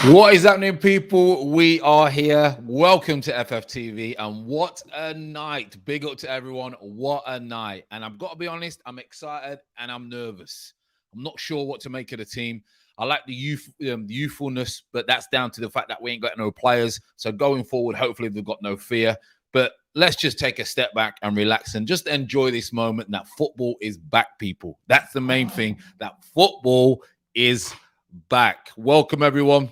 What is happening, people? We are here. Welcome to FFTV, and what a night. Big up to everyone. What a night. And I've got to be honest, I'm excited and I'm nervous. I'm not sure what to make of the team. I like the youthfulness, but that's down to the fact that we ain't got no players. So going forward, hopefully they've got no fear. But let's just take a step back and relax and just enjoy this moment that football is back, people. That's the main thing, that football is back. Welcome, everyone.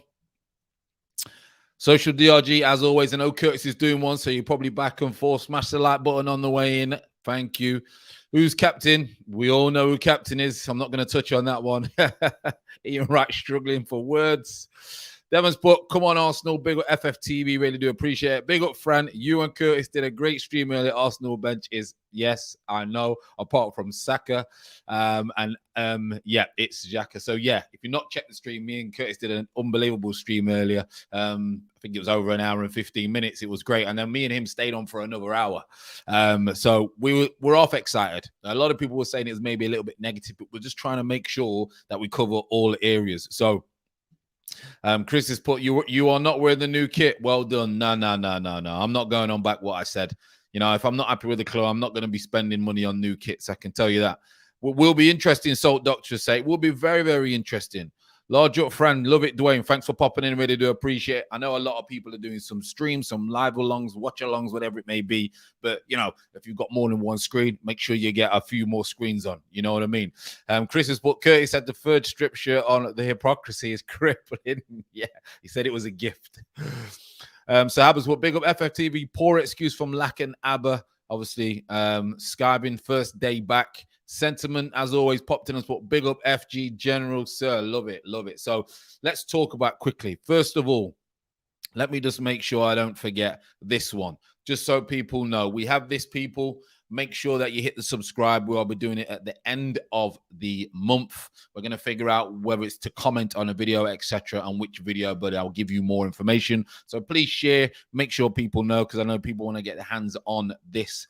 Social DRG, as always. I know Curtis is doing one, so you're probably back and forth. Smash the like button on the way in. Thank you. Who's captain? We all know who captain is. I'm not going to touch on that one. Ian Wright struggling for words. Devon's put, come on, Arsenal. Big up FFTV. Really do appreciate it. Big up, Fran. You and Curtis did a great stream earlier. Arsenal bench is, yes, I know, apart from Saka. Yeah, it's Xhaka. So, yeah, if you're not checked the stream, me and Curtis did an unbelievable stream earlier. I think it was over an hour and 15 minutes. It was great. And then me and him stayed on for another hour. So we're off excited. A lot of people were saying it was maybe a little bit negative, but we're just trying to make sure that we cover all areas. So, Chris has put, you are not wearing the new kit. Well done. No. I'm not going on back what I said. You know, if I'm not happy with the club, I'm not going to be spending money on new kits. I can tell you that. Will be interesting, Salt Doctor say. Will be very, very interesting. Large up friend, love it, Dwayne. Thanks for popping in. Really do appreciate it. I know a lot of people are doing some streams, some live alongs, watch alongs, whatever it may be. But, you know, if you've got more than one screen, make sure you get a few more screens on. You know what I mean? Chris has put, Curtis had the third strip shirt on. The hypocrisy is crippling. Yeah, he said it was a gift. So Abba's what, big up FFTV. Poor excuse from Lack and Abba. Obviously, Skybin, first day back. Sentiment, as always, popped in and put big up FG General, sir. Love it, love it. So let's talk about quickly. First of all, let me just make sure I don't forget this one. Just so people know, we have this, people. Make sure that you hit the subscribe. We'll be doing it at the end of the month. We're going to figure out whether it's to comment on a video, etc., and which video, but I'll give you more information. So please share. Make sure people know, because I know people want to get their hands on this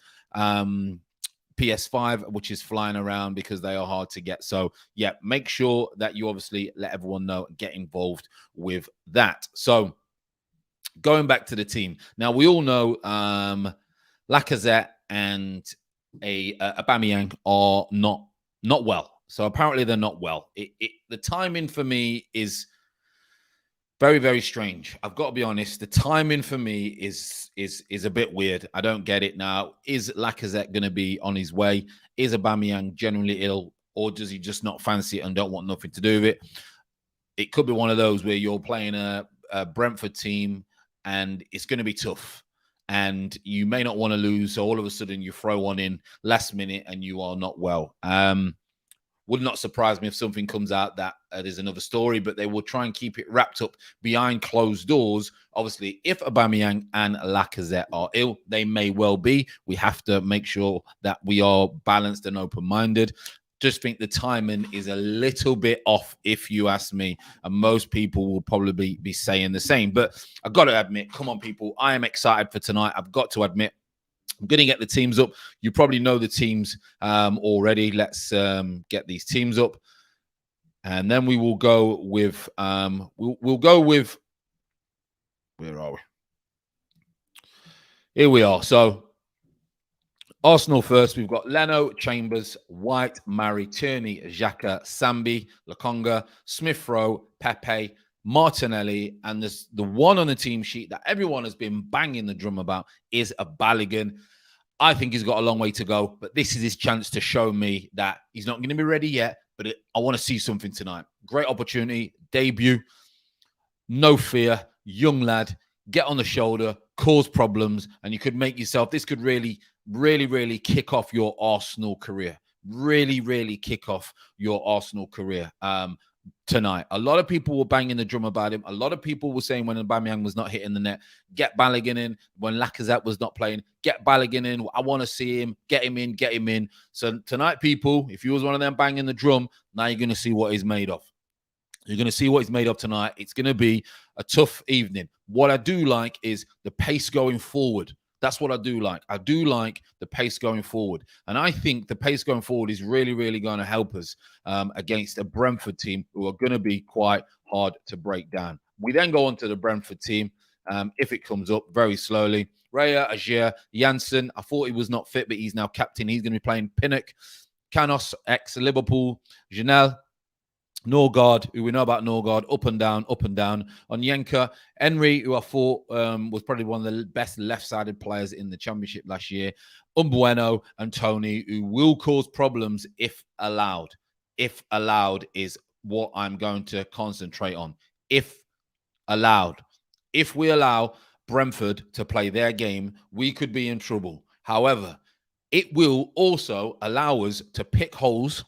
PS5, which is flying around because they are hard to get. So, yeah, make sure that you obviously let everyone know, get involved with that. So, going back to the team. Now, we all know Lacazette and Aubameyang are not well. So, apparently they're not well. The timing for me is very, very strange. I've got to be honest. The timing for me is a bit weird. I don't get it now. Is Lacazette going to be on his way? Is Aubameyang generally ill, or does he just not fancy it and don't want nothing to do with it? It could be one of those where you're playing a Brentford team and it's going to be tough, and you may not want to lose. So all of a sudden you throw one in last minute and you are not well. Would not surprise me if something comes out that there's another story, but they will try and keep it wrapped up behind closed doors. Obviously, if Aubameyang and Lacazette are ill, they may well be. We have to make sure that we are balanced and open-minded. Just think the timing is a little bit off, if you ask me, and most people will probably be saying the same. But I've got to admit, come on, people, I am excited for tonight. I've got to admit, I'm going to get the teams up. You probably know the teams already. Let's get these teams up, and then we will go with we'll go with, where are we? Here we are. So Arsenal first. We've got Leno, Chambers, White, Mari, Tierney, Xhaka, Sambi, Lokonga, Smith-Rowe, Pepe, Martinelli, and the one on the team sheet that everyone has been banging the drum about is a Balogun. I think he's got a long way to go, but this is his chance to show me that he's not going to be ready yet, but I want to see something tonight. Great opportunity, debut, no fear, young lad, get on the shoulder, cause problems, and you could make yourself, this could really, really, really kick off your Arsenal career. Really, really kick off your Arsenal career. Tonight, a lot of people were banging the drum about him. A lot of people were saying when Aubameyang was not hitting the net, get Balogun in. When Lacazette was not playing, get Balogun in. I want to see him. Get him in. Get him in. So tonight, people, if you was one of them banging the drum, now you're going to see what he's made of. You're going to see what he's made of tonight. It's going to be a tough evening. What I do like is the pace going forward. That's what I do like. I do like the pace going forward. And I think the pace going forward is really, really going to help us against a Brentford team who are going to be quite hard to break down. We then go on to the Brentford team. If it comes up very slowly, Raya, Ajer, Janssen. I thought he was not fit, but he's now captain. He's going to be playing Pinnock, Canos, ex-Liverpool, Janelle, Norgard, who we know about Norgard, up and down, up and down. Onyenka, Henry, who I thought was probably one of the best left-sided players in the Championship last year. Umbueno and Tony, who will cause problems if allowed. If allowed is what I'm going to concentrate on. If allowed. If we allow Brentford to play their game, we could be in trouble. However, it will also allow us to pick holes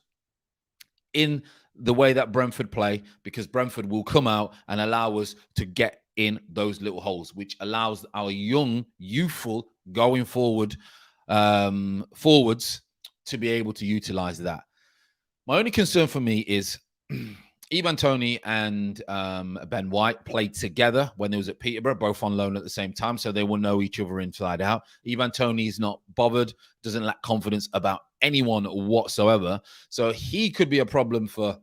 in the way that Brentford play, because Brentford will come out and allow us to get in those little holes, which allows our young, youthful, going forwards to be able to utilize that. My only concern for me is Ivan Toney and Ben White played together when they was at Peterborough, both on loan at the same time, so they will know each other inside out. Ivan Toney is not bothered, doesn't lack confidence about anyone whatsoever, so he could be a problem for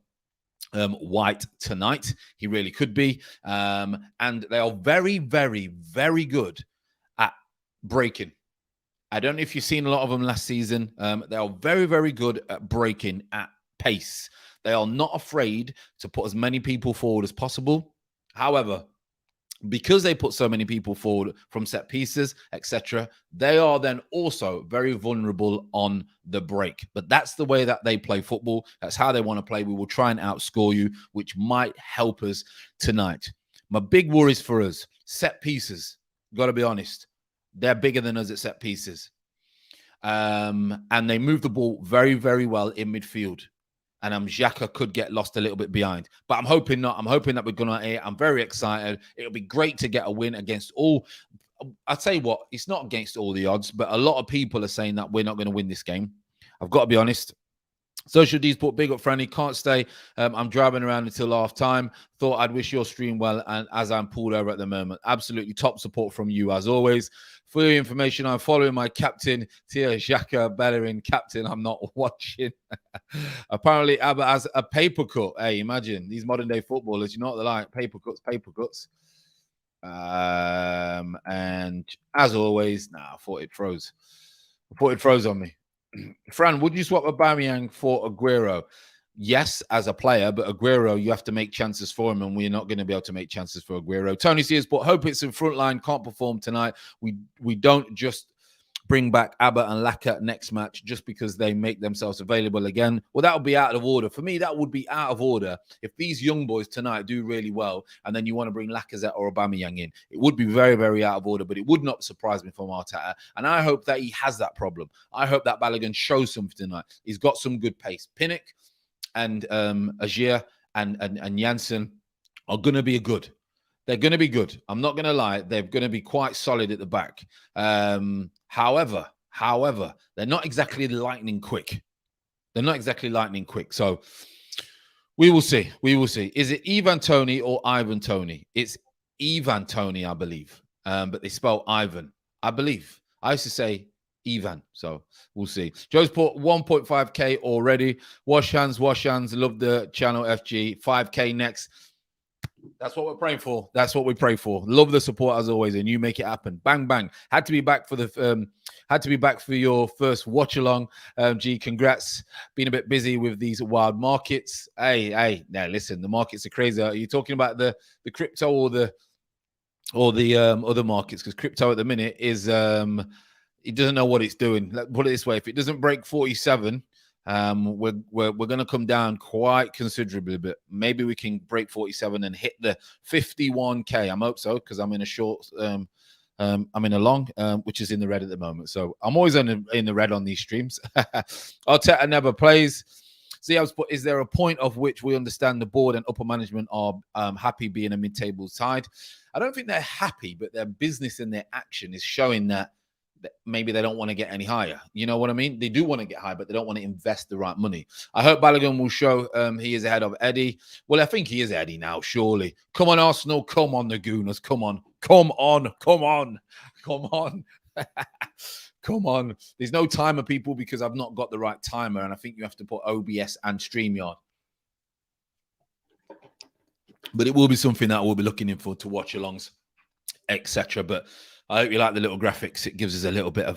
White tonight. He really could be. And they are very, very, very good at breaking. I don't know if you've seen a lot of them last season. They are very, very good at breaking at pace. They are not afraid to put as many people forward as possible. However, because they put so many people forward from set pieces, etc., they are then also very vulnerable on the break. But that's the way that they play football. That's how they want to play. We will try and outscore you, which might help us tonight. My big worries for us, set pieces. Got to be honest. They're bigger than us at set pieces. And they move the ball very, very well in midfield. And Xhaka could get lost a little bit behind. But I'm hoping not. I'm hoping that we're going to I'm very excited. It'll be great to get a win against all. I'll tell you what, it's not against all the odds, but a lot of people are saying that we're not going to win this game. I've got to be honest. Social D's put big up Franny. Can't stay. I'm driving around until half time. Thought I'd wish your stream well, and as I'm pulled over at the moment. Absolutely top support from you as always. For your information, I'm following my captain, Tia Xhaka Bellerin. Captain, I'm not watching. Apparently, Abba has a paper cut. Hey, imagine these modern day footballers. You know what they're like? Paper cuts, paper cuts. And as always, I thought it froze. I thought it froze on me. Fran, would you swap Aubameyang for Aguero? Yes, as a player, but Aguero, you have to make chances for him, and we're not going to be able to make chances for Aguero. Tony Sears, but hope it's in front line, can't perform tonight. We don't just bring back Abba and Laka next match just because they make themselves available again. Well, that would be out of order. For me, that would be out of order if these young boys tonight do really well and then you want to bring Lacazette or Aubameyang in. It would be very, very out of order, but it would not surprise me from Arteta. And I hope that he has that problem. I hope that Balogun shows something tonight. He's got some good pace. Pinnock and Ajer and Janssen are going to be good. They're going to be good. I'm not going to lie. They're going to be quite solid at the back. However, they're not exactly lightning quick. They're not exactly lightning quick. So we will see. We will see. Is it Ivan Toney or Ivan Toney? It's Ivan Toney, I believe. But they spell Ivan, I believe. I used to say Ivan. So we'll see. Joe's put 1.5K already. Wash hands, wash hands. Love the channel, FG. 5K next. That's what we're praying for. That's what we pray for. Love the support as always, and you make it happen. Bang bang. Had to be back for the had to be back for your first watch along. G, congrats. Been a bit busy with these wild markets. Hey. Now listen, the markets are crazy. Are you talking about the crypto or the other markets? Because crypto at the minute is it doesn't know what it's doing. Let's put it this way: if it doesn't break 47. We're going to come down quite considerably, but maybe we can break 47 and hit the 51K. I hope so, because I'm in a short, I'm in a long, which is in the red at the moment. So I'm always in the red on these streams. Arteta never plays. See, is there a point of which we understand the board and upper management are happy being a mid-table side? I don't think they're happy, but their business and their action is showing that maybe they don't want to get any higher. You know what I mean? They do want to get high, but they don't want to invest the right money. I hope Balogun will show he is ahead of Eddie. Well, I think he is Eddie now, surely. Come on, Arsenal. Come on, the Gooners. Come on. Come on. Come on. Come on. Come on. There's no timer, people, because I've not got the right timer, and I think you have to put OBS and StreamYard. But it will be something that we'll be looking in for to watch alongs, etc. But I hope you like the little graphics. It gives us a little bit of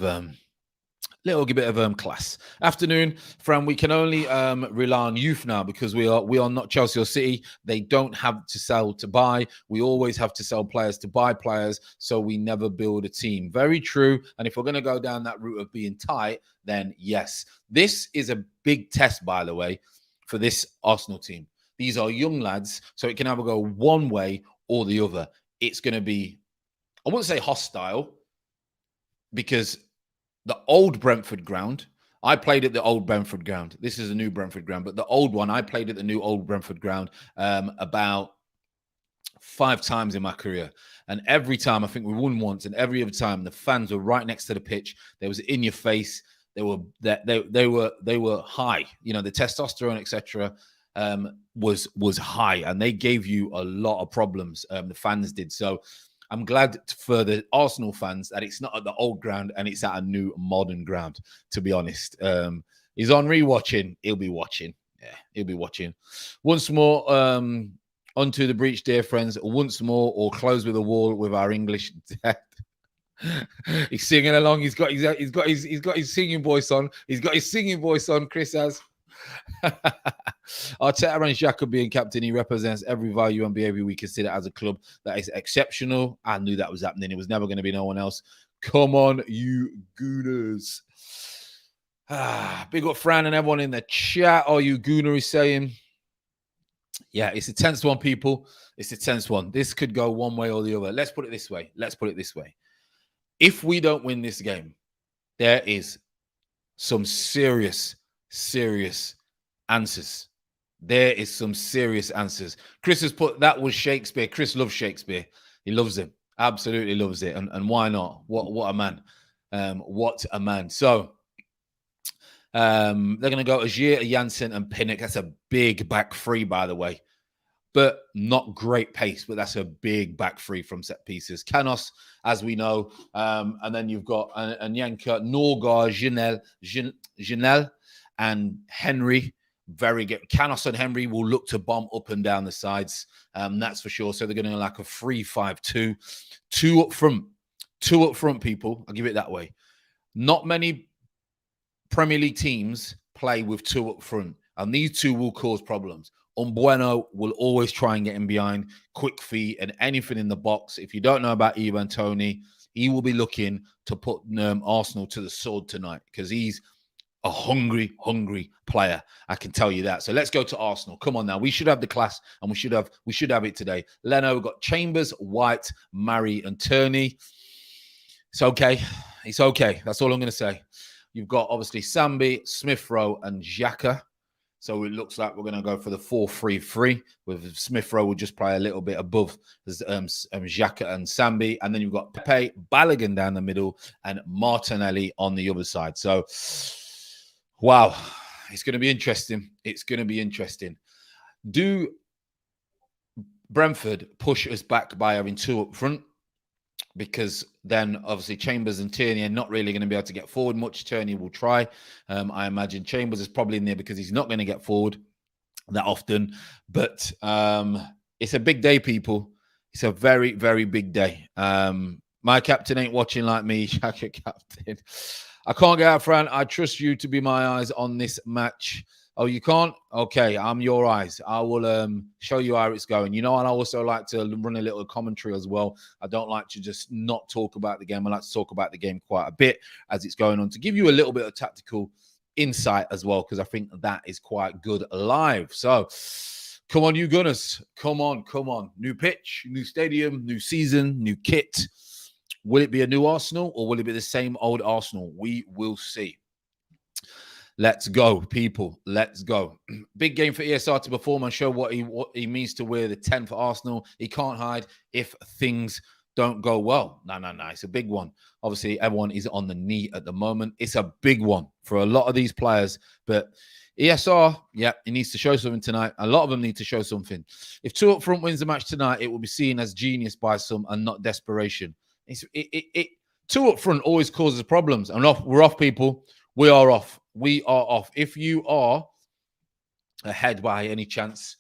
class. Afternoon, Fran. We can only rely on youth now because we are not Chelsea or City. They don't have to sell to buy. We always have to sell players to buy players, so we never build a team. Very true. And if we're going to go down that route of being tight, then yes. This is a big test, by the way, for this Arsenal team. These are young lads, so it can either go one way or the other. It's going to be, I wouldn't say hostile, because the old Brentford ground, I played at the old Brentford ground. This is a new Brentford ground, but the old one, I played at the new old Brentford ground about 5 times in my career. And every time, I think we won once, and every other time the fans were right next to the pitch. They was in your face. They were high. You know, the testosterone, etc., was high, and they gave you a lot of problems. The fans did. So I'm glad for the Arsenal fans that it's not at the old ground and it's at a new modern ground, to be honest. He's on rewatching. He'll be watching. Yeah, he'll be watching. Once more, onto the breach, dear friends. Once more, or close with a wall with our English dad. He's singing along. He's got his singing voice on. He's got his singing voice on, Chris has. Arteta and Xhaka being captain, he represents every value and behavior we consider as a club that is exceptional. I knew that was happening. It was never going to be no one else. Come on, you Gooners. Big up Fran and everyone in the chat. Are you Gooner is saying? Yeah, it's a tense one, people. It's a tense one. This could go one way or the other. Let's put it this way. If we don't win this game, there is some serious answers. There is some serious answers. Chris has put, that was Shakespeare. Chris loves Shakespeare. He loves him. Absolutely loves it. And why not? What a man. What a man. So they're going to go Azier, Janssen, and Pinnock. That's a big back three, by the way. But not great pace, but that's a big back three from set pieces. Canos, as we know. And then you've got Anyanka, Norgard, Janelle, and Henry. Very good. Canos and Henry will look to bomb up and down the sides. That's for sure. So they're going to like a 3-5-2. Two up front, people. I'll give it that way. Not many Premier League teams play with 2 up front, and these 2 will cause problems. Umbueno will always try and get in behind, quick feet, and anything in the box. If you don't know about Ivan Toney, he will be looking to put Arsenal to the sword tonight because he's a hungry player. I can tell you that. So let's go to Arsenal. Come on now. We should have the class, and we should have it today. Leno, we've got Chambers, White, Murray, and Turney. It's okay. It's okay. That's all I'm going to say. You've got obviously Sambi, Smith Rowe, and Xhaka. So it looks like we're going to go for the 4-3-3 with Smith Rowe will just play a little bit above Xhaka and Sambi. And then you've got Pepe, Balogun down the middle, and Martinelli on the other side. So, wow, it's going to be interesting. It's going to be interesting. Do Brentford push us back by having 2 up front? Because then obviously Chambers and Tierney are not really going to be able to get forward much. Tierney will try. I imagine Chambers is probably in there because he's not going to get forward that often. But it's a big day, people. It's a very, very big day. My captain ain't watching like me. Shaka captain. I can't get out, Fran. I trust you to be my eyes on this match. Oh, you can't? Okay, I'm your eyes. I will show you how it's going. You know, and I also like to run a little commentary as well. I don't like to just not talk about the game. I like to talk about the game quite a bit as it's going on to give you a little bit of tactical insight as well, because I think that is quite good live. So, come on, you Gunners. Come on, come on. New pitch, new stadium, new season, new kit. Will it be a new Arsenal or will it be the same old Arsenal? We will see. Let's go, people. Let's go. Big game for ESR to perform and show what he means to wear the 10 for Arsenal. He can't hide if things don't go well. No. It's a big one. Obviously, everyone is on the knee at the moment. It's a big one for a lot of these players. But ESR, yeah, he needs to show something tonight. A lot of them need to show something. If 2 up front wins the match tonight, it will be seen as genius by some and not desperation. 2 up front always causes problems. And we're off, people. We are off. We are off. If you are ahead by any chance,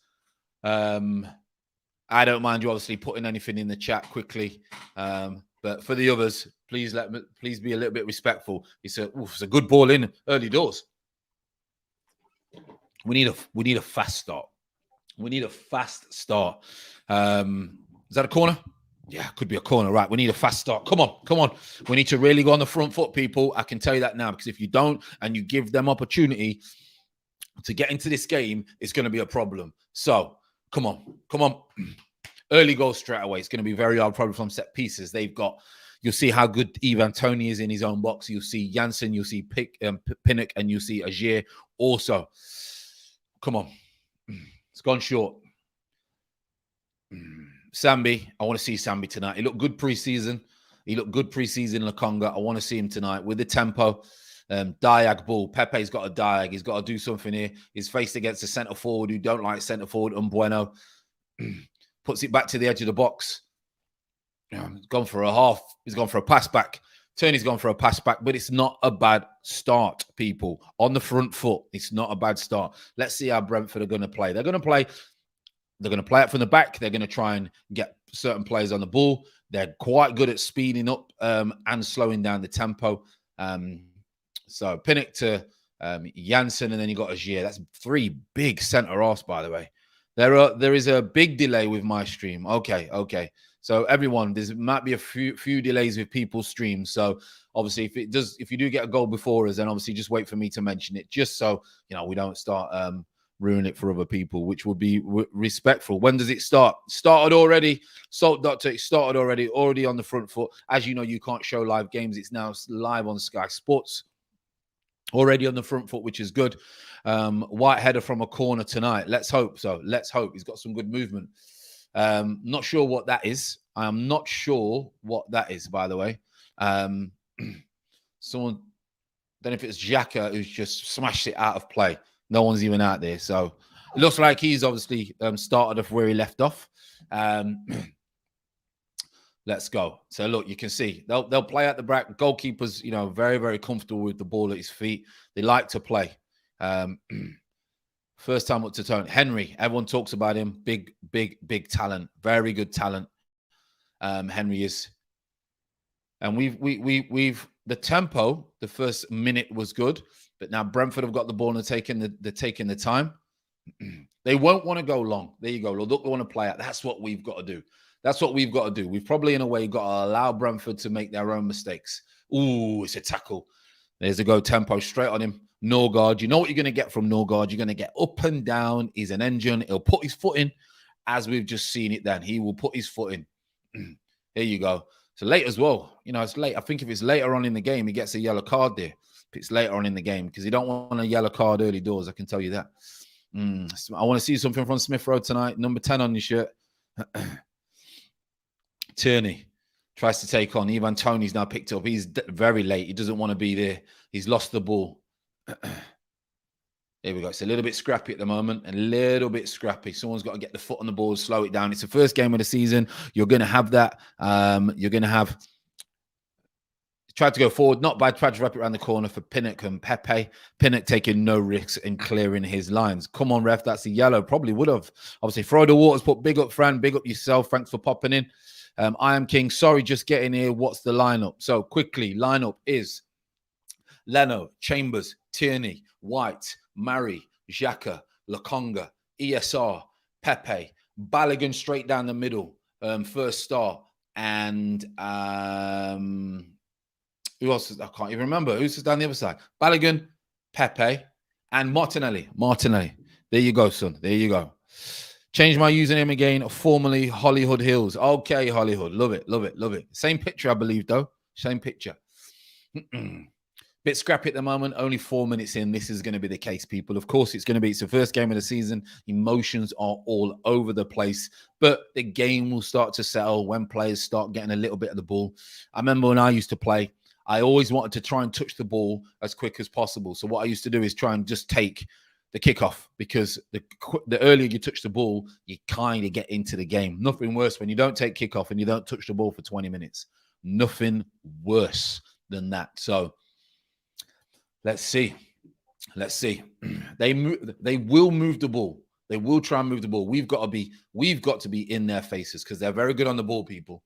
I don't mind you obviously putting anything in the chat quickly. But for the others, please be a little bit respectful. It's a good ball in early doors. We need a fast start. We need a fast start. Is that a corner? Yeah, could be a corner, right? We need a fast start. Come on. We need to really go on the front foot, people. I can tell you that now, because if you don't and you give them opportunity to get into this game, it's going to be a problem. So come on. Early goal straight away. It's going to be very hard, probably from set pieces. You'll see how good Ivan Toney is in his own box. You'll see Janssen, you'll see Pinnock, and you'll see Agier also. Come on. It's gone short. Sambi, I want to see Sambi tonight. He looked good preseason. Lakonga. I want to see him tonight with the tempo. Diag ball. Pepe's got a diag. He's got to do something here. He's faced against a centre forward who don't like centre forward. Bueno puts it back to the edge of the box. He's gone for a half. He's gone for a pass back. Turney's gone for a pass back, but it's not a bad start, people. On the front foot, it's not a bad start. Let's see how Brentford are going to play. They're going to play it from the back. They're going to try and get certain players on the ball. They're quite good at speeding up and slowing down the tempo. So Pinnock to Janssen, and then you got Agier. That's 3 big centre-halves, by the way. There is a big delay with my stream. Okay. So everyone, there might be a few delays with people's streams. So obviously, if you do get a goal before us, then obviously just wait for me to mention it, just so we don't start ruining it for other people, which would be respectful. When does it start? Started already. Salt Doctor, it started already on the front foot. As you know, you can't show live games. It's now live on Sky Sports. Already on the front foot, which is good. White header from a corner tonight. Let's hope so. Let's hope. He's got some good movement. Not sure what that is. I am not sure what that is, by the way. Someone, then if it's Xhaka who's just smashed it out of play. No one's even out there. So it looks like he's obviously started off where he left off. Let's go. So look, you can see they'll play at the back. Goalkeepers, very, very comfortable with the ball at his feet. They like to play. First time up to Tony. Henry, everyone talks about him. Big talent. Very good talent. Henry is. And we've the tempo, the first minute was good, but now Brentford have got the ball and they're taking the time. They won't want to go long. There you go. Look, they want to play out. That's what we've got to do. We've probably, in a way, got to allow Brentford to make their own mistakes. Ooh, it's a tackle. There's a go tempo straight on him. Norgard. You know what you're going to get from Norgard. You're going to get up and down. He's an engine. He'll put his foot in, as we've just seen it then. He will put his foot in. Here you go. So late as well. It's late. I think if it's later on in the game, he gets a yellow card there. If it's later on in the game, because you don't want a yellow card early doors. I can tell you that. I want to see something from Smith Road tonight. Number 10 on your shirt. Tierney tries to take on. Ivan Toney's now picked up. He's very late. He doesn't want to be there. He's lost the ball. There we go. It's a little bit scrappy at the moment. A little bit scrappy. Someone's got to get the foot on the ball, slow it down. It's the first game of the season. You're going to have that. You're going to have... Tried to go forward, not bad. Tried to wrap it around the corner for Pinnock and Pepe. Pinnock taking no risks in clearing his lines. Come on, ref. That's a yellow. Probably would have. Obviously, Freud Waters put big up, Fran. Big up yourself. Thanks for popping in. I am King. Sorry, just getting here. What's the lineup? So quickly, lineup is Leno, Chambers, Tierney, White, Murray, Xhaka, Lakonga, ESR, Pepe, Balogun straight down the middle. First start. And who else? I can't even remember. Who's down the other side? Balogun, Pepe, and Martinelli. There you go, son. There you go. Change my username again. Formerly Hollywood Hills. Okay, Hollywood. Love it. Same picture, I believe, though. Same picture. Bit scrappy at the moment. Only 4 minutes in. This is going to be the case, people. Of course, it's going to be. It's the first game of the season. Emotions are all over the place. But the game will start to settle when players start getting a little bit of the ball. I remember when I used to play, I always wanted to try and touch the ball as quick as possible. So what I used to do is try and just take the kickoff, because the earlier you touch the ball, you kind of get into the game. Nothing worse when you don't take kickoff and you don't touch the ball for 20 minutes. Nothing worse than that. So let's see. They will move the ball. They will try and move the ball. We've got to be in their faces because they're very good on the ball, people.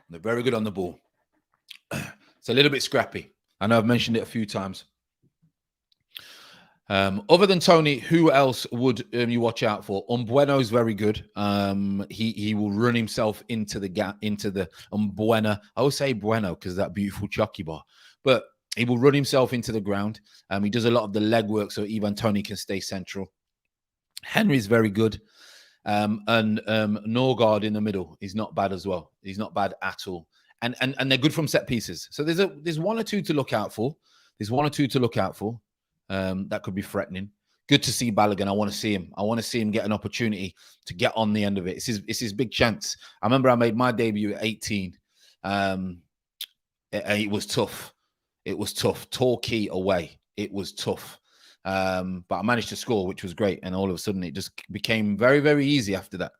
They're very good on the ball. It's a little bit scrappy. I know I've mentioned it a few times. Other than Tony, who else would you watch out for? Umbueno's very good. He will run himself into the gap, into the Umbuena. I always say Bueno because that beautiful chucky bar. But he will run himself into the ground. He does a lot of the leg work so Ivan Tony can stay central. Henry's very good. And Norgard in the middle is not bad as well. He's not bad at all. And they're good from set pieces. So there's one or two to look out for. That could be threatening. Good to see Balogun. I want to see him. I want to see him get an opportunity to get on the end of it. It's his big chance. I remember I made my debut at 18. It was tough. It was tough. Torquay away. It was tough. But I managed to score, which was great. And all of a sudden, it just became very, very easy after that.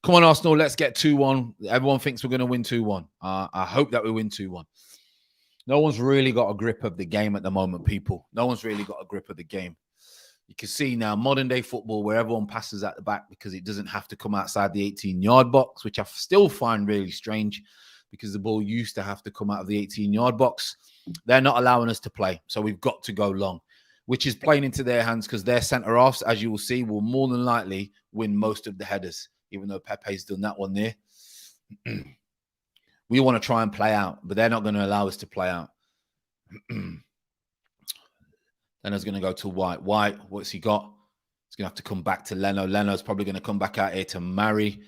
Come on, Arsenal. Let's get 2-1. Everyone thinks we're going to win 2-1. I hope that we win 2-1. No one's really got a grip of the game at the moment, people. No one's really got a grip of the game. You can see now modern-day football where everyone passes at the back because it doesn't have to come outside the 18-yard box, which I still find really strange because the ball used to have to come out of the 18-yard box. They're not allowing us to play, so we've got to go long, which is playing into their hands because their centre-halves, as you will see, will more than likely win most of the headers, even though Pepe's done that one there. We want to try and play out, but they're not going to allow us to play out. Then it's going to go to White. White, what's he got? He's going to have to come back to Leno. Leno's probably going to come back out here to Murray.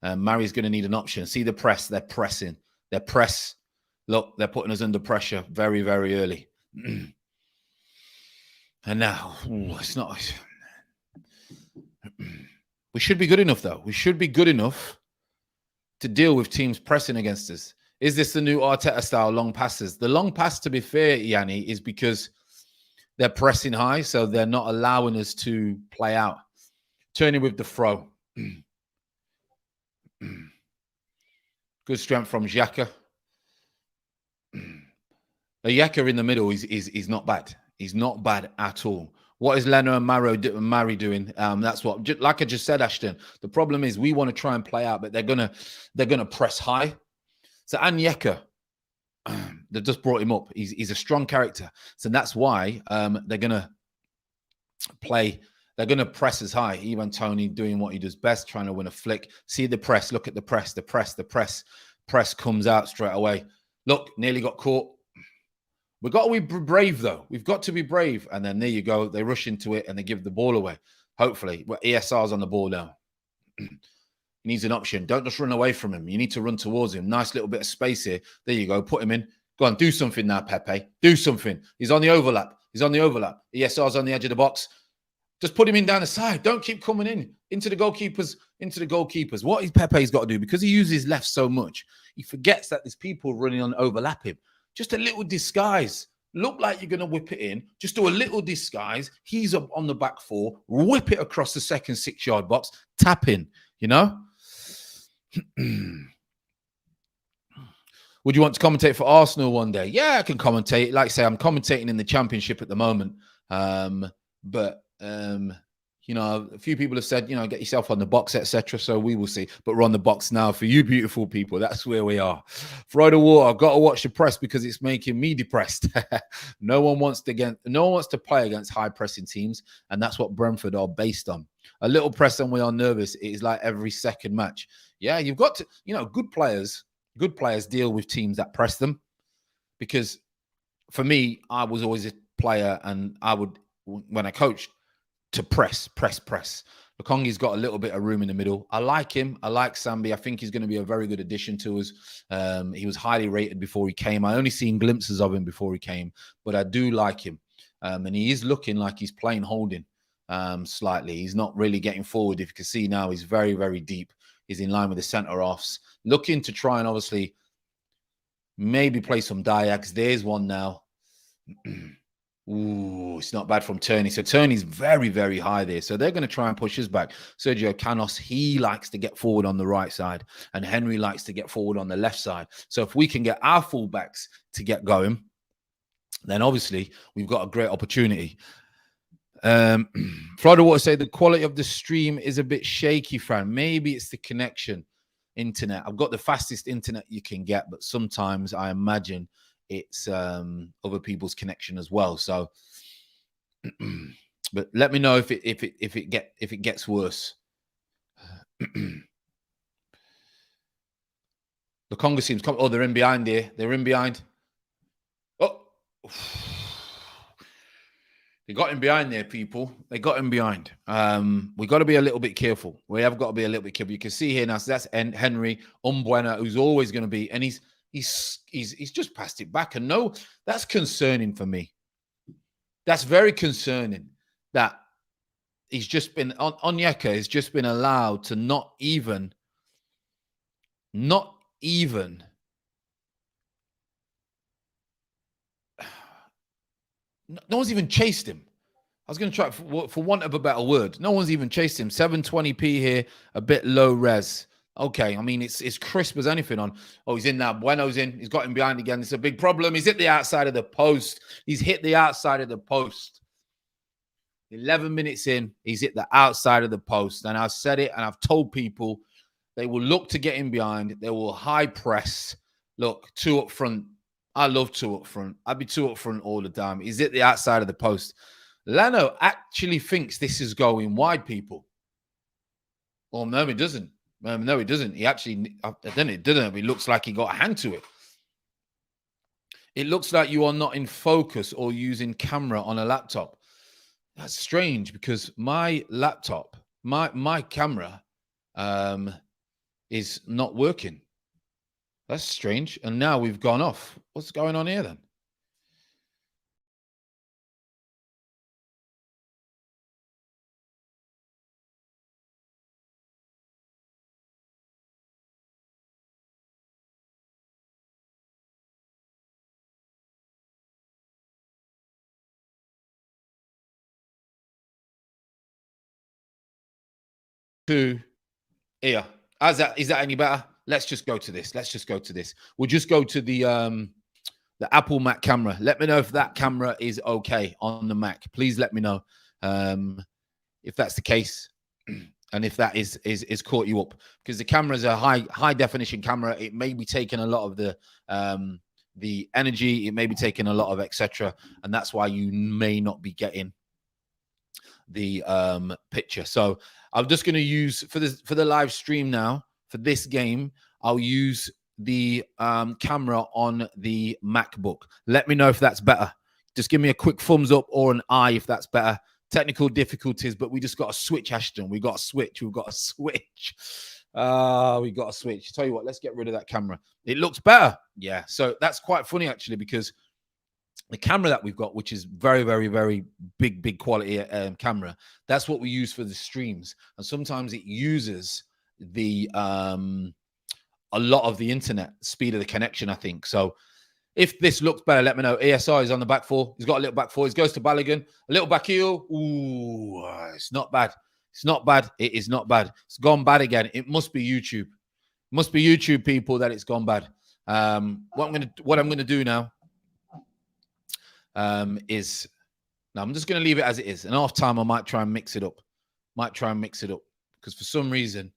Murray's going to need an option. See the press. They're pressing. They're press. Look, they're putting us under pressure very, very early. And now, it's not... We should be good enough, though. We should be good enough to deal with teams pressing against us. Is this the new Arteta style long passes? The long pass, to be fair, Yanni, is because they're pressing high, so they're not allowing us to play out. Turning with the throw. Good strength from Xhaka. Xhaka in the middle is not bad. He's not bad at all. What is Leno and Murray doing? That's what, like I just said, Ashton. The problem is we want to try and play out, but they're gonna press high. So Onyeka, they just brought him up. He's a strong character, so that's why they're gonna play. They're gonna press as high. Ivan Tony doing what he does best, trying to win a flick. See the press. Look at the press. The press comes out straight away. Look, nearly got caught. We've got to be brave, though. We've got to be brave. And then there you go. They rush into it and they give the ball away. Hopefully. Well, ESR's on the ball now. He needs an option. Don't just run away from him. You need to run towards him. Nice little bit of space here. There you go. Put him in. Go on. Do something now, Pepe. Do something. He's on the overlap. He's on the overlap. ESR's on the edge of the box. Just put him in down the side. Don't keep coming in. Into the goalkeepers. Into the goalkeepers. What is Pepe's got to do? Because he uses left so much, he forgets that there's people running on overlap him. Just a little disguise. Look like you're going to whip it in. Just do a little disguise. He's up on the back four. Whip it across the second 6-yard box. Tap in, you know? Would you want to commentate for Arsenal one day? Yeah, I can commentate. Like I say, I'm commentating in the Championship at the moment. You know, a few people have said, you know, get yourself on the box, etc. So we will see. But we're on the box now for you beautiful people. That's where we are. Throw the water. I've got to watch the press because it's making me depressed. No one wants to play against high pressing teams, and that's what Brentford are based on. A little press and we are nervous. It is like every second match. Yeah, you've got to, you know, good players deal with teams that press them. Because for me, I was always a player, and I would, when I coached, to press. Lukongi's got a little bit of room in the middle. I like him. I like Sambi. I think he's going to be a very good addition to us. He was highly rated before he came. I only seen glimpses of him before he came, but I do like him. And he is looking like he's playing holding slightly. He's not really getting forward. If you can see now, he's very, very deep. He's in line with the centre-halves. Looking to try and obviously maybe play some diags. There's one now. Ooh, it's not bad from Turney. So Turney's very, very high there. So they're going to try and push us back. Sergio Canos, he likes to get forward on the right side. And Henry likes to get forward on the left side. So if we can get our fullbacks to get going, then obviously we've got a great opportunity. Florida Water say the quality of the stream is a bit shaky, Fran. Maybe it's the connection, internet. I've got the fastest internet you can get, but sometimes I imagine it's other people's connection as well. So, but let me know if it gets worse. The Congo seems. Oh, they're in behind here. They're in behind. Oh. They got him behind there, people. They got him behind. We got to be a little bit careful. We have got to be a little bit careful. You can see here now. So that's Henry Umbuena, who's always going to be, and he's just passed it back. And no, that's concerning for me. That's very concerning that he's just been Onyeka has just been allowed to not even. No one's even chased him. I was going to try, for want of a better word, no one's even chased him. 720p here, a bit low res. Okay, I mean, it's crisp as anything on. Oh, he's in now. Bueno's in. He's got him behind again. It's a big problem. He's hit the outside of the post. He's hit the outside of the post. 11 minutes in, he's hit the outside of the post. And I've said it, and I've told people they will look to get him behind. They will high press. Look, two up front. I love two up front. I'd be two up front all the time. He's hit the outside of the post. Leno actually thinks this is going wide, people. Well, no, he doesn't. No, he doesn't. He actually, then it didn't. It looks like he got a hand to it. It looks like you are not in focus or using camera on a laptop. That's strange because my laptop, my camera is not working. That's strange. And now we've gone off. What's going on here then? To here. Is that any better? Let's just go to this. We'll just go to the Apple Mac camera. Let me know if that camera is okay on the Mac. Please let me know if that's the case and if that is caught you up, because the camera is a high definition camera. It may be taking a lot of the energy. It may be taking a lot of etc. And that's why you may not be getting the picture. So I'm just going to use for the live stream now for this game. I'll use the camera on the MacBook. Let me know if that's better. Just give me a quick thumbs up or an eye if that's better. Technical difficulties, but we just got to switch, Ashton. We've got to switch. We got to switch. Tell you what, let's get rid of that camera. It looks better. Yeah. So that's quite funny actually, because the camera that we've got, which is very, very, very big quality camera, that's what we use for the streams. And sometimes it uses the a lot of the internet speed of the connection, I think. So if this looks better, let me know. ASR is on the back four. He's got a little back four. He goes to Balogun. A little back heel. Ooh, it's not bad. It's not bad. It is not bad. It's gone bad again. It must be YouTube. It must be YouTube, people, that it's gone bad. What I'm gonna do now is now I'm just gonna leave it as it is. And half time I might try and mix it up. Because for some reason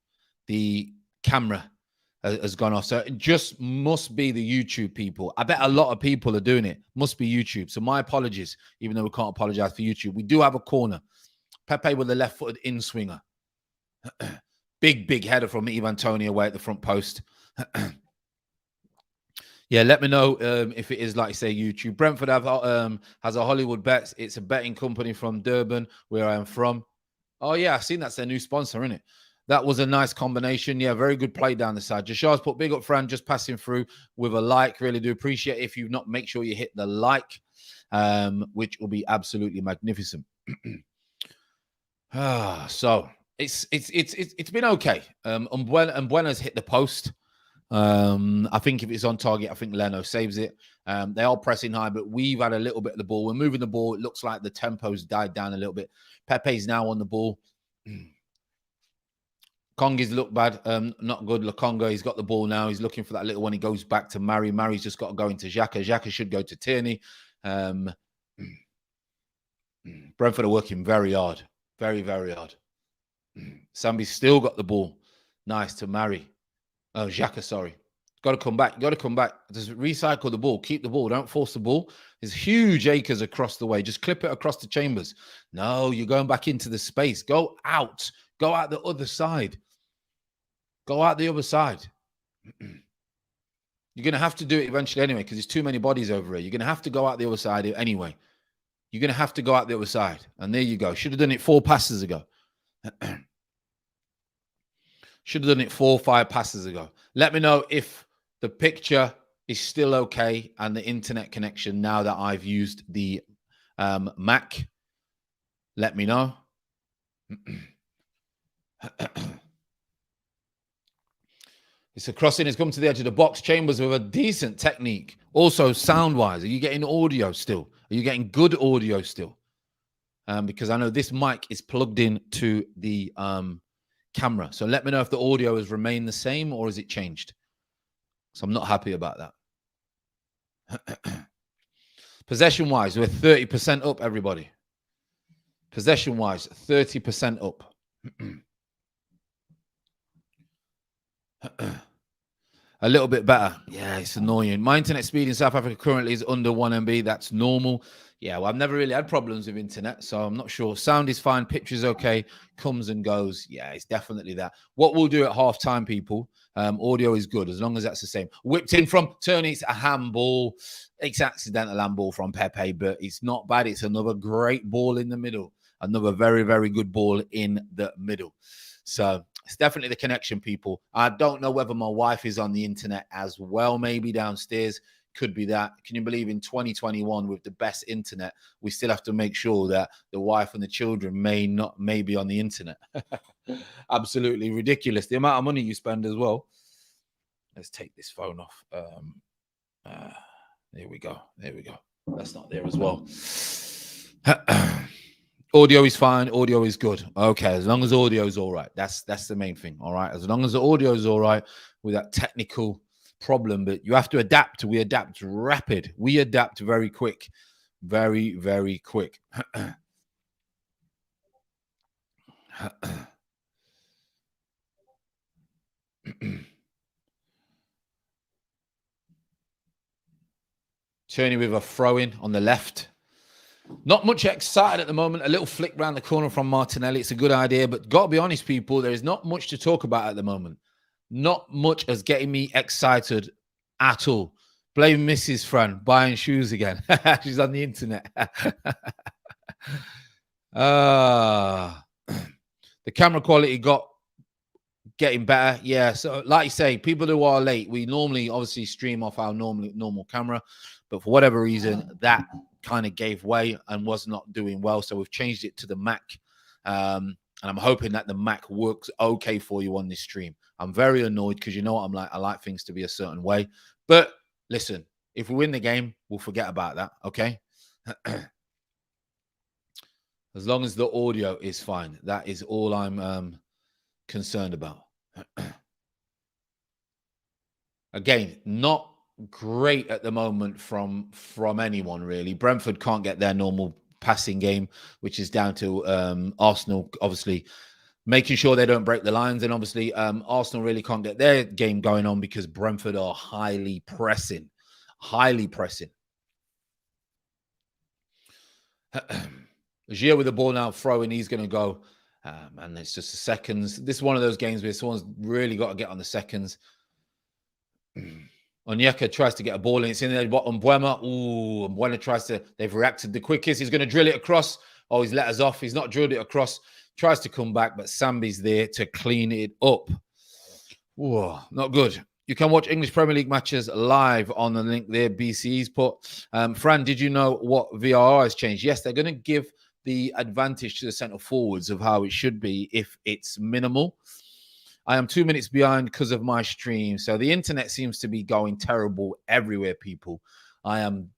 the camera has gone off. So it just must be the YouTube people. I bet a lot of people are doing it. Must be YouTube. So my apologies, even though we can't apologize for YouTube. We do have a corner. Pepe with the left-footed in-swinger. Big header from Ivan Toney away at the front post. Yeah, let me know if it is, like, say, YouTube. Brentford has a Hollywood Bets. It's a betting company from Durban, where I am from. Oh, yeah, I've seen that's their new sponsor, isn't it? That was a nice combination. Yeah, very good play down the side. Jashar's put big up, Fran, just passing through with a like. Really do appreciate it. If you've not, make sure you hit the like, which will be absolutely magnificent. So it's been okay. Buena's hit the post. I think if it's on target, I think Leno saves it. They are pressing high, but we've had a little bit of the ball. We're moving the ball. It looks like the tempo's died down a little bit. Pepe's now on the ball. Kongi's look bad. Not good. Lokonga, he's got the ball now. He's looking for that little one. He goes back to Murray. Murray's just got to go into Xhaka. Xhaka should go to Tierney. Brentford are working very hard. Very, very hard. Sambi's still got the ball. Nice to Mari. Oh, Xhaka, sorry. Got to come back. Got to come back. Just recycle the ball. Keep the ball. Don't force the ball. There's huge acres across the way. Just clip it across the chambers. No, you're going back into the space. Go out. Go out the other side. Go out the other side. You're going to have to do it eventually anyway because there's too many bodies over here. You're going to have to go out the other side anyway. You're going to have to go out the other side. And there you go. Should have done it 4 passes ago. Should have done it 4 or 5 passes ago. Let me know if the picture is still okay and the internet connection now that I've used the Mac. Let me know. It's a crossing. It's come to the edge of the box. Chambers with a decent technique. Also, sound-wise, are you getting audio still? Are you getting good audio still? Because I know this mic is plugged in to the camera. So let me know if the audio has remained the same or has it changed. So I'm not happy about that. Possession-wise, we're 30% up, everybody. Possession-wise, 30% up. A little bit better. Yeah, it's annoying. My internet speed in South Africa currently is under 1 MB. That's normal. Yeah, well, I've never really had problems with internet, so I'm not sure. Sound is fine. Picture is okay. Comes and goes. Yeah, it's definitely that. What we'll do at halftime, people, audio is good as long as that's the same. Whipped in from Turney. It's a handball. It's accidental handball from Pepe, but it's not bad. It's another great ball in the middle. Another very, very good ball in the middle. So it's definitely the connection, people. I don't know whether my wife is on the internet as well, maybe downstairs. Could be that. Can you believe in 2021 with the best internet, we still have to make sure that the wife and the children may be on the internet. Absolutely ridiculous. The amount of money you spend as well. Let's take this phone off. There we go. There we go. That's not there as well. Audio is fine. Audio is good. Okay, as long as audio is all right. That's the main thing. All right. As long as the audio is all right with that technical problem, but you have to adapt. We adapt rapid. We adapt very quick. Very, very quick. Turney with a throw-in on the left. Not much excited at the moment. A little flick round the corner from Martinelli. It's a good idea, but got to be honest, people, there is not much to talk about at the moment. Not much as getting me excited at all. Blame Mrs. Fran buying shoes again. She's on the internet. The camera quality getting better. Yeah, so like you say, people who are late, we normally obviously stream off our normal camera, but for whatever reason, that kind of gave way and was not doing well. So we've changed it to the Mac. And I'm hoping that the Mac works okay for you on this stream. I'm very annoyed because you know what I'm like. I like things to be a certain way. But listen, if we win the game, we'll forget about that, okay? As long as the audio is fine. That is all I'm concerned about. Again, not great at the moment from anyone, really. Brentford can't get their normal passing game, which is down to Arsenal, obviously, making sure they don't break the lines. And obviously, Arsenal really can't get their game going on because Brentford are highly pressing. Highly pressing. Gia with the ball now, throwing. He's going to go. And it's just the seconds. This is one of those games where someone's really got to get on the seconds. Onyeka tries to get a ball in. It's in there. Mbeumo. Ooh, Mbeumo tries to. They've reacted the quickest. He's going to drill it across. Oh, he's let us off. He's not drilled it across. Tries to come back, but Sambi's there to clean it up. Ooh, not good. You can watch English Premier League matches live on the link there. BCE's put. Fran, did you know what VAR has changed? Yes, they're going to give the advantage to the centre forwards of how it should be if it's minimal. I am 2 minutes behind because of my stream. So the internet seems to be going terrible everywhere, people. I am,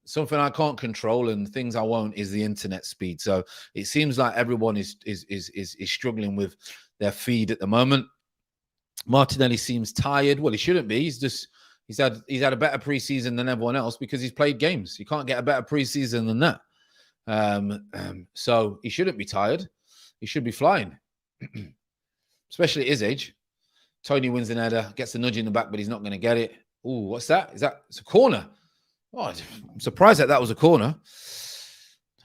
something I can't control, and things I won't is the internet speed. So it seems like everyone is struggling with their feed at the moment. Martinelli seems tired. Well, he shouldn't be. He's had a better preseason than everyone else because he's played games. You can't get a better preseason than that. So he shouldn't be tired. He should be flying, especially at his age. Tony wins an header, gets the nudge in the back, but he's not going to get it. Oh, what's that? It's a corner? Oh, I'm surprised that was a corner.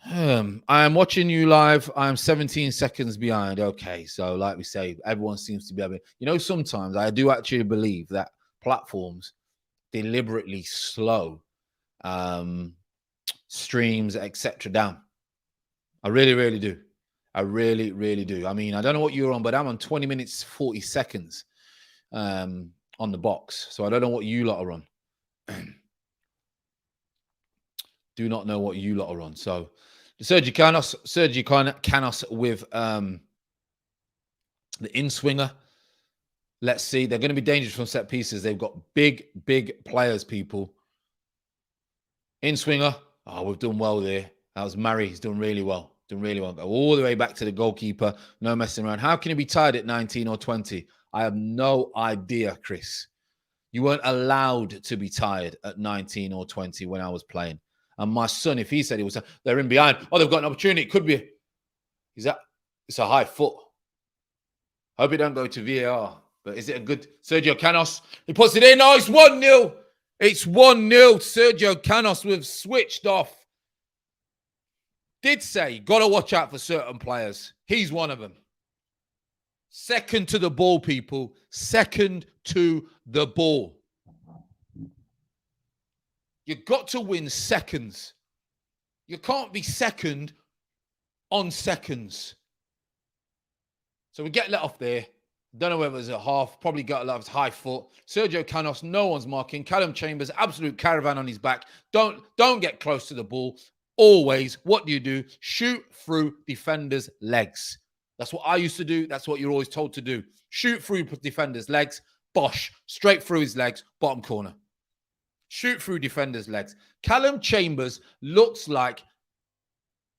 I am watching you live. I'm 17 seconds behind. Okay, so like we say, everyone seems to be having. Sometimes I do actually believe that platforms deliberately slow streams, etc. down. I really, really do. I really, really do. I mean, I don't know what you're on, but I'm on 20 minutes, 40 seconds on the box. So I don't know what you lot are on. Do not know what you lot are on. So Sergio Canos with the in-swinger. Let's see. They're going to be dangerous from set pieces. They've got big, big players, people. In-swinger. Oh, we've done well there. That was Murray. He's done really well. Doing really well. Go all the way back to the goalkeeper. No messing around. How can he be tired at 19 or 20? I have no idea, Chris. You weren't allowed to be tired at 19 or 20 when I was playing. And my son, if he said he was, they're in behind. Oh, they've got an opportunity. It could be. It's a high foot. Hope it don't go to VAR. But is it a good Sergio Canos? He puts it in. Oh, it's 1-0. It's 1-0. Sergio Canos with switched off. Did say, got to watch out for certain players. He's one of them. Second to the ball, people. Second to the ball. You've got to win seconds. You can't be second on seconds. So we get let off there. Don't know whether it was a half. Probably got a lot of high foot. Sergio Canos, no one's marking. Callum Chambers, absolute caravan on his back. Don't get close to the ball. Always, what do? Shoot through defenders' legs. That's what I used to do. That's what you're always told to do. Shoot through defenders' legs. Bosh. Straight through his legs. Bottom corner. Shoot through defenders' legs. Callum Chambers looks like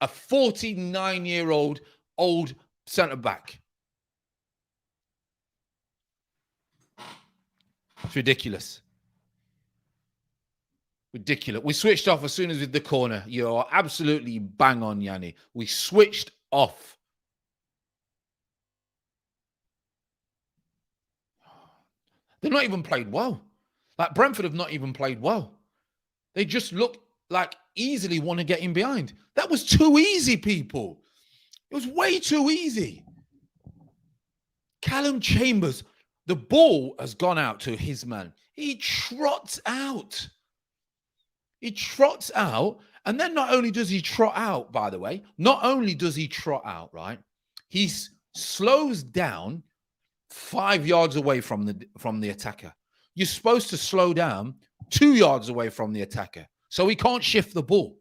a 49-year-old old centre-back. It's ridiculous. Ridiculous. We switched off as soon as with the corner. You are absolutely bang on, Yanni. We switched off. They've not even played well. Like Brentford have not even played well. They just look like easily want to get in behind. That was too easy, people. It was way too easy. Callum Chambers, the ball has gone out to his man. He trots out. He trots out, and then not only does he trot out, by the way, right? He slows down 5 yards away from the attacker. You're supposed to slow down 2 yards away from the attacker, so he can't shift the ball.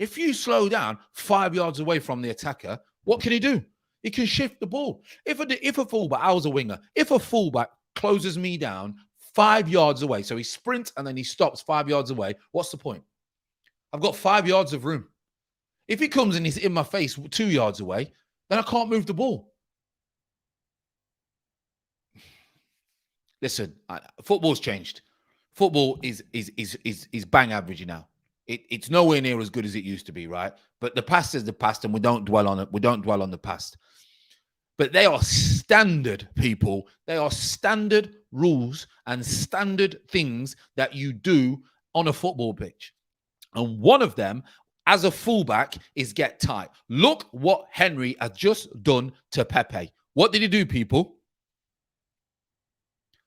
If you slow down 5 yards away from the attacker, what can he do? He can shift the ball. If a fullback, I was a winger, if a fullback closes me down 5 yards away, so he sprints and then he stops 5 yards away, what's the point? I've got 5 yards of room. If he comes and he's in my face 2 yards away, then I can't move the ball. Listen, football's changed. Football is bang average now. It's nowhere near as good as it used to be, right? But the past is the past, and we don't dwell on it. We don't dwell on the past. But they are standard, people. They are standard rules and standard things that you do on a football pitch. And one of them, as a fullback, is get tight. Look what Henry has just done to Pepe. What did he do, people?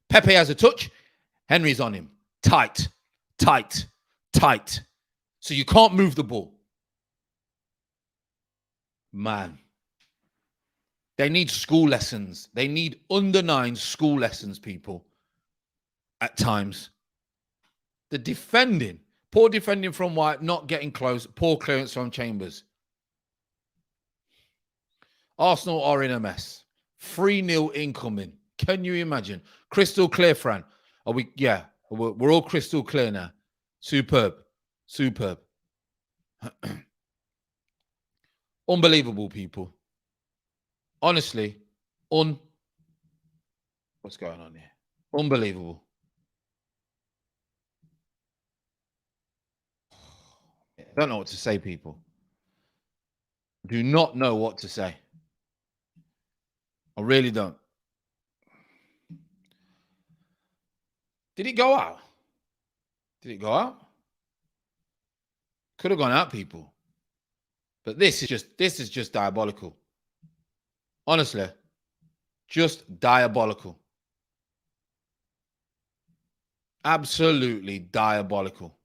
Pepe has a touch. Henry's on him. Tight, tight, tight. So you can't move the ball. Man. They need school lessons. They need under-9 school lessons, people, at times. The defending. Poor defending from White, not getting close. Poor clearance from Chambers. Arsenal are in a mess. 3-0 incoming. Can you imagine? Crystal clear, Fran. Are we? Yeah, we're all crystal clear now. Superb. Superb. Unbelievable, people. Honestly, what's going on here? Unbelievable. I don't know what to say, people. Do not know what to say. I really don't. Did it go out? Did it go out? Could have gone out, people. But this is just diabolical. Honestly, just diabolical. Absolutely diabolical.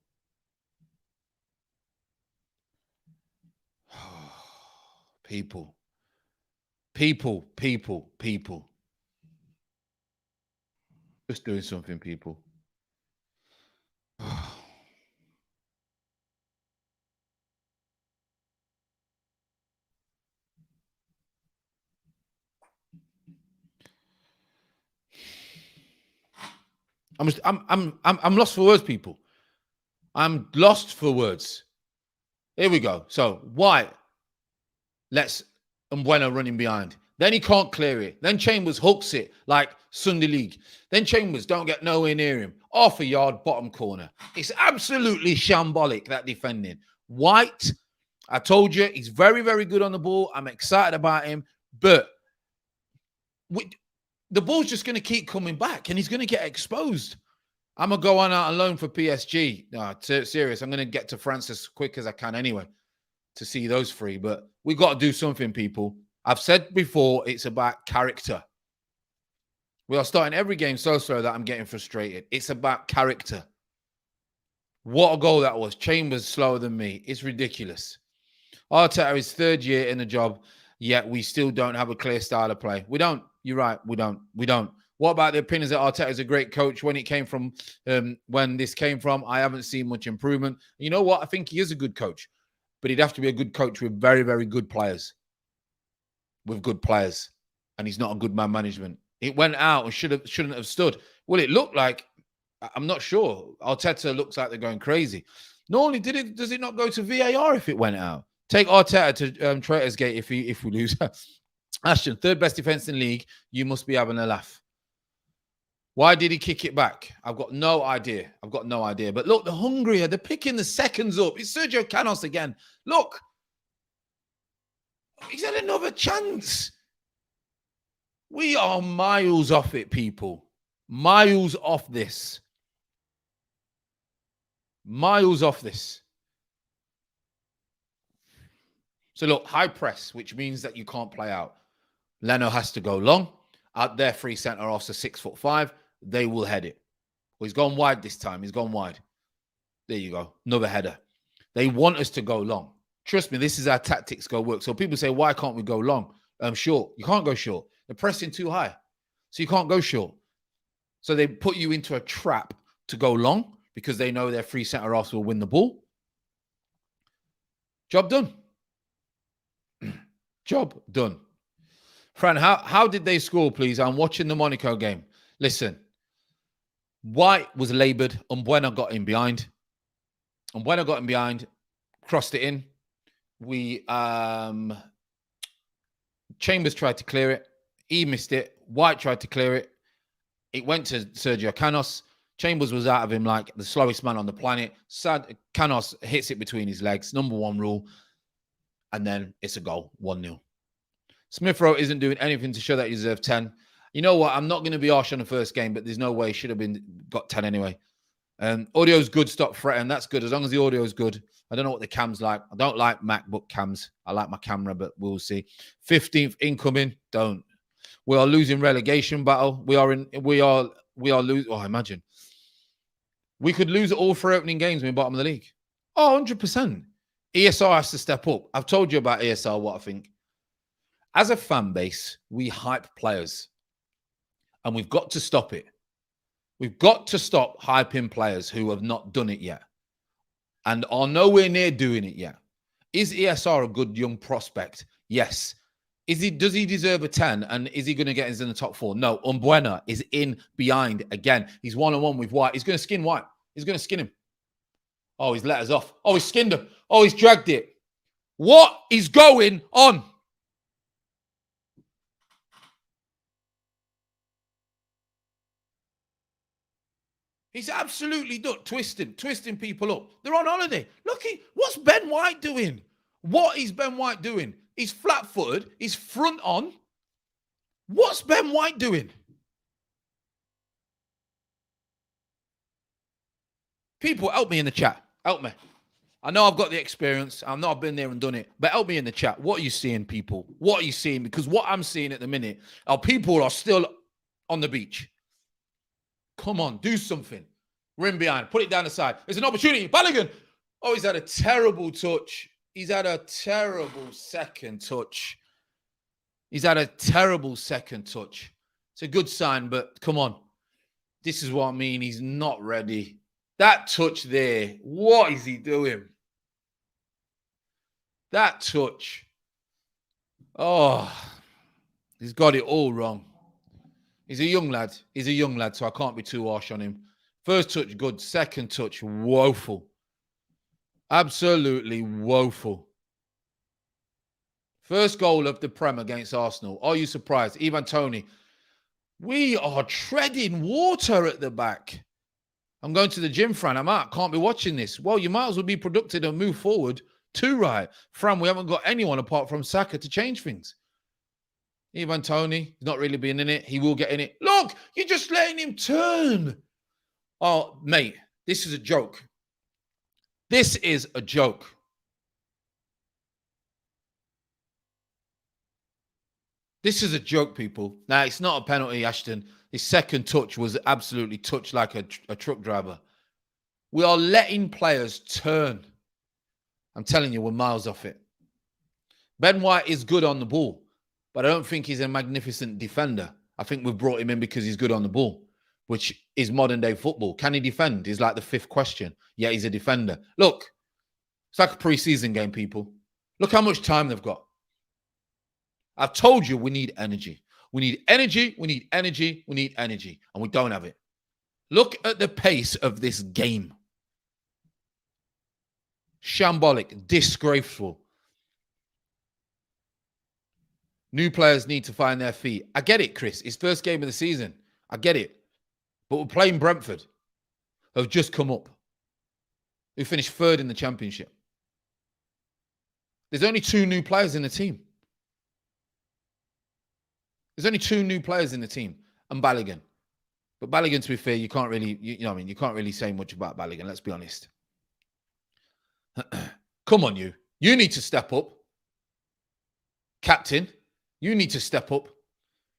People. Just doing something, people. I'm lost for words, people. I'm lost for words. Here we go. So White lets Mbuena running behind. Then he can't clear it. Then Chambers hooks it like Sunday League. Then Chambers don't get nowhere near him. Half a yard, bottom corner. It's absolutely shambolic, that defending. White, I told you, he's very, very good on the ball. I'm excited about him. But the ball's just going to keep coming back and he's going to get exposed. I'm going to go on out on loan for PSG. No, serious. I'm going to get to France as quick as I can anyway to see those three. But we got to do something, people. I've said before, it's about character. We are starting every game so slow that I'm getting frustrated. It's about character. What a goal that was. Chambers slower than me. It's ridiculous. Arteta is third year in the job, yet we still don't have a clear style of play. We don't. You're right. We don't. What about the opinions that Arteta is a great coach? When this came from, I haven't seen much improvement. You know what? I think he is a good coach, but he'd have to be a good coach with very, very good players. And he's not a good man management. It went out and shouldn't have stood. Well, it looked like, I'm not sure. Arteta looks like they're going crazy. Not only does it not go to VAR if it went out? Take Arteta to Traitors Gate if we lose. Ashton, third best defense in the league. You must be having a laugh. Why did he kick it back? I've got no idea. But look, the Hungary, they're picking the seconds up. It's Sergio Canos again. Look. He's had another chance. We are miles off it, people. Miles off this. So look, high press, which means that you can't play out. Leno has to go long. Out there, free centre-offs are 6'5". They will head it. Well, he's gone wide this time. There you go. Another header. They want us to go long. Trust me, this is how tactics go work. So people say, why can't we go long? Short. You can't go short. They're pressing too high. So you can't go short. So they put you into a trap to go long because they know their free centre-offs will win the ball. Job done. Job done. Fran, how did they score, please? I'm watching the Monaco game. Listen, White was laboured. Mbuena got in behind. Crossed it in. Chambers tried to clear it. He missed it. White tried to clear it. It went to Sergio Canos. Chambers was out of him like the slowest man on the planet. Canos hits it between his legs. Number one rule. And then it's a goal. 1-0. Smith Rowe isn't doing anything to show that he deserved 10. You know what? I'm not going to be harsh on the first game, but there's no way he should have got 10 anyway. Audio's good. Stop fretting. That's good. As long as the audio is good. I don't know what the cam's like. I don't like MacBook cams. I like my camera, but we'll see. 15th incoming. Don't. We are losing relegation battle. We are losing. Oh, imagine. We could lose all 3 opening games when we're bottom of the league. Oh, 100%. ESR has to step up. I've told you about ESR, what I think. As a fan base, we hype players. And we've got to stop it. We've got to stop hyping players who have not done it yet and are nowhere near doing it yet. Is ESR a good young prospect? Yes. Does he deserve a 10? And is he going to get us in the top 4? No. Mbuena is in behind again. He's one-on-one with White. He's going to skin White. He's going to skin him. Oh, he's let us off. Oh, he's skinned him. Oh, he's dragged it. What is going on? He's absolutely done twisting people up. They're on holiday. Look, what's Ben White doing? What is Ben White doing? He's flat-footed. He's front on. What's Ben White doing? People, help me in the chat. Help me. I know I've got the experience. I know I've been there and done it. But help me in the chat. What are you seeing, people? What are you seeing? Because what I'm seeing at the minute are people are still on the beach. Come on, do something. Rim behind. Put it down the side. There's an opportunity. Balogun. Oh, he's had a terrible touch. He's had a terrible second touch. He's had a terrible second touch. It's a good sign, but come on. This is what I mean. He's not ready. That touch there, what is he doing? That touch. Oh, he's got it all wrong. He's a young lad. He's a young lad, so I can't be too harsh on him. First touch, good. Second touch, woeful. Absolutely woeful. First goal of the Prem against Arsenal. Are you surprised? Ivan Toney. We are treading water at the back. I'm going to the gym, Fran. I'm out. Can't be watching this. Well, you might as well be productive and move forward. Too right. Fran, we haven't got anyone apart from Saka to change things. Ivan Toney, he's not really been in it. He will get in it. Look, you're just letting him turn. Oh, mate, this is a joke. This is a joke. This is a joke, people. Now, it's not a penalty, Ashton. His second touch was absolutely touched like a truck driver. We are letting players turn. I'm telling you, we're miles off it. Ben White is good on the ball, but I don't think he's a magnificent defender. I think we've brought him in because he's good on the ball, which is modern-day football. Can he defend? Is like the fifth question. Yeah, he's a defender. Look, it's like a pre-season game, people. Look how much time they've got. I've told you we need energy. We need energy, we need energy, we need energy, and we don't have it. Look at the pace of this game. Shambolic, disgraceful. New players need to find their feet. I get it, Chris. It's first game of the season. I get it. But we're playing Brentford, who have just come up, who finished third in the championship. There's only 2 new players in the team. There's only 2 new players in the team and Balogun. But Balogun, to be fair, you can't really, you know what I mean? You can't really say much about Balogun, let's be honest. Come on, you. You need to step up. Captain, you need to step up.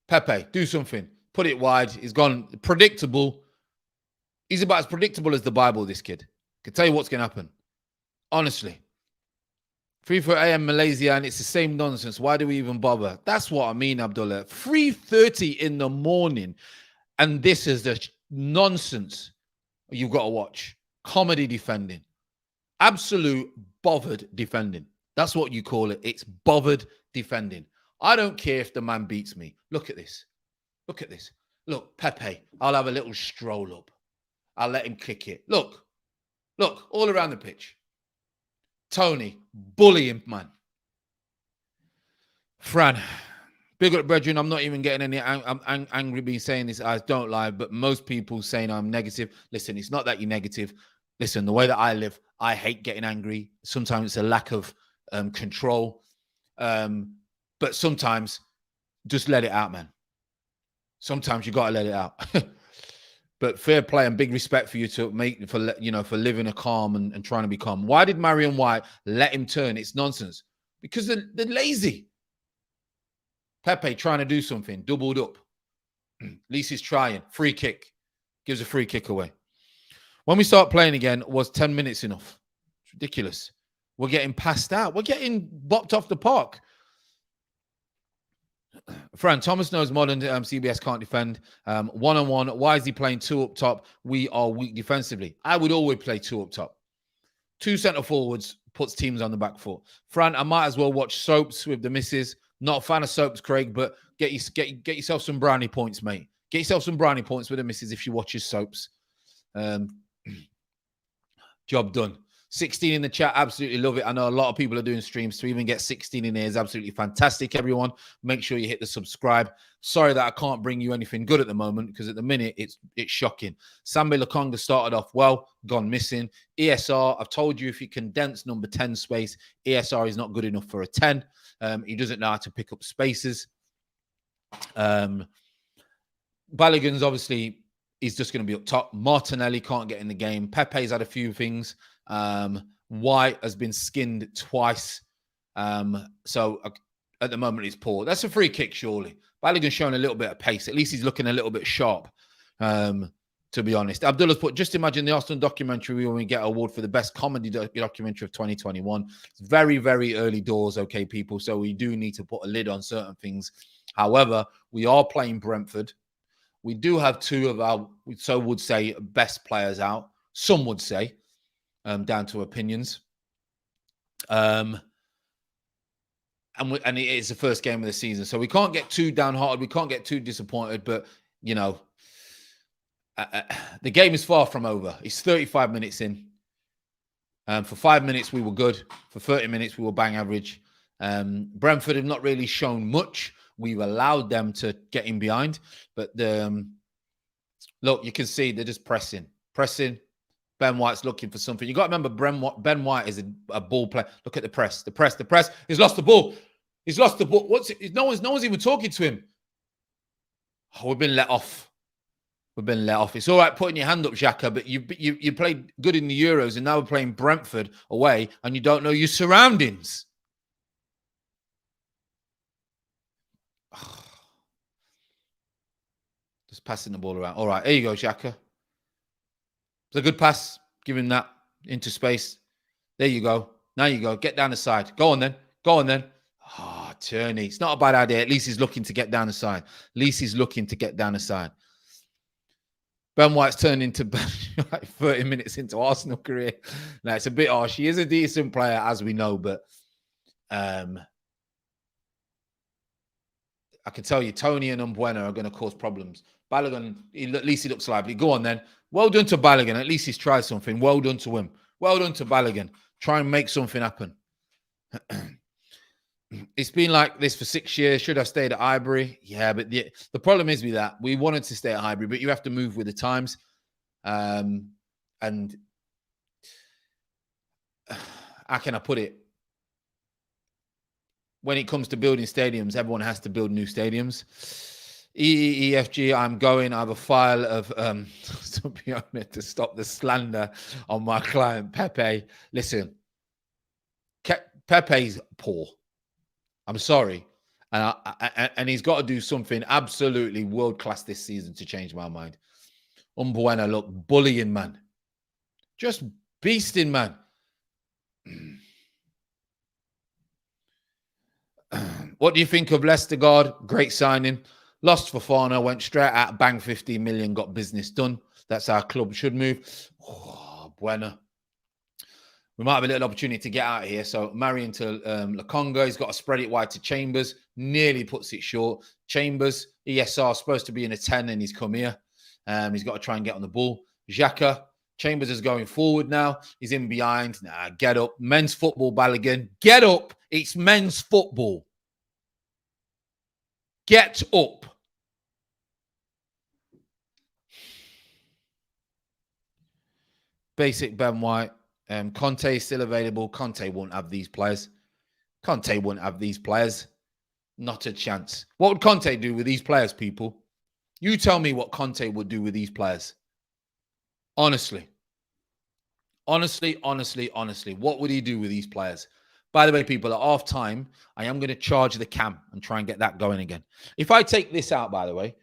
Pepe, do something. Put it wide. He's gone predictable. He's about as predictable as the Bible, this kid. I can tell you what's going to happen. Honestly. 3:30 a.m. Malaysia, and it's the same nonsense. Why do we even bother? That's what I mean, Abdullah. 3:30 in the morning, and this is the nonsense you've got to watch. Comedy defending. Absolute bothered defending. That's what you call it. It's bothered defending. I don't care if the man beats me. Look at this. Look at this. Look, Pepe, I'll have a little stroll up. I'll let him kick it. Look, all around the pitch. Tony, bully him, man. Fran, big up, brethren. I'm not even getting any. I'm angry being saying this. I don't lie, but most people saying I'm negative. Listen, it's not that you're negative. Listen, the way that I live, I hate getting angry. Sometimes it's a lack of control. But sometimes just let it out, man. Sometimes you got to let it out. But fair play and big respect for you to make for living a calm and trying to be calm. Why did Marion White let him turn? It's nonsense. Because they're lazy. Pepe trying to do something, doubled up. At least he's trying. Free kick. Gives a free kick away. When we start playing again, was 10 minutes enough? It's ridiculous. We're getting passed out. We're getting bopped off the park. Fran, Thomas knows modern CBS can't defend. One-on-one, why is he playing 2 up top? We are weak defensively. I would always play 2 up top. 2 centre forwards puts teams on the back foot. Fran, I might as well watch soaps with the missus. Not a fan of soaps, Craig, but get yourself some brownie points, mate. Get yourself some brownie points with the missus if she watches soaps. Job done. 16 in the chat, absolutely love it. I know a lot of people are doing streams, to even get 16 in here is absolutely fantastic, everyone. Make sure you hit the subscribe. Sorry that I can't bring you anything good at the moment, because at the minute, it's shocking. Sambi Lakonga started off well, gone missing. ESR, I've told you if you condense number 10 space, ESR is not good enough for a 10. He doesn't know how to pick up spaces. Balogun's obviously, he's just going to be up top. Martinelli can't get in the game. Pepe's had a few things. White has been skinned twice. So at the moment, he's poor. That's a free kick, surely. Balogun's showing a little bit of pace. At least he's looking a little bit sharp, to be honest. Abdullah's put, just imagine the Arsenal documentary when we get an award for the best comedy documentary of 2021. It's very, very early doors, okay, people. So we do need to put a lid on certain things. However, we are playing Brentford. We do have two of our, so would say, best players out. Some would say, down to opinions. And it is the first game of the season. So we can't get too downhearted. We can't get too disappointed. But, you know, the game is far from over. It's 35 minutes in. For 5 minutes, we were good. For 30 minutes, we were bang average. Brentford have not really shown much. We've allowed them to get in behind. But look, you can see they're just pressing. Ben White's looking for something. You got to remember, Ben White is a ball player. Look at the press. He's lost the ball. What's it? No one's even talking to him. Oh, we've been let off. It's all right putting your hand up, Xhaka, but you played good in the Euros, and now we're playing Brentford away, and you don't know your surroundings. Just passing the ball around. All right, here you go, Xhaka. It's a good pass. Give him that into space. There you go. Now you go. Get down the side. Go on then. Oh, Turney. It's not a bad idea. At least he's looking to get down the side. Ben White's turned into like 30 minutes into Arsenal career. Now, it's a bit harsh. He is a decent player, as we know, but I can tell you, Tony and Umbuena are going to cause problems. Balogun, at least he looks lively. Go on then. Well done to Balogun. At least he's tried something. Well done to him. Well done to Balogun. Try and make something happen. It's been like this for 6 years. Should have stayed at Highbury. Yeah, but the problem is with that, we wanted to stay at Highbury, but you have to move with the times. And how can I put it? When it comes to building stadiums, everyone has to build new stadiums. EEFG, I'm going. I have a file of, to be honest, to stop the slander on my client, Pepe. Listen, Pepe's poor. I'm sorry. And he's got to do something absolutely world-class this season to change my mind. Umbuena, look, bullying, man. Just beasting, man. What do you think of Vestergaard? Great signing. Lost Fofana, went straight out, bang 15 million, got business done. That's how club should move. Oh, Buena. We might have a little opportunity to get out of here. So Marion to Lokonga. He's got to spread it wide to Chambers. Nearly puts it short. Chambers, ESR, supposed to be in a 10, and he's come here. He's got to try and get on the ball. Xhaka. Chambers is going forward now. He's in behind. Nah, get up. Men's football, Balogun. Get up. It's men's football. Get up. Basic Ben White. Conte is still available. Conte won't have these players. Not a chance. What would Conte do with these players, people? You tell me what Conte would do with these players. Honestly. Honestly. What would he do with these players? By the way, people, at half time, I am going to charge the cam and try and get that going again. If I take this out, by the way,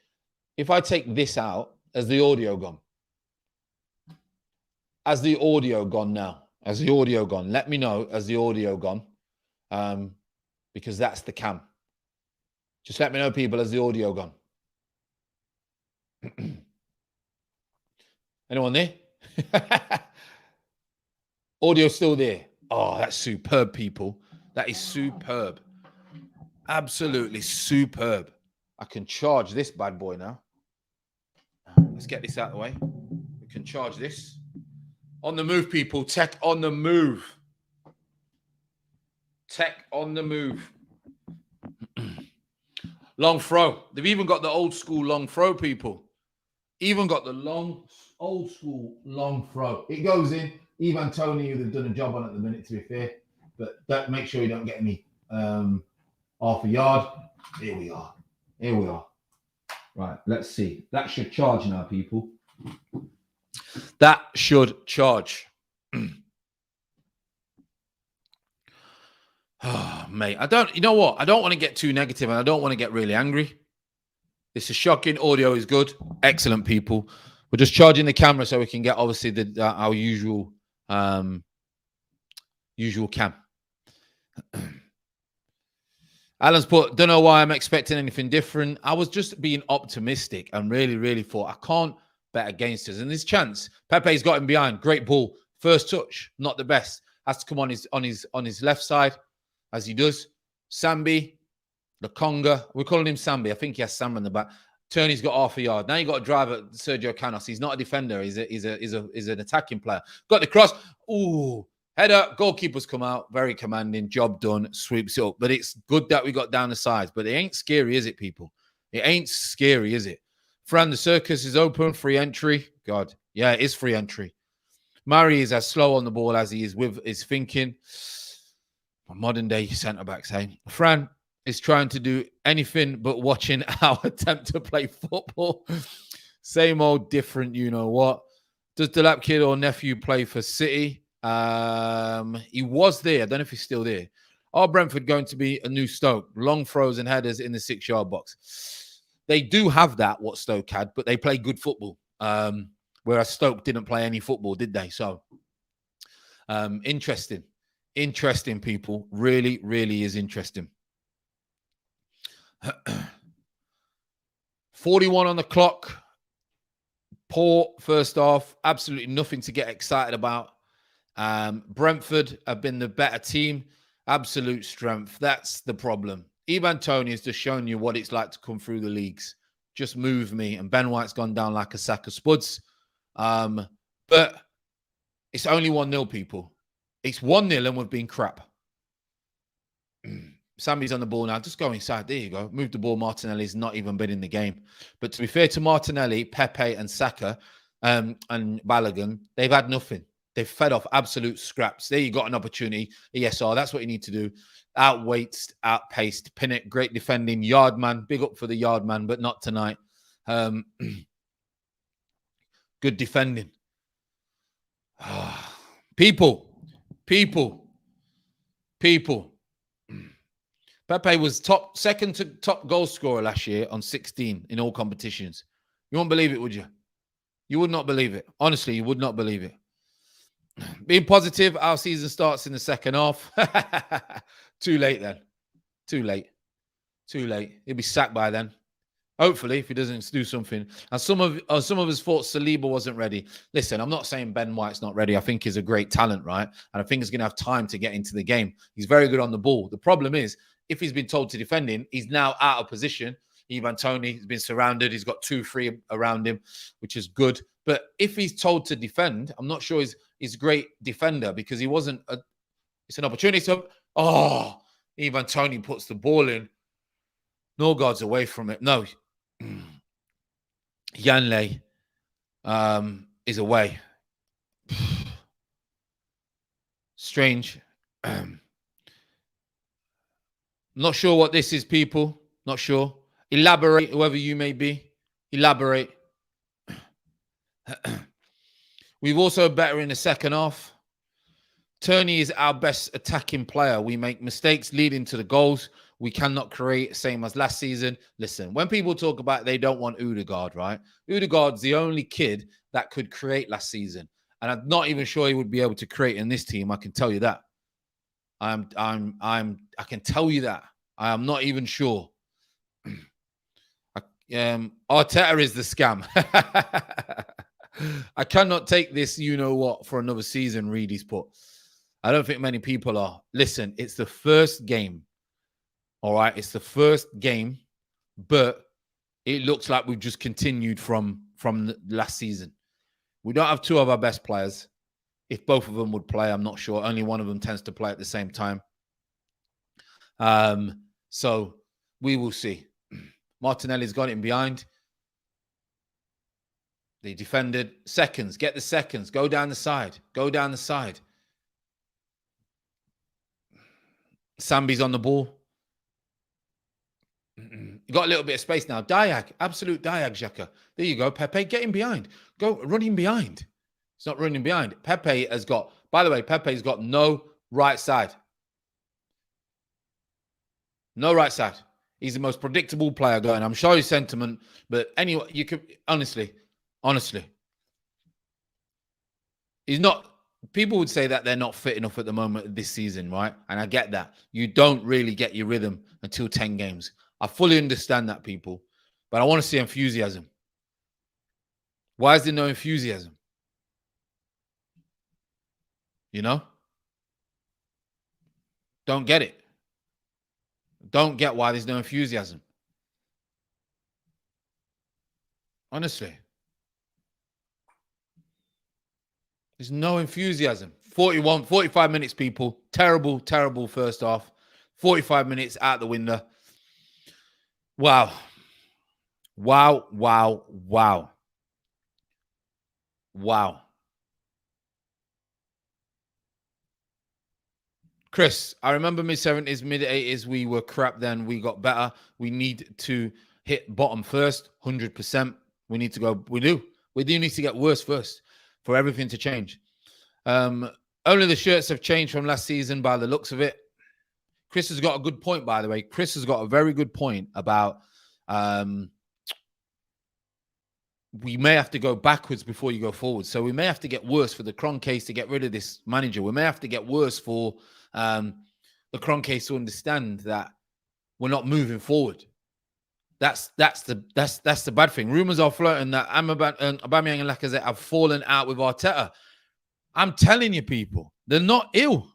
if I take this out, has the audio gone? Has the audio gone now? Has the audio gone? Let me know. Has the audio gone? Because that's the cam. Just let me know, people. Has the audio gone? Anyone there? Audio still there. Oh, that's superb, people. That is superb. Absolutely superb. I can charge this bad boy now. Let's get this out of the way. We can charge this. On the move, people. Tech on the move. Tech on the move. Long throw. They've even got the old school long throw, people. Even got the old school long throw. It goes in. Even Tony, they've done a job on at the minute, to be fair. But make sure you don't get any Half a yard. Here we are. Here we are. Right, let's see. That should charge now, people. That should charge. Oh, mate, you know what? I don't want to get too negative and I don't want to get really angry. This is shocking. Audio is good. Excellent, people. We're just charging the camera so we can get, obviously, our usual cam. Alan's put, don't know why I'm expecting anything different. I was just being optimistic and really, really thought I can't bet against us. And this chance, Pepe's got him behind. Great ball. First touch, not the best. Has to come on his left side, as he does. Sambi, the Conga. We're calling him Sambi. I think he has Sam in the back. Turney's got half a yard. Now you got to drive at Sergio Canos. He's not a defender. He's an attacking player. Got the cross. Ooh. Header, goalkeeper's come out, very commanding, job done, sweeps it up. But it's good that we got down the sides. But it ain't scary, is it, people? It ain't scary, is it? Fran, the circus is open, free entry. God, yeah, it is free entry. Murray is as slow on the ball as he is with his thinking. Modern day centre-back saying. Fran is trying to do anything but watching our attempt to play football. Same old, different, you know what. Does the Lap kid or nephew play for City? He was there. I don't know if he's still there. Are Brentford going to be a new Stoke? Long throws and headers in the 6-yard box. They do have that, what Stoke had, but they play good football. Whereas Stoke didn't play any football, did they? So, interesting. Interesting, people. Really, really is interesting. 41 on the clock. Poor first half. Absolutely nothing to get excited about. Brentford have been the better team. Absolute strength. That's the problem. Ivan Toney has just shown you what it's like to come through the leagues. Just move me. And Ben White's gone down like a sack of spuds. But it's only 1-0, people. It's 1-0 and we've been crap. Sammy's on the ball now. Just go inside. There you go. Move the ball. Martinelli's not even been in the game. But to be fair to Martinelli, Pepe and Saka and Balogun, they've had nothing. They've fed off absolute scraps. There you got an opportunity. ESR, that's what you need to do. Outweighted, outpaced, pin it. Great defending. Yard man. Big up for the yard man, but not tonight. Good defending. People. Pepe was second to top goal scorer last year on 16 in all competitions. You won't believe it, would you? You would not believe it. Honestly, you would not believe it. Being positive, our season starts in the second half. Too late then. Too late. He'll be sacked by then. Hopefully, if he doesn't do something. And some of us thought Saliba wasn't ready. Listen, I'm not saying Ben White's not ready. I think he's a great talent, right? And I think he's going to have time to get into the game. He's very good on the ball. The problem is, if he's been told to defend him, he's now out of position. Ivan Toney has been surrounded. He's got 2-3 around him, which is good. But if he's told to defend, I'm not sure he's a great defender because he wasn't. It's an opportunity. So, Ivan Toney puts the ball in. Norgard's away from it. No. Yanley is away. Strange. Not sure what this is, people. Not sure. Elaborate, whoever you may be. Elaborate. We've also better in the second half. Turney is our best attacking player. We make mistakes leading to the goals. We cannot create, same as last season. Listen, when people talk about they don't want Odegaard, right? Odegaard's the only kid that could create last season. And I'm not even sure he would be able to create in this team. I can tell you that. I can tell you that. I am not even sure. Arteta is the scam. I cannot take this, you know what, for another season, Reedy's put. I don't think many people are. Listen, it's the first game. All right, it's the first game, but it looks like we've just continued from the last season. We don't have two of our best players. If both of them would play, I'm not sure. Only one of them tends to play at the same time. So we will see. Martinelli's got it in behind. They defended. Seconds. Get the seconds. Go down the side. Go down the side. Sambi's on the ball. You got a little bit of space now. Diag, absolute Diag, Xhaka. There you go. Pepe, get him behind. Go running behind. It's not running behind. Pepe has got, by the way, Pepe's got no right side. No right side. He's the most predictable player going. I'm sure his sentiment, but anyway, you could honestly, he's not. People would say that they're not fit enough at the moment this season, right? And I get that. You don't really get your rhythm until 10 games. I fully understand that, people. But I want to see enthusiasm. Why is there no enthusiasm? You know? Don't get it. Don't get why there's no enthusiasm. Honestly. There's no enthusiasm. 45 minutes, people. Terrible, terrible first half. 45 minutes out the window. Wow. Wow, wow, wow. Wow. Chris, I remember mid-70s, mid-80s, we were crap then. We got better. We need to hit bottom first, 100%. We need to go. We do need to get worse first for everything to change. Only the shirts have changed from last season by the looks of it. Chris has got a good point, by the way. Chris has got a very good point about we may have to go backwards before you go forward. So we may have to get worse for the Cron case to get rid of this manager. We may have to get worse for the Cron case to understand that we're not moving forward. That's the bad thing. Rumors are floating that Aubameyang and Lacazette have fallen out with Arteta. I'm telling you, people, they're not ill.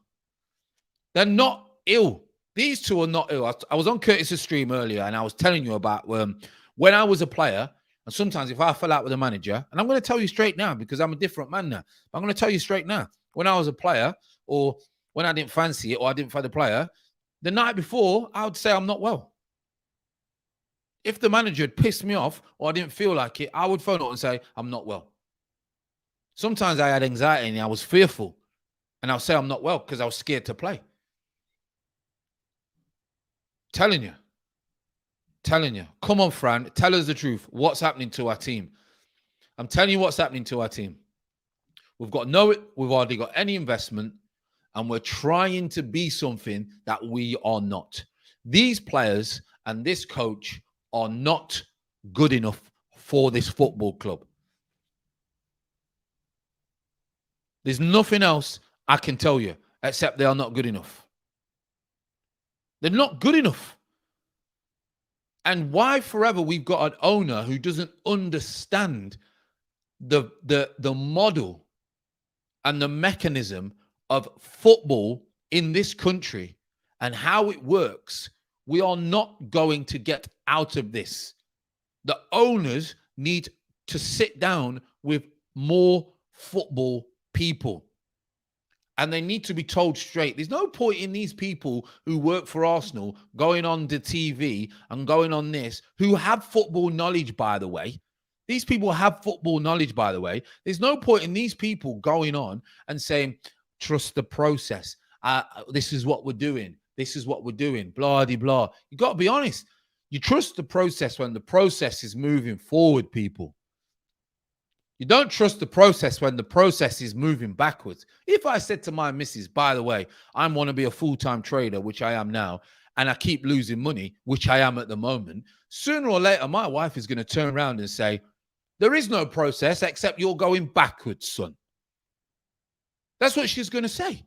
They're not ill. These two are not ill. I was on Curtis's stream earlier, and I was telling you about when I was a player, and sometimes if I fell out with a manager, and I'm going to tell you straight now because I'm a different man now. I'm going to tell you straight now. When I was a player, or when I didn't fancy it, or I didn't find the player, the night before, I would say I'm not well. If the manager had pissed me off or I didn't feel like it, I would phone up and say, I'm not well. Sometimes I had anxiety and I was fearful. And I'll say I'm not well because I was scared to play. Telling you. Come on, Fran. Tell us the truth. What's happening to our team? I'm telling you what's happening to our team. We've hardly got any investment, and we're trying to be something that we are not. These players and this coach are not good enough for this football club. There's nothing else I can tell you except they are not good enough. They're not good enough. And why forever we've got an owner who doesn't understand the model and the mechanism of football in this country and how it works, we are not going to get out of this. The owners need to sit down with more football people. And they need to be told straight. There's no point in these people who work for Arsenal going on the TV and going on this, who have football knowledge, by the way. These people have football knowledge, by the way. There's no point in these people going on and saying, trust the process. This is what we're doing. This is what we're doing. Blah, de, blah. You got to be honest. You trust the process when the process is moving forward, people. You don't trust the process when the process is moving backwards. If I said to my missus, by the way, I want to be a full-time trader, which I am now, and I keep losing money, which I am at the moment, sooner or later, my wife is going to turn around and say, there is no process except you're going backwards, son. That's what she's going to say.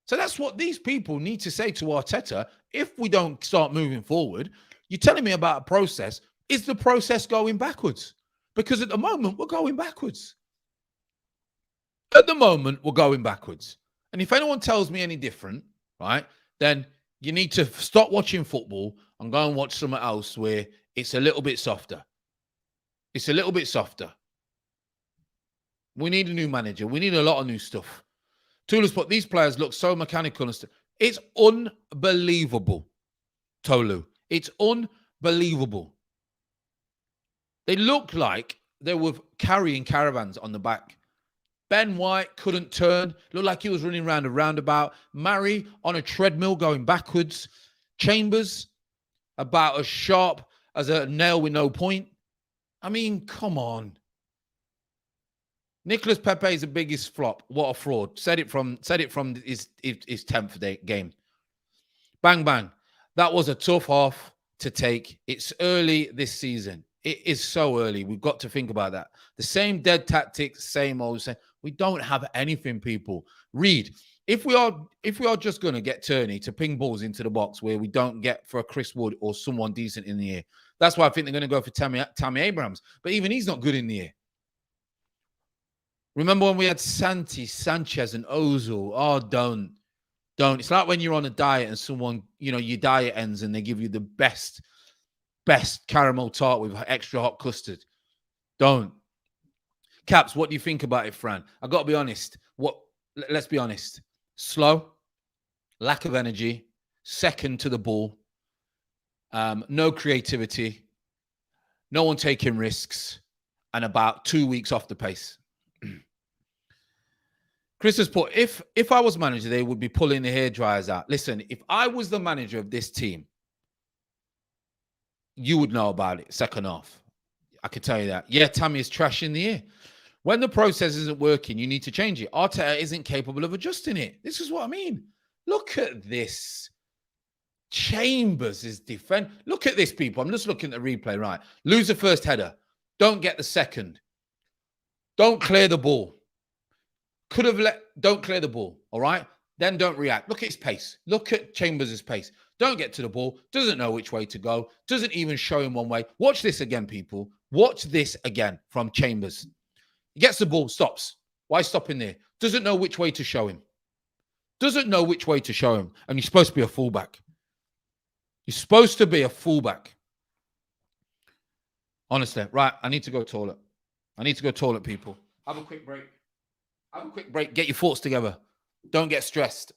So that's what these people need to say to Arteta. If we don't start moving forward, you're telling me about a process. Is the process going backwards? Because at the moment, we're going backwards. At the moment, we're going backwards. And if anyone tells me any different, right, then you need to stop watching football and go and watch something else where it's a little bit softer. It's a little bit softer. We need a new manager. We need a lot of new stuff. Tulu's put, these players look so mechanical and stuff. It's unbelievable, Tolu. It's unbelievable. They look like they were carrying caravans on the back. Ben White couldn't turn. Looked like he was running around a roundabout. Murray on a treadmill going backwards. Chambers about as sharp as a nail with no point. I mean, come on. Nicholas Pepe is the biggest flop. What a fraud. Said it from his 10th game. Bang, bang. That was a tough half to take. It's early this season. It is so early. We've got to think about that. The same dead tactics, same old. We don't have anything, people. Read. If we are just going to get Turney to ping balls into the box where we don't get for a Chris Wood or someone decent in the air, that's why I think they're going to go for Tammy Abrahams. But even he's not good in the air. Remember when we had Santi, Sanchez, and Ozil? Oh, don't. It's like when you're on a diet and someone, your diet ends and they give you the best caramel tart with extra hot custard. Don't. Caps, what do you think about it, Fran? I got to be honest. Let's be honest. Slow, lack of energy, second to the ball, no creativity, no one taking risks, and about 2 weeks off the pace. Chris has put, if I was manager, they would be pulling the hair dryers out. Listen, if I was the manager of this team, you would know about it second half. I can tell you that. Yeah, Tammy is trash in the air. When the process isn't working, you need to change it. Arteta isn't capable of adjusting it. This is what I mean. Look at this. Chambers is defend. Look at this, people. I'm just looking at the replay, right? Lose the first header. Don't get the second. Don't clear the ball. Don't clear the ball, all right? Then don't react. Look at his pace. Look at Chambers' pace. Don't get to the ball. Doesn't know which way to go. Doesn't even show him one way. Watch this again, people. Watch this again from Chambers. He gets the ball, stops. Why stopping there? Doesn't know which way to show him. Doesn't know which way to show him. And you're supposed to be a fullback. You're supposed to be a fullback. Honestly. Right, I need to go toilet. People. Have a quick break. Get your thoughts together. Don't get stressed.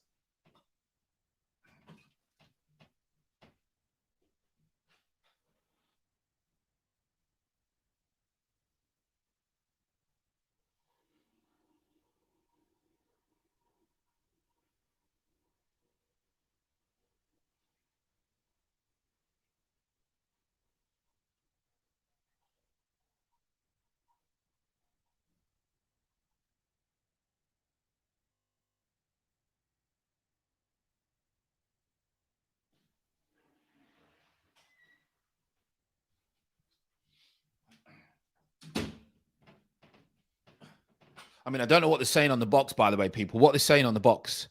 I mean, I don't know what they're saying on the box, by the way, people. What are they saying on the box?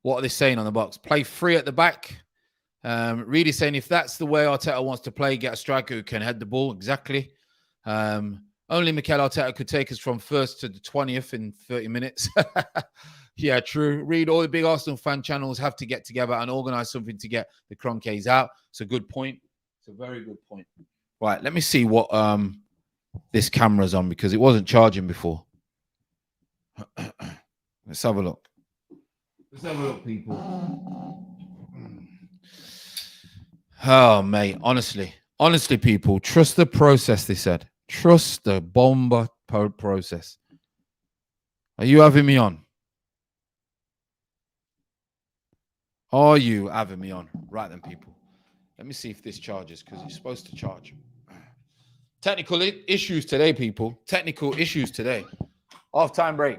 Play free at the back. Really saying if that's the way Arteta wants to play, get a striker who can head the ball. Exactly. Only Mikel Arteta could take us from 1st to the 20th in 30 minutes. Yeah, true. Read, all the big Arsenal fan channels have to get together and organise something to get the Kroenkes out. It's a good point. It's a very good point. Right, let me see what this camera's on because it wasn't charging before. Let's have a look. People. Oh, mate. Honestly, people, trust the process, they said. Trust the bomber process. Are you having me on? Are you having me on? Right then, people. Let me see if this charges because it's supposed to charge. Technical issues today, people. Technical issues today. Half-time break.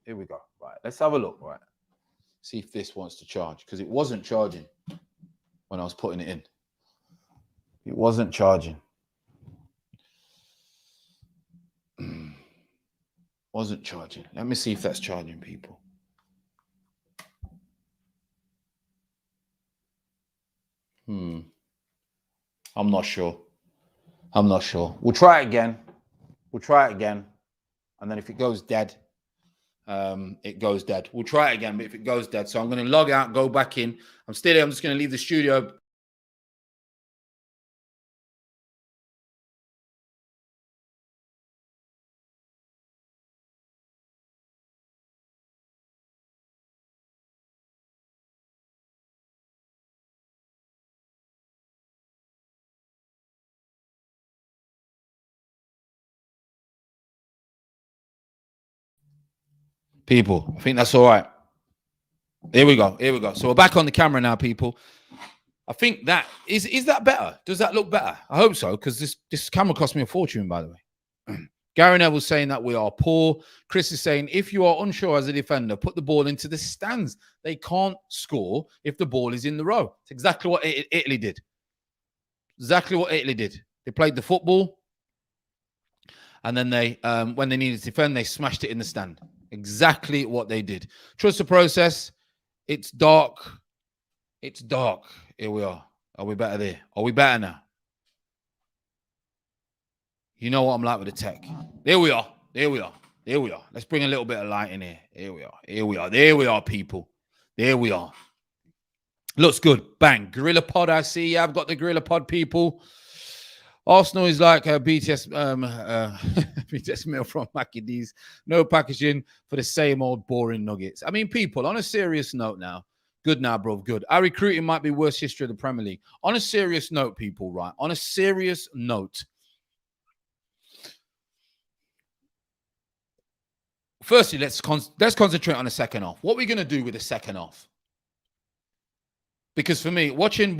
Here we go. Right, let's have a look. Right, see if this wants to charge because it wasn't charging when I was putting it in. It wasn't charging. Wasn't charging. Let me see if that's charging, people. I'm not sure. We'll try it again. And then if it goes dead, it goes dead. We'll try it again, but if it goes dead. So I'm going to log out, go back in. I'm still here. I'm just going to leave the studio. People, I think that's all right. Here we go. So we're back on the camera now, people. I think that is that better? Does that look better? I hope so, because this camera cost me a fortune, by the way. Gary Neville's saying that we are poor. Chris is saying, if you are unsure as a defender, put the ball into the stands. They can't score if the ball is in the row. It's exactly what Italy did. Exactly what Italy did. They played the football, and then they, when they needed to defend, they smashed it in the stand. Exactly what they did. Trust the process. It's dark. It's dark. Here we are. Are we better there? Are we better now? You know what I'm like with the tech. There we are. There we are. There we are. Let's bring a little bit of light in here. Here we are. Here we are. There we are, people. There we are. Looks good. Bang. Gorilla Pod, I see. I've got the Gorilla Pod, people. Arsenal is like a BTS BTS meal from Mackie D's. No packaging for the same old boring nuggets. I mean, people, on a serious note now. Good now, bro. Good. Our recruiting might be worst history of the Premier League. On a serious note, people, right? On a serious note. Firstly, let's concentrate on the second half. What are we going to do with the second half? Because for me, watching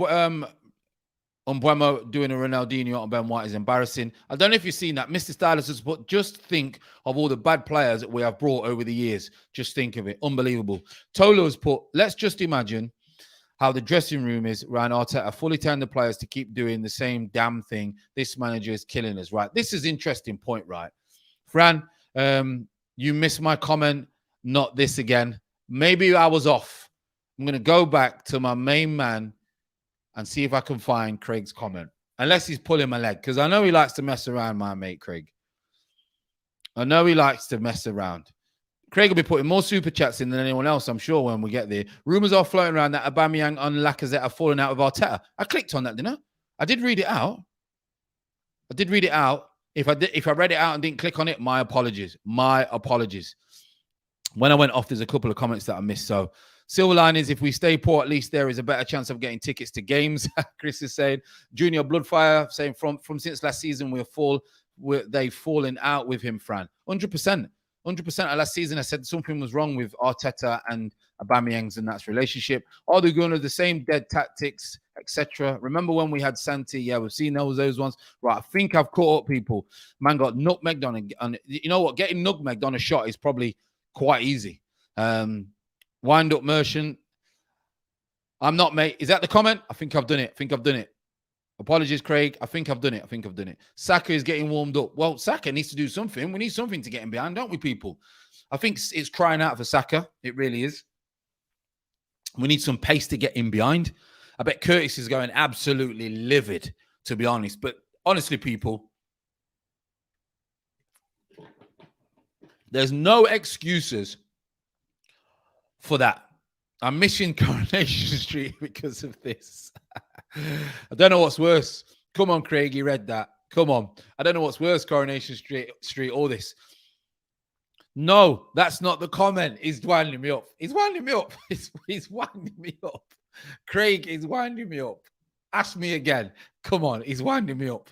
Mbeumo doing a Ronaldinho on Ben White is embarrassing. I don't know if you've seen that. Mr. Stylus has put, just think of all the bad players that we have brought over the years. Just think of it. Unbelievable. Tolo has put, let's just imagine how the dressing room is around Arteta, fully telling the players to keep doing the same damn thing. This manager is killing us, right? This is an interesting point, right? Fran, you missed my comment. Not this again. Maybe I was off. I'm going to go back to my main man and see if I can find Craig's comment. Unless he's pulling my leg. Because I know he likes to mess around, my mate Craig. I know he likes to mess around. Craig will be putting more super chats in than anyone else, I'm sure, when we get there. Rumours are floating around that Aubameyang and Lacazette are falling out of Arteta. I clicked on that, didn't I? I did read it out. I did read it out. If I read it out and didn't click on it, my apologies. My apologies. When I went off, there's a couple of comments that I missed. So, silver line is, if we stay poor, at least there is a better chance of getting tickets to games. Chris is saying. Junior Bloodfire saying, from since last season, they've fallen out with him, Fran. 100%. 100% of last season, I said something was wrong with Arteta and Aubameyang's and that's relationship. Are they going to the same dead tactics, etc.? Remember when we had Santi? Yeah, we've seen those ones. Right, I think I've caught up, people. Man got nutmegged on it. And you know what? Getting nutmegged on a shot is probably quite easy. Wind up merchant. I'm not, mate. Is that the comment? I think I've done it. I think I've done it. Apologies, Craig. I think I've done it. I think I've done it. Saka is getting warmed up. Well, Saka needs to do something. We need something to get him behind, don't we, people? I think it's crying out for Saka. It really is. We need some pace to get him behind. I bet Curtis is going absolutely livid, to be honest. But honestly, people, there's no excuses for that. I'm missing Coronation Street because of this. I don't know what's worse. Come on, Craig, you read that. Come on. I don't know what's worse, Coronation Street or this. No, that's not the comment. He's winding me up. He's winding me up. He's winding me up. Craig is winding me up. Ask me again. Come on, he's winding me up.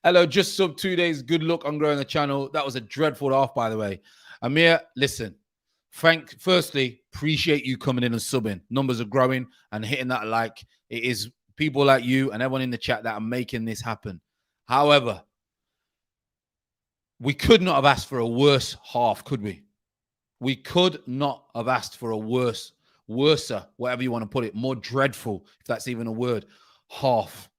Hello, just sub 2 days. Good luck on growing the channel. That was a dreadful half, by the way. Amir, listen. Firstly, appreciate you coming in and subbing. Numbers are growing and hitting that like. It is people like you and everyone in the chat that are making this happen. However, we could not have asked for a worse half, could we? We could not have asked for a worser, whatever you want to put it, more dreadful, if that's even a word, half.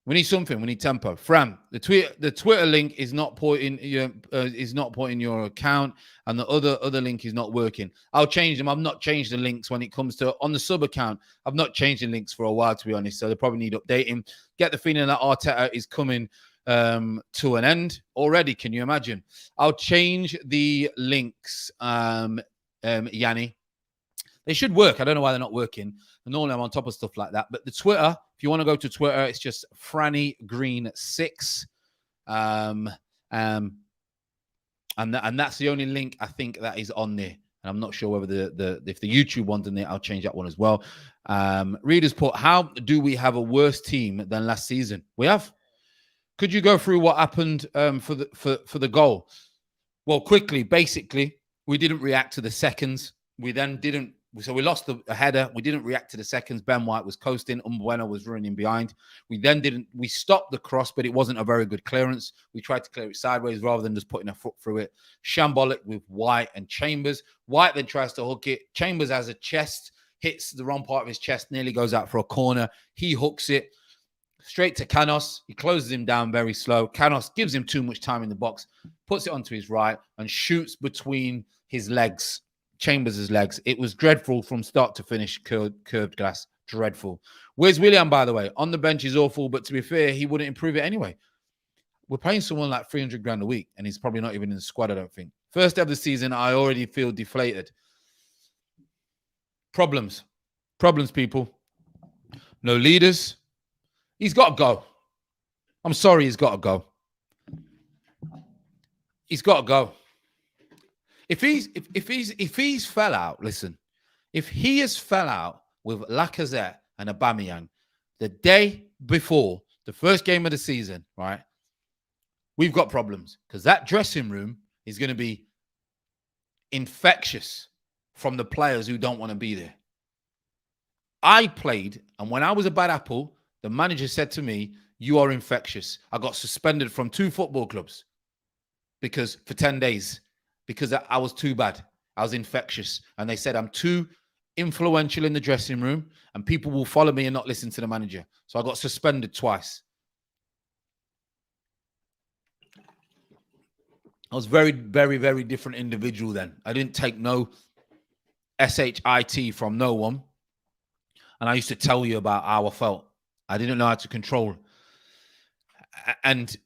We need something. We need tempo. Fran, the Twitter link is not pointing your account, and the other link is not working. I'll change them. I've not changed the links when it comes to on the sub account. I've not changed the links for a while, to be honest. So they probably need updating. Get the feeling that Arteta is coming to an end already. Can you imagine? I'll change the links, Yanni. They should work. I don't know why they're not working. Normally, I'm on top of stuff like that. But the Twitter, if you want to go to Twitter, it's just Franny Green 6. And that's the only link I think that is on there. And I'm not sure whether if the YouTube one's in there, I'll change that one as well. Readers put, how do we have a worse team than last season? We have. Could you go through what happened for the goal? Well, quickly, basically, we didn't react to the seconds. We then didn't So we lost a header. We didn't react to the seconds. Ben White was coasting. Umbuena was running behind. We stopped the cross, but it wasn't a very good clearance. We tried to clear it sideways rather than just putting a foot through it. Shambolic with White and Chambers. White then tries to hook it. Chambers has a chest, hits the wrong part of his chest, nearly goes out for a corner. He hooks it straight to Canos. He closes him down very slow. Canos gives him too much time in the box, puts it onto his right and shoots between his legs. Chambers' legs. It was dreadful from start to finish. Curved glass. Dreadful. Where's Willian, by the way? On the bench is awful, but to be fair, he wouldn't improve it anyway. We're paying someone like 300 grand a week, and he's probably not even in the squad, I don't think. First day of the season, I already feel deflated. Problems. Problems, people. No leaders. He's got to go. I'm sorry, he's got to go. He's got to go. If he's fell out, listen, if he has fell out with Lacazette and Aubameyang the day before the first game of the season, right, we've got problems because that dressing room is going to be infectious from the players who don't want to be there. I played, and when I was a bad apple, the manager said to me, "You are infectious." I got suspended from 2 football clubs for 10 days. Because I was too bad. I was infectious. And they said I'm too influential in the dressing room and people will follow me and not listen to the manager. So I got suspended twice. I was very, very, very different individual then. I didn't take no SHIT from no one. And I used to tell you about how I felt. I didn't know how to control. And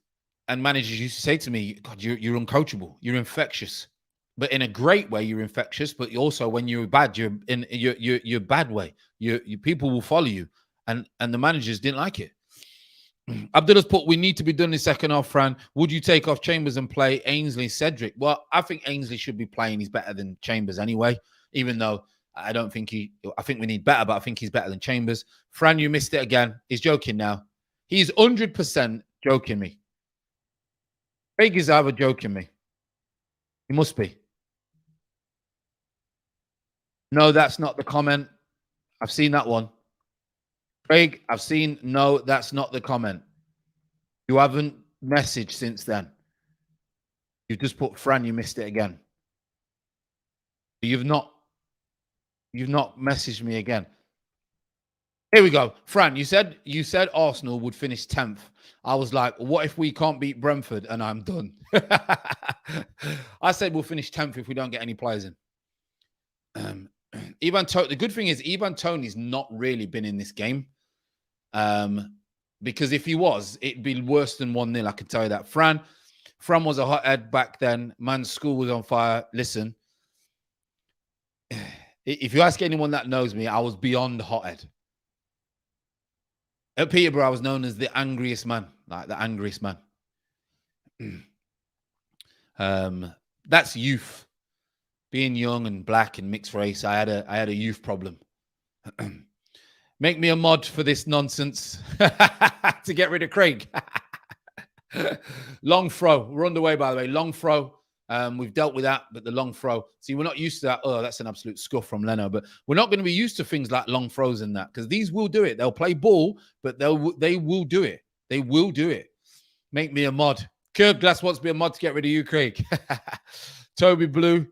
managers used to say to me, "God, you're uncoachable. You're infectious." But in a great way, you're infectious. But also, when you're bad, you're in your bad way. Your people will follow you, and the managers didn't like it. Abdullah's put, "We need to be done in second half, Fran. Would you take off Chambers and play Ainsley, Cedric?" Well, I think Ainsley should be playing. He's better than Chambers anyway. Even though I don't think I think we need better, but I think he's better than Chambers. Fran, you missed it again. He's joking now. He's 100% joking me. Craig is either joking me. He must be. No, that's not the comment. I've seen that one. Craig, I've seen. No, that's not the comment. You haven't messaged since then. You've just put, "Fran, you missed it again." You've not messaged me again. Here we go. Fran, you said Arsenal would finish 10th. I was like, what if we can't beat Brentford and I'm done? I said we'll finish 10th if we don't get any players in. The good thing is Ivan Toney's not really been in this game. Because if he was, it'd be worse than 1-0. I can tell you that. Fran was a hothead back then. Man's school was on fire. Listen, if you ask anyone that knows me, I was beyond hothead. At Peterborough, I was known as the angriest man, like the angriest man. That's youth. Being young and black and mixed race, I had a youth problem. Make me a mod for this nonsense to get rid of Craig. Long throw. We're underway, by the way. Long throw. We've dealt with that, but the long throw. See, we're not used to that. Oh, that's an absolute scuff from Leno. But we're not going to be used to things like long throws and that, because these will do it. They'll play ball, but they will do it. They will do it. Make me a mod. Curb Glass wants to be a mod to get rid of you, Craig. Toby Blue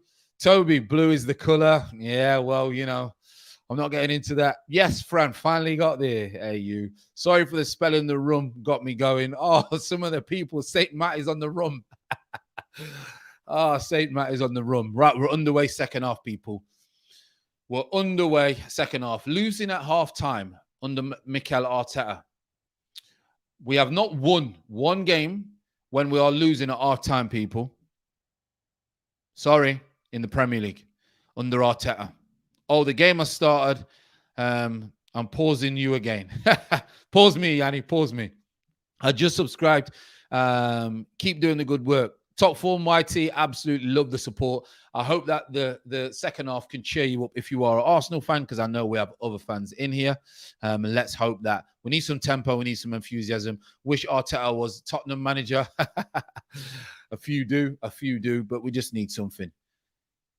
is the colour. Yeah, well, you know, I'm not getting into that. Yes, Fran, finally got there. Hey, you. Sorry for the spell in the room. Got me going. Oh, some of the people. St. Matt is on the room. St. Matt is on the room. Right, we're underway second half, people. We're underway second half. Losing at half-time under Mikel Arteta. We have not won one game when we are losing at half-time, people. Sorry, in the Premier League under Arteta. Oh, the game has started. I'm pausing you again. Pause me, Yanni. Pause me. I just subscribed. Keep doing the good work. Top form YT, absolutely love the support. I hope that the second half can cheer you up if you are an Arsenal fan, because I know we have other fans in here. And let's hope that we need some tempo, we need some enthusiasm. Wish Arteta was Tottenham manager. A few do, but we just need something.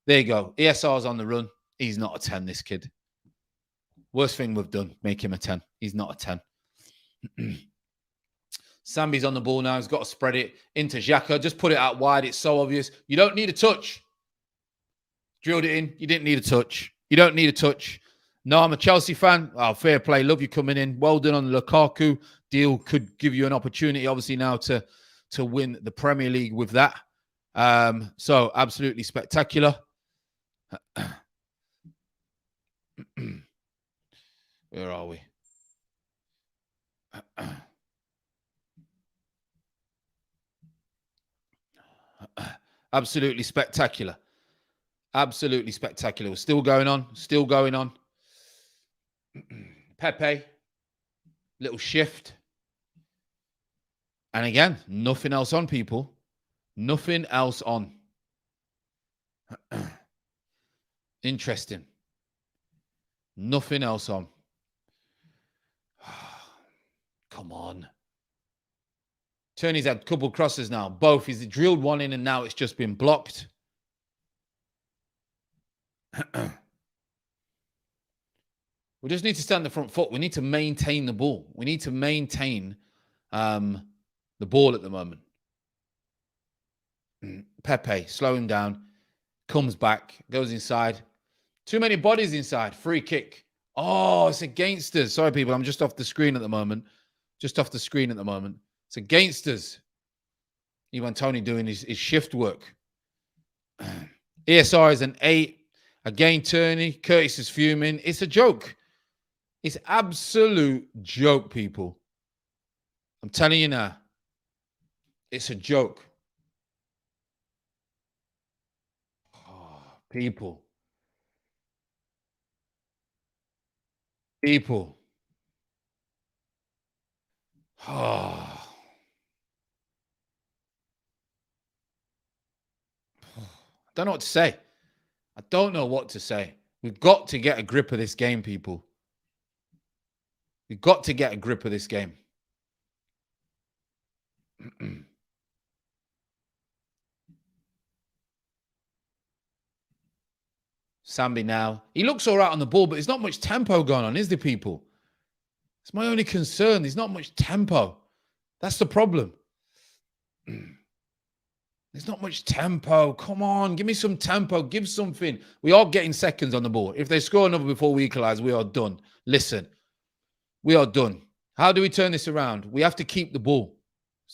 There you go. ESR's on the run. He's not a 10, this kid. Worst thing we've done, make him a 10. He's not a 10. Sambi's on the ball now. He's got to spread it into Xhaka. Just put it out wide. It's so obvious. You don't need a touch. Drilled it in. You didn't need a touch. You don't need a touch. No, I'm a Chelsea fan. Oh, fair play. Love you coming in. Well done on the Lukaku deal. Could give you an opportunity, obviously, now to win the Premier League with that. So absolutely spectacular. Where are we? Absolutely spectacular. Absolutely spectacular. We're still going on. Still going on. Pepe. Little shift. And again, nothing else on, people. Nothing else on. Interesting. Nothing else on. Come on. Turney's had a couple crosses now. Both. He's drilled one in and now it's just been blocked. We just need to stand the front foot. We need to maintain the ball. We need to maintain the ball at the moment. Pepe, slow him down. Comes back. Goes inside. Too many bodies inside. Free kick. Oh, it's against us. Sorry, people. I'm just off the screen at the moment. Just off the screen at the moment. It's against us. Ivan Toney doing his shift work. ESR is an 8. Again, Turney. Curtis is fuming. It's a joke. It's absolute joke, people. I'm telling you now. It's a joke. Oh, people. People. Oh. I don't know what to say. I don't know what to say. We've got to get a grip of this game, people. We've got to get a grip of this game. Sambi now. He looks all right on the ball, but there's not much tempo going on, is there, people? It's my only concern. There's not much tempo. That's the problem. There's not much tempo. Come on, give me some tempo. Give something. We are getting seconds on the ball. If they score another before we equalize, we are done. Listen, we are done. How do we turn this around? We have to keep the ball,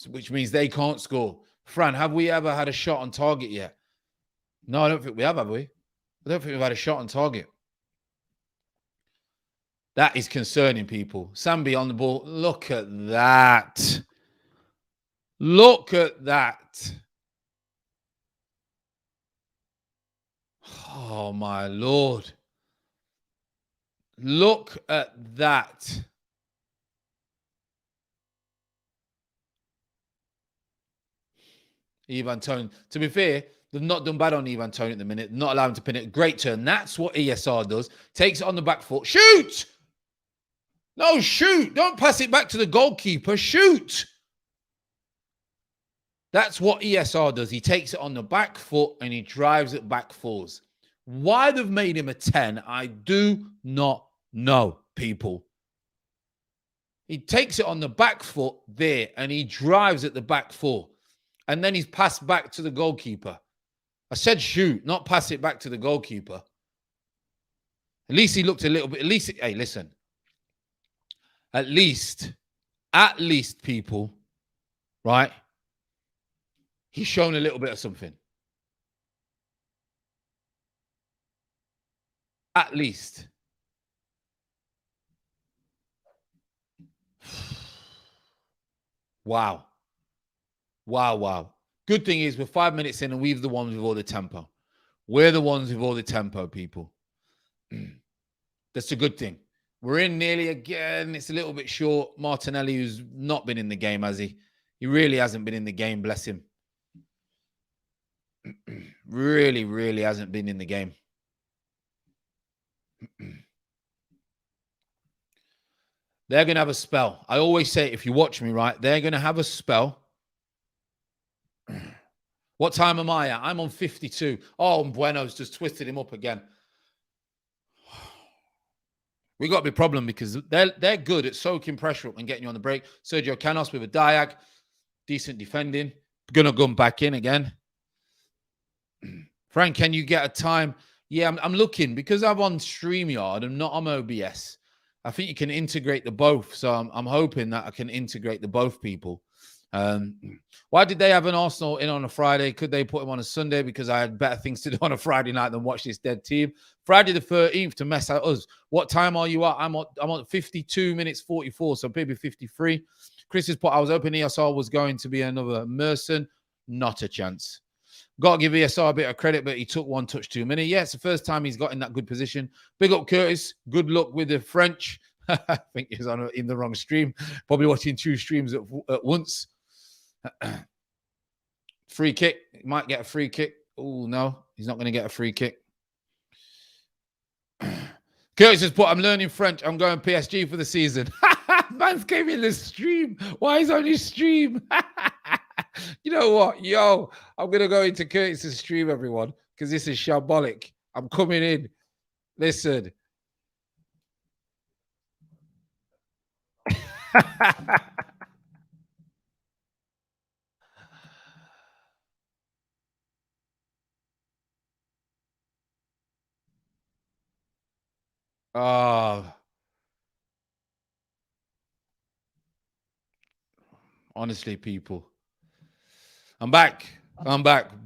which means they can't score. Fran, have we ever had a shot on target yet? No, I don't think we have we? I don't think we've had a shot on target. That is concerning, people. Sambi on the ball. Look at that. Look at that. Oh, my Lord. Look at that. Ivan Toney. To be fair, they've not done bad on Ivan Toney at the minute. Not allowed him to pin it. Great turn. That's what ESR does. Takes it on the back foot. Shoot! No, shoot. Don't pass it back to the goalkeeper. Shoot. That's what ESR does. He takes it on the back foot and he drives it back fours. Why they've made him a 10, I do not know, people. He takes it on the back foot there and he drives at the back four. And then he's passed back to the goalkeeper. I said shoot, not pass it back to the goalkeeper. At least he looked a little bit. At least, hey, listen. At least, people, right? He's shown a little bit of something. At least. Wow. Wow, wow. Good thing is we're 5 minutes in and we're the ones with all the tempo. We're the ones with all the tempo, people. That's a good thing. We're in nearly again. It's a little bit short. Martinelli, who's not been in the game, has he? He really hasn't been in the game, bless him. Really, really hasn't been in the game. They're going to have a spell. I always say, if you watch me, right, they're going to have a spell. What time am I at? I'm on 52. Oh, Bueno's just twisted him up again. We got a big problem because they're good at soaking pressure up and getting you on the break. Sergio Canos with a diag, decent defending. Gonna come back in again. Frank, can you get a time? Yeah, I'm looking because I'm on StreamYard and not on OBS. I think you can integrate the both. So I'm hoping that I can integrate the both people. Why did they have an Arsenal in on a Friday? Could they put him on a Sunday? Because I had better things to do on a Friday night than watch this dead team. Friday the 13th to mess at us. What time are you at? I'm on 52 minutes 44, so maybe 53. Chris has put, I was hoping ESR was going to be another Merson. Not a chance. Got to give ESR a bit of credit, but he took one touch too many. Yeah, it's the first time he's got in that good position. Big up Curtis. Good luck with the French. I think he's in the wrong stream. Probably watching 2 streams at once. Free kick. He might get a free kick. Oh, no. He's not going to get a free kick. Curtis has put, I'm learning French. I'm going PSG for the season. Man's came in the stream. Why is on his stream? You know what? Yo, I'm going to go into Curtis's stream, everyone, because this is shambolic. I'm coming in. Listen. Honestly, people. I'm back.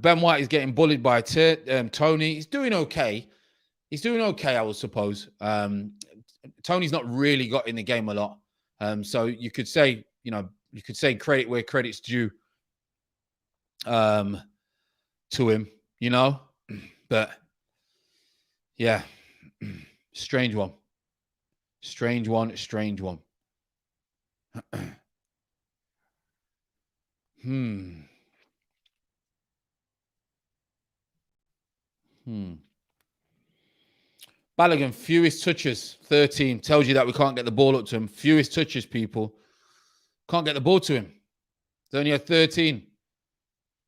Ben White is getting bullied by Tony. He's doing okay. I would suppose. Tony's not really got in the game a lot. So you could say, credit where credit's due to him, But yeah, strange one. Balogun, fewest touches, 13. Tells you that we can't get the ball up to him. Fewest touches, people. Can't get the ball to him. He's only had 13.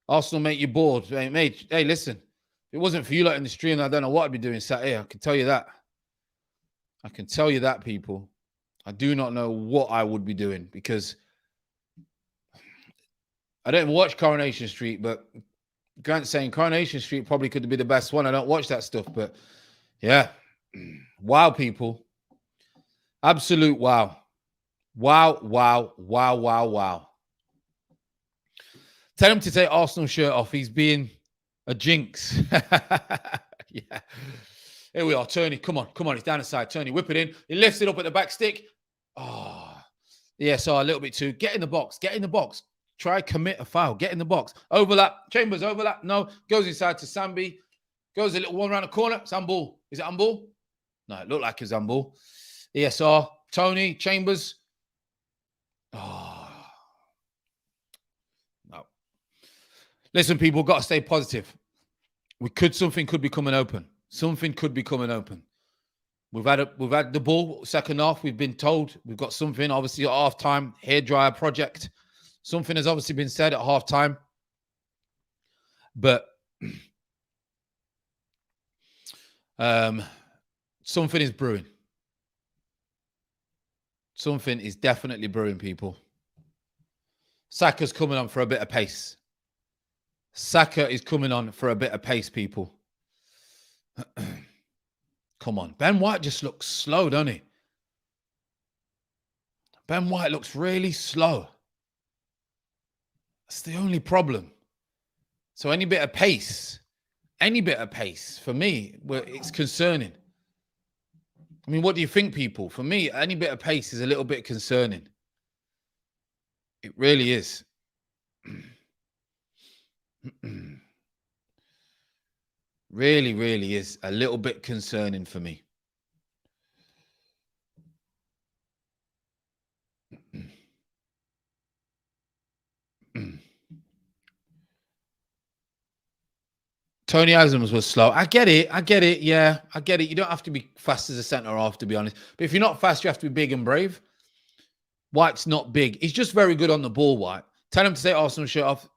Arsenal make you bored. Hey, mate, hey, listen. If it wasn't for you in the stream, I don't know what I'd be doing sat here. I can tell you that. People. I do not know what I would be doing because I don't even watch Coronation Street, but Grant's saying Coronation Street probably could be the best one. I don't watch that stuff, but yeah. Wow, people. Absolute wow. Wow. Tell him to take Arsenal shirt off. He's being a jinx. Yeah. Here we are. Turney, come on. He's down the side. Turney, whip it in. He lifts it up at the back stick. Oh, yeah, so a little bit too. Get in the box. Try commit a foul. Get in the box. Overlap. Chambers, overlap. No. Goes inside to Sambi. Goes a little one around the corner. It's handball. Is it handball? No, it looked like it's handball. ESR. Tony. Chambers. Oh. No. Listen, people, got to stay positive. Something could be coming open. We've had the ball second half. We've been told we've got something. Obviously, at halftime, hairdryer project. Something has obviously been said at halftime, but something is brewing. Something is definitely brewing, people. Saka's coming on for a bit of pace. Saka is coming on for a bit of pace, people. Come on. Ben White just looks slow, don't he? Ben White looks really slow. That's the only problem. So any bit of pace, for me, it's concerning. I mean, what do you think, people? For me, any bit of pace is a little bit concerning. It really is. Really is a little bit concerning for me. Tony Adams was slow. I get it. Yeah, I get it. You don't have to be fast as a centre-half, to be honest. But if you're not fast, you have to be big and brave. White's not big. He's just very good on the ball, White. Tell him to take Arsenal shirt off.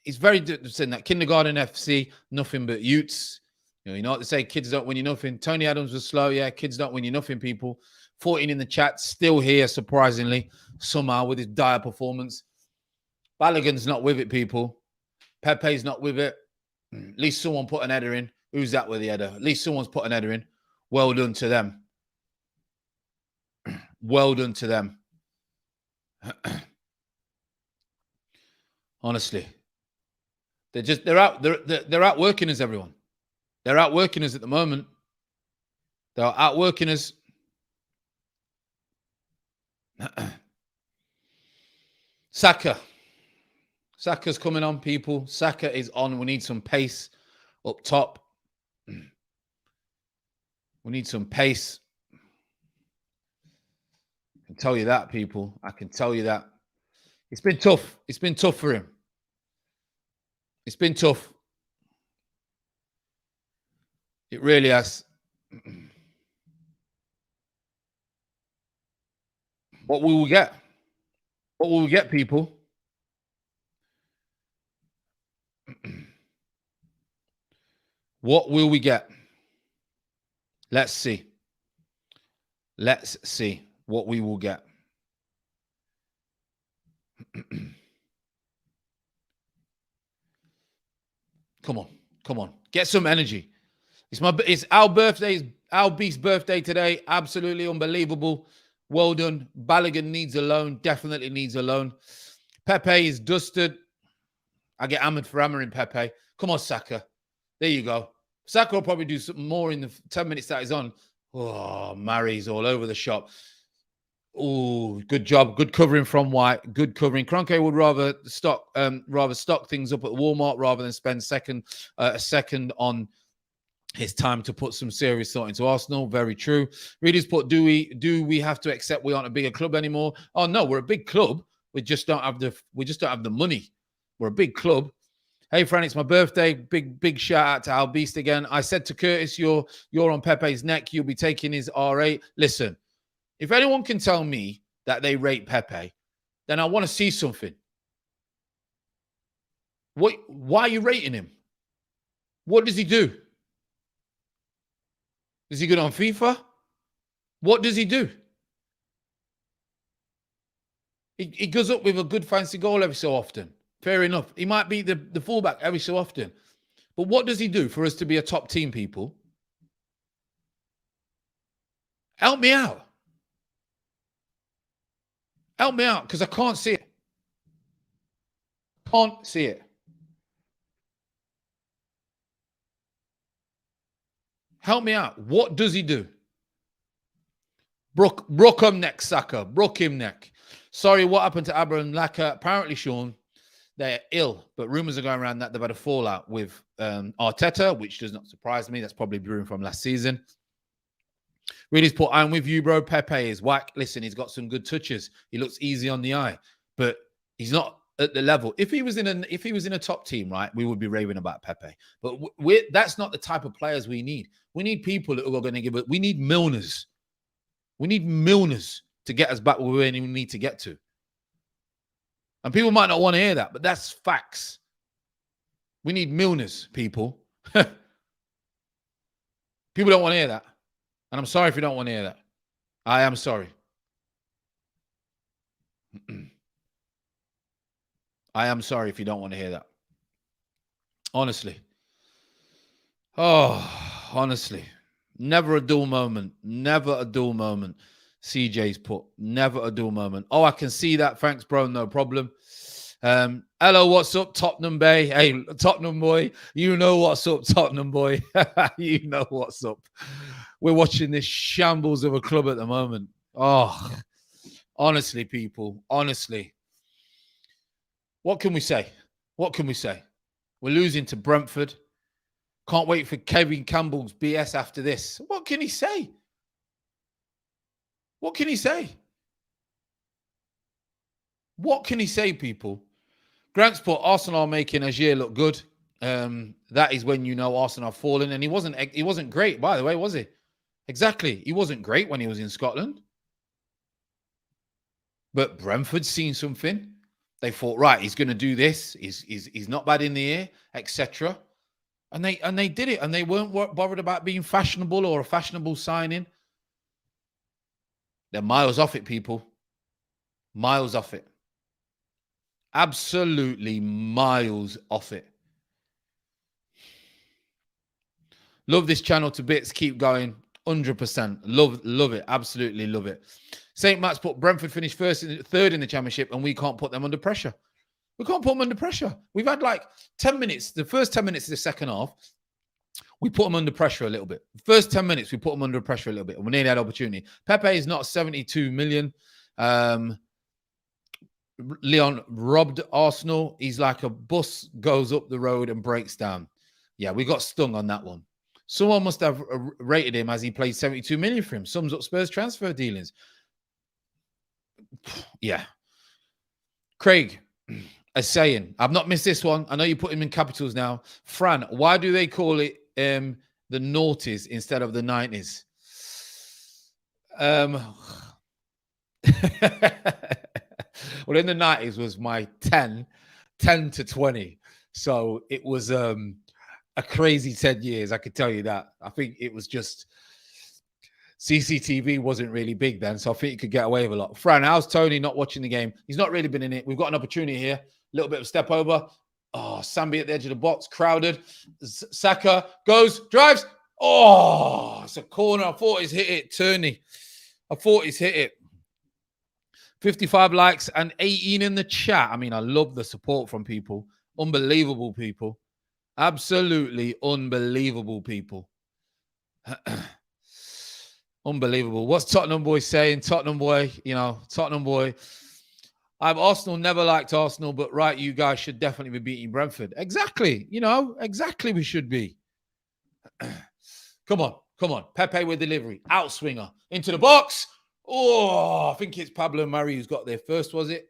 He's very good saying that. Kindergarten FC, nothing but utes. You know what they say, kids don't win you nothing. Tony Adams was slow. Yeah, kids don't win you nothing, people. 14 in the chat, still here, surprisingly, somehow, with his dire performance. Balogun's not with it, people. Pepe's not with it. At least someone put an header in. Who's that with the header? At least someone's put an header in. Well done to them. Well done to them. Honestly. They're out working us, everyone. They're out working us at the moment. They're out working us. Saka's coming on, people. Saka is on. We need some pace up top. We need some pace. I can tell you that, people. I can tell you that. It's been tough. It's been tough for him. It's been tough. It really has. What will we get? What will we get, people? What will we get? Let's see. Let's see what we will get. Come on. Come on. Get some energy. It's our birthday. It's our Beast's birthday today. Absolutely unbelievable. Well done. Balogun needs a loan. Definitely needs a loan. Pepe is dusted. I get hammered for hammering Pepe. Come on, Saka. There you go. Saka will probably do something more in the 10 minutes that he's on. Oh, Mary's all over the shop. Oh, good job. Good covering from White. Good covering. Kroenke would rather stock things up at Walmart rather than spend a second on his time to put some serious thought into Arsenal. Very true. Readers put, do we have to accept we aren't a bigger club anymore? Oh no, we're a big club. We just don't have the money. We're a big club. Hey, Fran, it's my birthday. Big shout out to Al Beast again. I said to Curtis, you're on Pepe's neck. You'll be taking his R8. Listen, if anyone can tell me that they rate Pepe, then I want to see something. Why are you rating him? What does he do? Is he good on FIFA? What does he do? He goes up with a good fancy goal every so often. Fair enough. He might be the fullback every so often. But what does he do for us to be a top team, people? Help me out. Help me out, because I can't see it. Can't see it. Help me out. What does he do? Brook him neck, Saka. Brook him neck. Sorry, what happened to Abra and Laka? Apparently, Sean, they're ill, but rumors are going around that they've had a fallout with Arteta, which does not surprise me. That's probably brewing from last season. Really put, I'm with you, bro. Pepe is whack. Listen, he's got some good touches. He looks easy on the eye, but he's not at the level. If he was in a top team, right, we would be raving about Pepe. But that's not the type of players we need. We need people who are going to give it. We need Milners. We need Milners to get us back where we need to get to. And people might not want to hear that, but that's facts. We need Milners, people. People don't want to hear that. And I'm sorry if you don't want to hear that. I am sorry. I am sorry if you don't want to hear that. Honestly. Oh, honestly. Never a dull moment. Never a dull moment. CJ's put. Never a dull moment. Oh, I can see that. Thanks, bro. No problem. Hello, what's up, Tottenham Bay? Hey, Tottenham boy. You know what's up, Tottenham boy. You know what's up. We're watching this shambles of a club at the moment. Oh, honestly, people. Honestly. What can we say? What can we say? We're losing to Brentford. Can't wait for Kevin Campbell's BS after this. What can he say? What can he say? What can he say, people? Grant's put Arsenal making Agier look good. That is when you know Arsenal have fallen. And he wasn't great, by the way, was he? Exactly. He wasn't great when he was in Scotland. But Brentford's seen something. They thought, right, he's going to do this. He's not bad in the air, etc. And they did it. And they weren't bothered about being fashionable or a fashionable signing. They're miles off it, people. Miles off it. Absolutely miles off it. Love this channel to bits. Keep going. 100%. Love it. Absolutely love it. St. Matt's put Brentford finished third in the championship, and we can't put them under pressure. We can't put them under pressure. We've had like 10 minutes. The first 10 minutes of the second half, we put them under pressure a little bit. The first 10 minutes, we put them under pressure a little bit. And we nearly had opportunity. Pepe is not 72 million. Leon robbed Arsenal. He's like a bus goes up the road and breaks down. Yeah, we got stung on that one. Someone must have rated him as he played 72 million for him. Sums up Spurs transfer dealings. Yeah. Craig, a saying. I've not missed this one. I know you put him in capitals now. Fran, why do they call it the noughties instead of the 90s? Well, in the 90s was my 10 to 20. So it was a crazy 10 years, I could tell you that. I think it was just CCTV wasn't really big then, so I think you could get away with a lot. Fran, how's Tony not watching the game? He's not really been in it. We've got an opportunity here. A little bit of step over. Oh, Sambi at the edge of the box, crowded. Saka goes, drives. Oh, it's a corner. I thought he's hit it. Turney. I thought he's hit it. 55 likes and 18 in the chat. I mean, I love the support from people. Unbelievable people. Absolutely unbelievable people. Unbelievable. What's Tottenham boy saying? Tottenham boy, Tottenham boy. Arsenal never liked Arsenal, but right, you guys should definitely be beating Brentford. Exactly. Exactly we should be. Come on. Pepe with delivery. Outswinger. Into the box. Oh, I think it's Pablo Mari who's got there first, was it?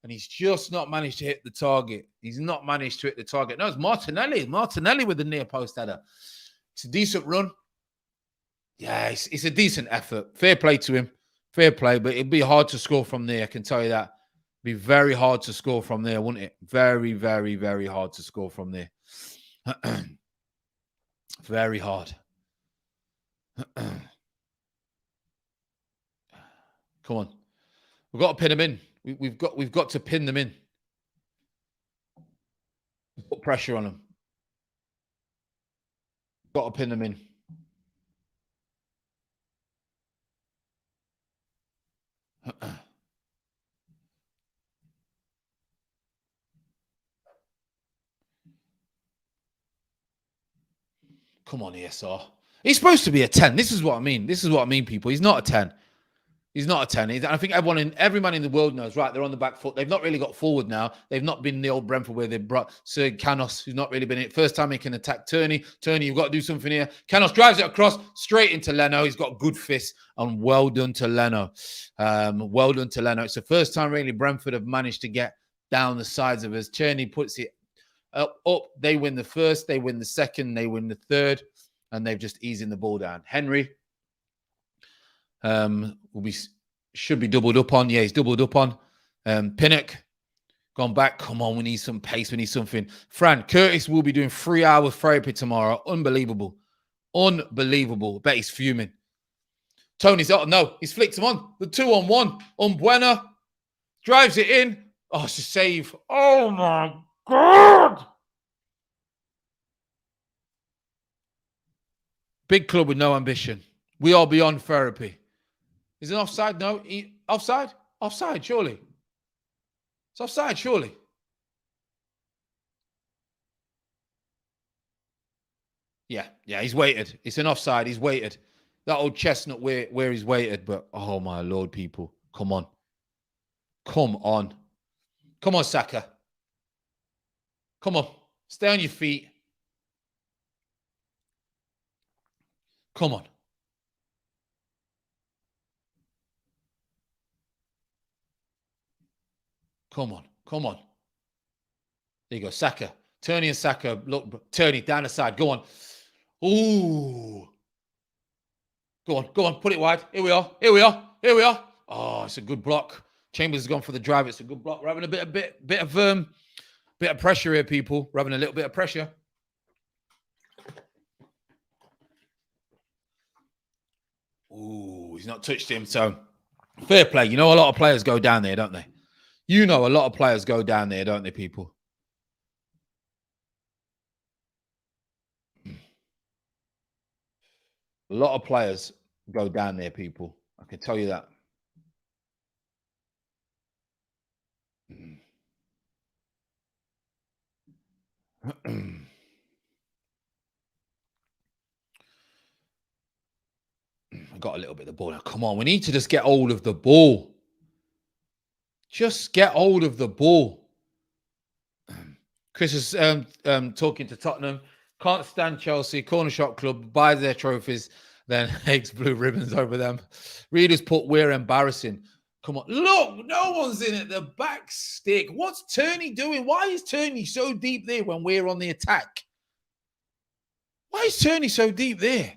And he's just not managed to hit the target. He's not managed to hit the target. No, it's Martinelli. Martinelli with the near post header. It's a decent run. Yeah, it's a decent effort. Fair play to him. Fair play, but it'd be hard to score from there. I can tell you that. It'd be very hard to score from there, wouldn't it? Very, very, very hard to score from there. Very hard. Come on. We've got to pin them in. We've got to pin them in. Put pressure on them. Got to pin them in. Come on, ESR. He's supposed to be a 10. This is what I mean. People. He's not a 10. He's not a 10. I think every man in the world knows, right, they're on the back foot. They've not really got forward now. They've not been the old Brentford where they brought Sir Canos, who's not really been it. First time he can attack Turney. Turney, you've got to do something here. Canos drives it across, straight into Leno. He's got good fists, and well done to Leno. Well done to Leno. It's the first time really Brentford have managed to get down the sides of us. Turney puts it up. They win the first, they win the second, they win the third, and they've just easing the ball down. Henry should be doubled up on. Yeah, he's doubled up on. Pinnock gone back. Come on, we need some pace. We need something. Fran, Curtis will be doing 3 hours therapy tomorrow. Unbelievable. Unbelievable. Bet he's fuming. Tony's no, he's flicked him on. The 2-on-1. Umbuena drives it in. Oh, it's a save. Oh my God. Big club with no ambition. We are beyond therapy. Is it offside? No. Offside? Offside, surely. It's offside, surely. Yeah, he's waited. It's an offside. He's waited. That old chestnut where he's waited. But, oh, my Lord, people. Come on. Come on. Come on, Saka. Come on. Stay on your feet. Come on. Come on. Come on. There you go. Saka. Turney and Saka. Look, Turney down the side. Go on. Ooh. Go on. Go on. Put it wide. Here we are. Here we are. Here we are. Oh, it's a good block. Chambers has gone for the drive. It's a good block. We're having a bit of pressure here, people. We're having a little bit of pressure. Ooh. Oh, he's not touched him. So fair play. You know, a lot of players go down there, don't they? You know, a lot of players go down there, don't they, people? A lot of players go down there, people. I can tell you that. I got a little bit of the ball now. Come on, we need to just get hold of the ball. Just get hold of the ball. Chris is talking to Tottenham. Can't stand Chelsea. Corner shop club buys their trophies, then hangs blue ribbons over them. Readers put we're embarrassing. Come on. Look, no one's in at the back stick. What's Turney doing? Why is Turney so deep there when we're on the attack? Why is Turney so deep there?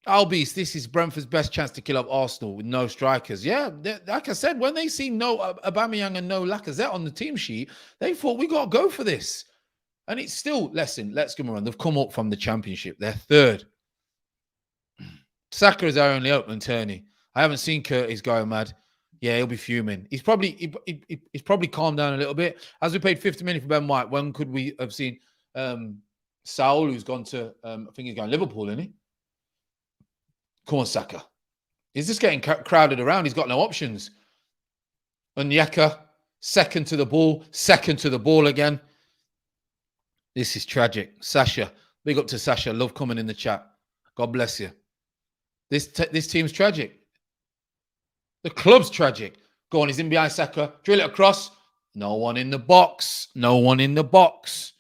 Albies, this is Brentford's best chance to kill off Arsenal with no strikers. Yeah, like I said, when they see no Aubameyang and no Lacazette on the team sheet, they thought we got to go for this. And it's still, listen, let's give them a run. They've come up from the Championship. They're third. Saka is our only open, Turney. I haven't seen Curtis going mad. Yeah, he'll be fuming. He's probably calmed down a little bit. As we paid 50 million for Ben White, when could we have seen Saul, who's gone to, I think he's going to Liverpool, isn't he? Come on, Saka. He's just getting crowded around. He's got no options. Onyeka, second to the ball again. This is tragic. Sasha, big up to Sasha. Love coming in the chat. God bless you. This team's tragic. The club's tragic. Go on, he's in behind Saka. Drill it across. No one in the box. No one in the box.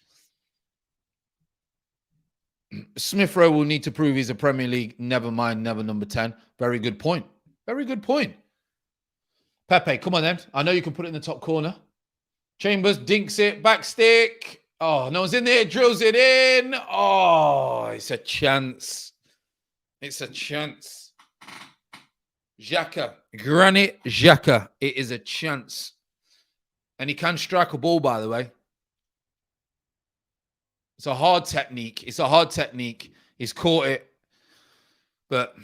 Smith Rowe will need to prove he's a Premier League. Never mind, never number 10. Very good point. Very good point. Pepe, come on then. I know you can put it in the top corner. Chambers dinks it. Back stick. Oh, no one's in there. Drills it in. Oh, it's a chance. It's a chance. Xhaka. Granit Xhaka. It is a chance. And he can strike a ball, by the way. It's a hard technique. It's a hard technique. He's caught it. But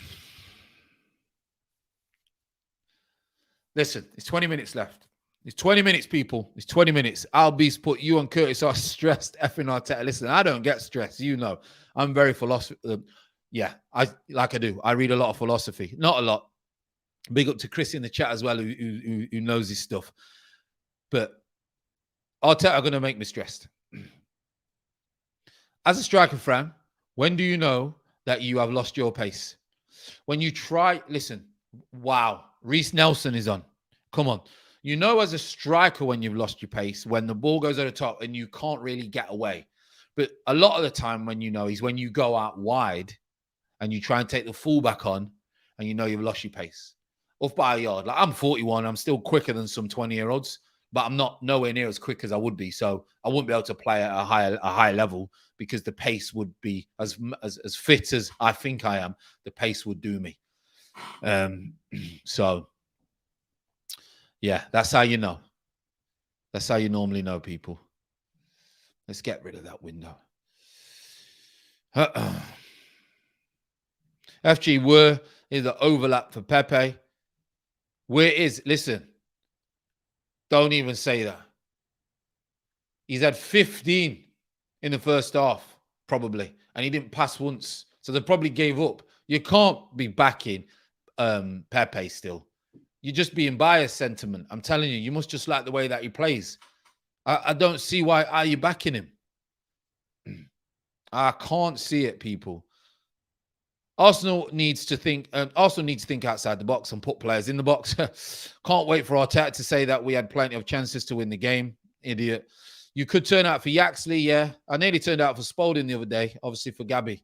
listen, it's 20 minutes left. It's 20 minutes, people. It's 20 minutes. Albies put you and Curtis are stressed effing Arteta. Listen, I don't get stressed. You know, I'm very philosophical. Yeah, I do. I read a lot of philosophy. Not a lot. Big up to Chris in the chat as well, who knows his stuff. But Arteta are going to make me stressed. As a striker fan, when do you know that you have lost your pace? When you try, listen, wow, Reece Nelson is on. Come on. You know as a striker when you've lost your pace, when the ball goes over the top and you can't really get away. But a lot of the time when you know is when you go out wide and you try and take the fullback on and you know you've lost your pace. Off by a yard. Like I'm 41, I'm still quicker than some 20-year-olds, but I'm not nowhere near as quick as I would be. So I wouldn't be able to play at a high level because the pace would be as fit as I think I am. The pace would do me. So yeah, that's how you know. That's how you normally know, people. Let's get rid of that window. FG, where is the overlap for Pepe? Where is, listen, don't even say that. He's had 15 in the first half, probably, and he didn't pass once. So they probably gave up. You can't be backing Pepe still. You're just being biased sentiment. I'm telling you, you must just like the way that he plays. I don't see why are you backing him. I can't see it, people. Arsenal needs to think outside the box and put players in the box. Can't wait for Arteta to say that we had plenty of chances to win the game. Idiot. You could turn out for Yaxley, yeah. I nearly turned out for Spalding the other day, obviously for Gabby.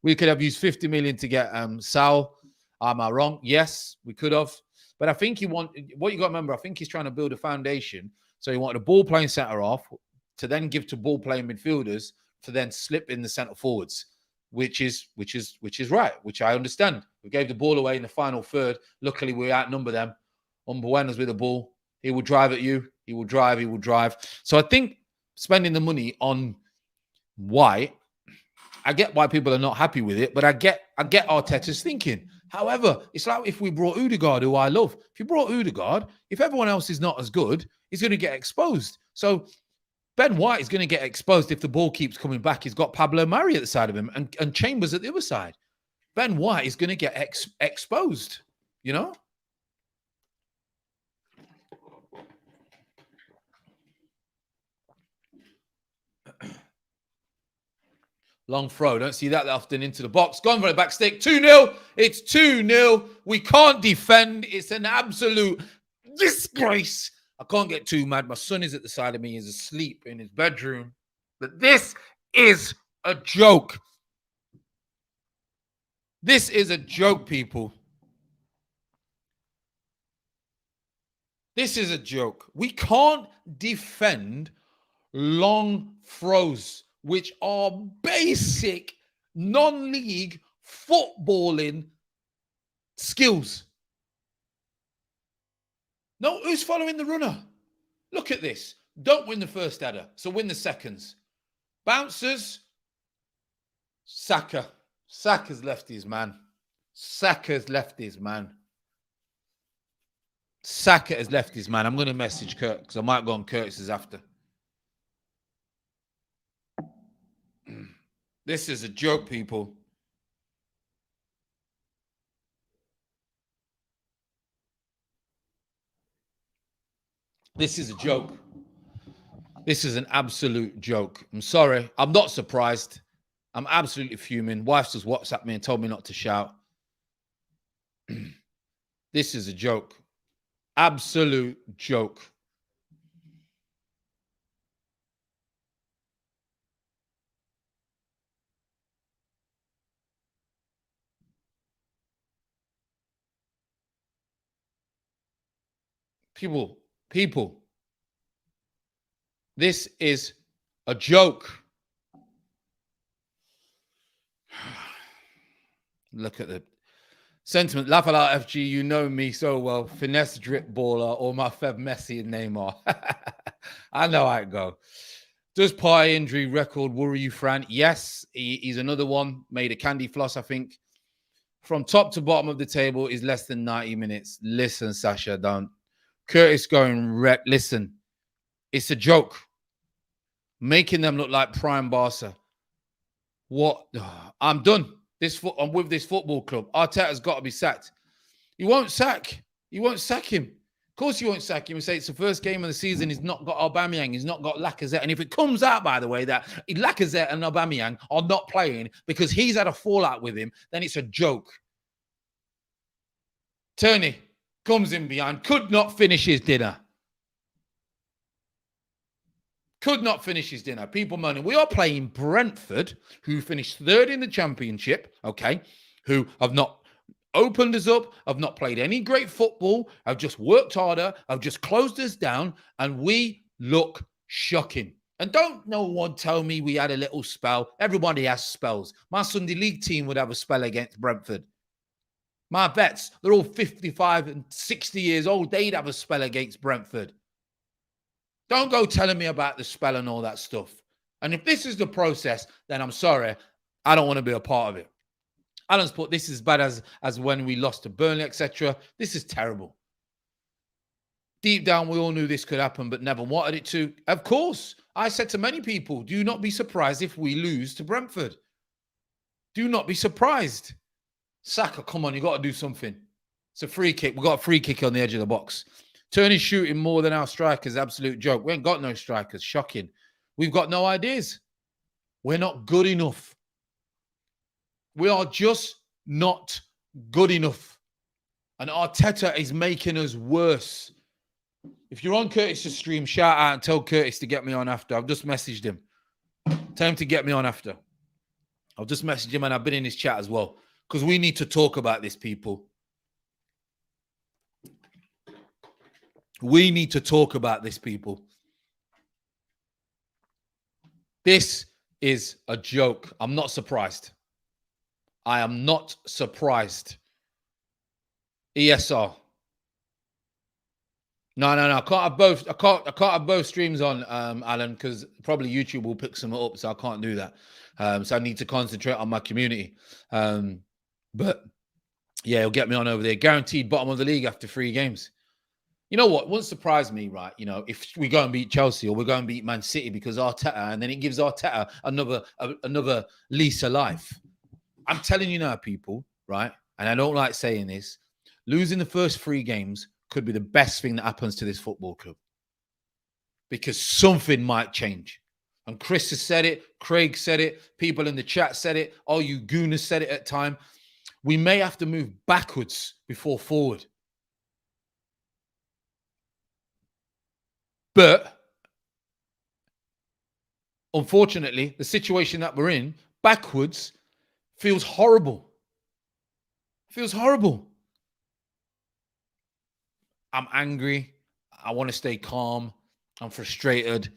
We could have used 50 million to get Sal. Am I wrong? Yes, we could have. But I think what you got to remember, I think he's trying to build a foundation. So he wanted a ball playing centre off to then give to ball playing midfielders to then slip in the centre forwards, which is right, which I understand. We gave the ball away in the final third. Luckily, we outnumber them. Umbuena's with the ball. He will drive at you. He will drive. So I think spending the money on White I get why people are not happy with it, but I get Arteta's thinking. However, it's like if we brought Odegaard, who I love. If you brought Odegaard, if everyone else is not as good, he's going to get exposed. So Ben White is going to get exposed if the ball keeps coming back. He's got Pablo Mari at the side of him and Chambers at the other side. Ben White is going to get exposed, you know? Long throw. Don't see that often into the box. Gone for the back stick. 2-0. It's 2-0. We can't defend. It's an absolute disgrace. I can't get too mad. My son is at the side of me. He's asleep in his bedroom. But this is a joke. This is a joke, people. This is a joke. We can't defend long throws, which are basic non-league footballing skills. No, who's following the runner? Look at this. Don't win the first header, so win the seconds. Bouncers, Saka. Saka's left his man. Saka's left his man. Saka has left his man. I'm going to message Kurt because I might go on Curtis's after. This is a joke, people. This is a joke. This is an absolute joke. I'm sorry. I'm not surprised. I'm absolutely fuming. Wife just WhatsApped me and told me not to shout. This is a joke. Absolute joke. People, this is a joke. Look at the sentiment. Laugh out FG, you know me so well. Finesse drip baller or my Feb Messi and Neymar. I know how it go. Does pie injury record worry you, Fran? Yes, he's another one. Made a candy floss, I think. From top to bottom of the table is less than 90 minutes. Listen, Sasha, don't. Curtis going red. Listen, it's a joke. Making them look like prime Barca. What? I'm done. I'm with this football club. Arteta's got to be sacked. He won't sack. He won't sack him. Of course he won't sack him and say it's the first game of the season. He's not got Aubameyang. He's not got Lacazette. And if it comes out, by the way, that Lacazette and Aubameyang are not playing because he's had a fallout with him, then it's a joke. Turney comes in behind. Could not finish his dinner. Could not finish his dinner. People moaning. We are playing Brentford, who finished third in the championship, okay, who have not opened us up, have not played any great football, have just worked harder, have just closed us down, and we look shocking. And don't no one tell me we had a little spell. Everybody has spells. My Sunday League team would have a spell against Brentford. My vets, they're all 55 and 60 years old. They'd have a spell against Brentford. Don't go telling me about the spell and all that stuff. And if this is the process, then I'm sorry. I don't want to be a part of it. Alan's put this is as bad as when we lost to Burnley, etc. This is terrible. Deep down, we all knew this could happen, but never wanted it to. Of course, I said to many people, do not be surprised if we lose to Brentford. Do not be surprised. Saka, come on, you got to do something. It's a free kick. We got a free kick on the edge of the box. Turney shooting more than our strikers, absolute joke. We ain't got no strikers, shocking. We've got no ideas. We're not good enough. We are just not good enough. And Arteta is making us worse. If you're on Curtis's stream, shout out and tell Curtis to get me on after. I've just messaged him. Tell him to get me on after. I've just messaged him and I've been in his chat as well. Because we need to talk about this, people. We need to talk about this, people. This is a joke. I'm not surprised. I am not surprised. ESR. No. I can't have both. I can't have both streams on, Alan, because probably YouTube will pick some up, so I can't do that. So I need to concentrate on my community. But yeah, he'll get me on over there. Guaranteed bottom of the league after 3 games. You know what? Wouldn't surprise me, right? You know, if we go and beat Chelsea or we go and beat Man City because Arteta, and then it gives Arteta another lease of life. I'm telling you now, people, right? And I don't like saying this. Losing the first 3 games could be the best thing that happens to this football club because something might change. And Chris has said it. Craig said it. People in the chat said it. All you gooners said it at time. We may have to move backwards before forward. But unfortunately, the situation that we're in, backwards, feels horrible. Feels horrible. I'm angry. I want to stay calm. I'm frustrated.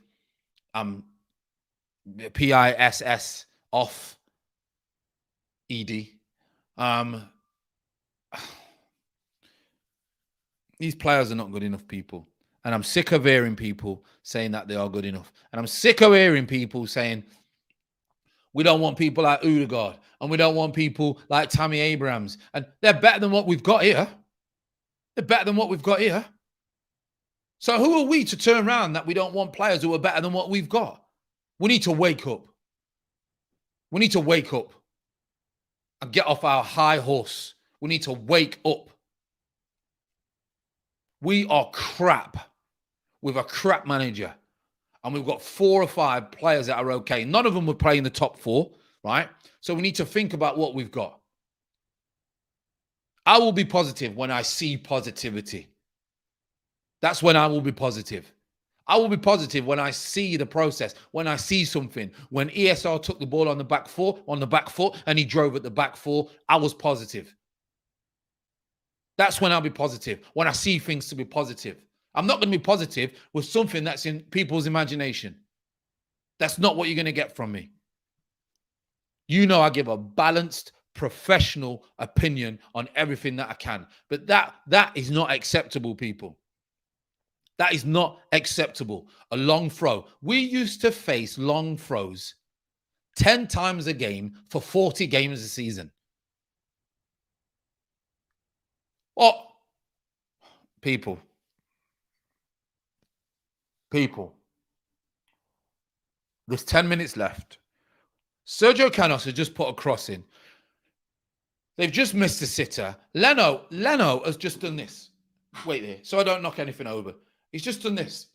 I'm PISS off ED. These players are not good enough, people. And I'm sick of hearing people saying that they are good enough. And I'm sick of hearing people saying, we don't want people like Odegaard and we don't want people like Tammy Abrahams. And they're better than what we've got here. They're better than what we've got here. So who are we to turn around that we don't want players who are better than what we've got? We need to wake up. We need to wake up and get off our high horse. We need to wake up. We are crap with a crap manager. And we've got 4 or 5 players that are okay. None of them will play in the top 4, right? So we need to think about what we've got. I will be positive when I see positivity. That's when I will be positive. I will be positive when I see the process, when I see something. When ESR took the ball on the back foot, and he drove at the back 4, I was positive. That's when I'll be positive, when I see things to be positive. I'm not going to be positive with something that's in people's imagination. That's not what you're going to get from me. You know, I give a balanced, professional opinion on everything that I can. But that is not acceptable, people. That is not acceptable. A long throw. We used to face long throws 10 times a game for 40 games a season. Oh, people. There's 10 minutes left. Sergio Canos has just put a cross in. They've just missed a sitter. Leno has just done this. Wait there, so I don't knock anything over. He's just done this.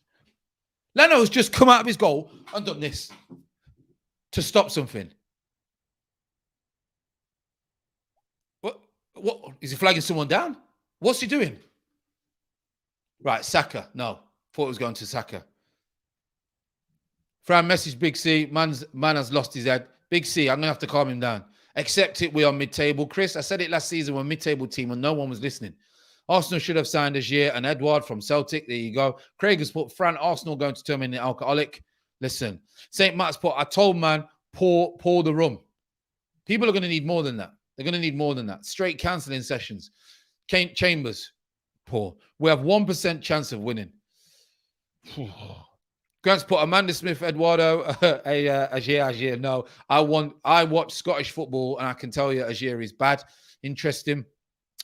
Leno has just come out of his goal and done this to stop something. What is he flagging someone down? What's he doing? Right, Saka. No, thought it was going to Saka. Fran message Big C. Man has lost his head. Big C, I'm going to have to calm him down. Accept it, we are mid-table. Chris, I said it last season, we're mid-table team and no one was listening. Arsenal should have signed Agier and Edouard from Celtic. There you go. Craig has put Fran, Arsenal going to terminate alcoholic. Listen, St. Matt's put, I told man, pour the rum. People are going to need more than that. They're going to need more than that. Straight cancelling sessions. Chambers, pour. We have 1% chance of winning. Grant's put Amanda Smith, Eduardo, Agier. No, I watch Scottish football and I can tell you Agier is bad. Interesting.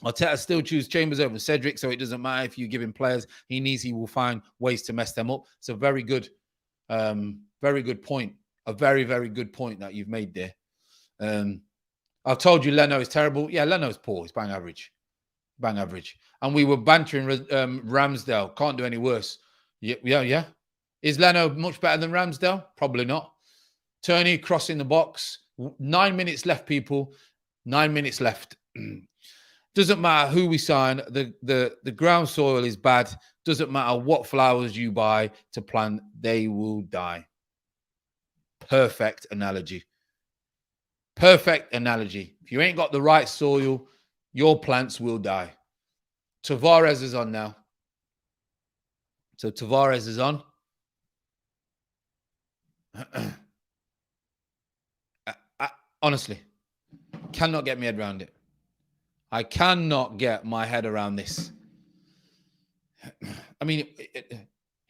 Arteta still choose Chambers over Cedric, so it doesn't matter if you give him players he will find ways to mess them up. It's a very good point. A very, very good point that you've made there. I've told you Leno is terrible. Yeah, Leno's poor. He's bang average. Bang average. And we were bantering Ramsdale. Can't do any worse. Yeah. Is Leno much better than Ramsdale? Probably not. Turney crossing the box. 9 minutes left, people. 9 minutes left. Doesn't matter who we sign. The ground soil is bad. Doesn't matter what flowers you buy to plant. They will die. Perfect analogy. Perfect analogy. If you ain't got the right soil, your plants will die. Tavares is on now. So Tavares is on. I honestly cannot get my head around it. I cannot get my head around this. I mean,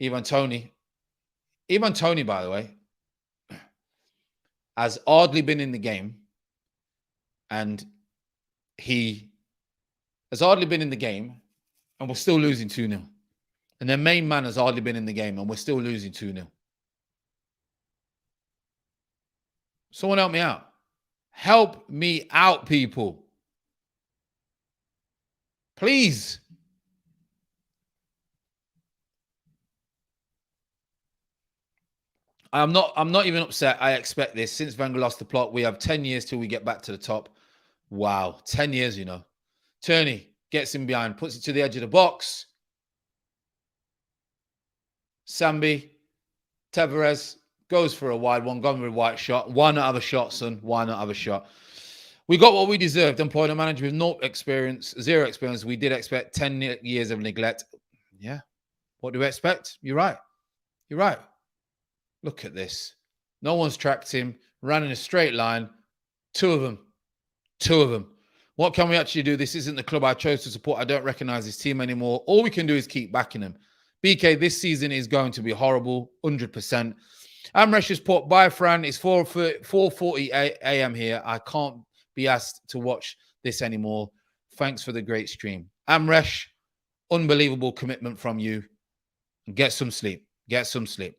Ivan Toney, by the way, has hardly been in the game, and he has hardly been in the game, and we're still losing 2-0. And their main man has hardly been in the game, and we're still losing 2-0. Someone help me out. Help me out, people. Please. I'm not even upset. I expect this. Since Wenger lost the plot, we have 10 years till we get back to the top. Wow. 10 years, you know. Turney gets him behind, puts it to the edge of the box. Sambi, Tavares goes for a wide one, gone with a white shot. Why not have a shot, son? Why not have a shot? We got what we deserved. Employed a manager with no experience, zero experience. We did expect 10 years of neglect. Yeah. What do we expect? You're right. You're right. Look at this. No one's tracked him. Ran in a straight line. Two of them. What can we actually do? This isn't the club I chose to support. I don't recognize this team anymore. All we can do is keep backing them. BK, this season is going to be horrible, 100%. Amresh's put, bye, Fran. It's 4:40 a.m. here. I can't be asked to watch this anymore. Thanks for the great stream. Amresh, unbelievable commitment from you. Get some sleep. Get some sleep.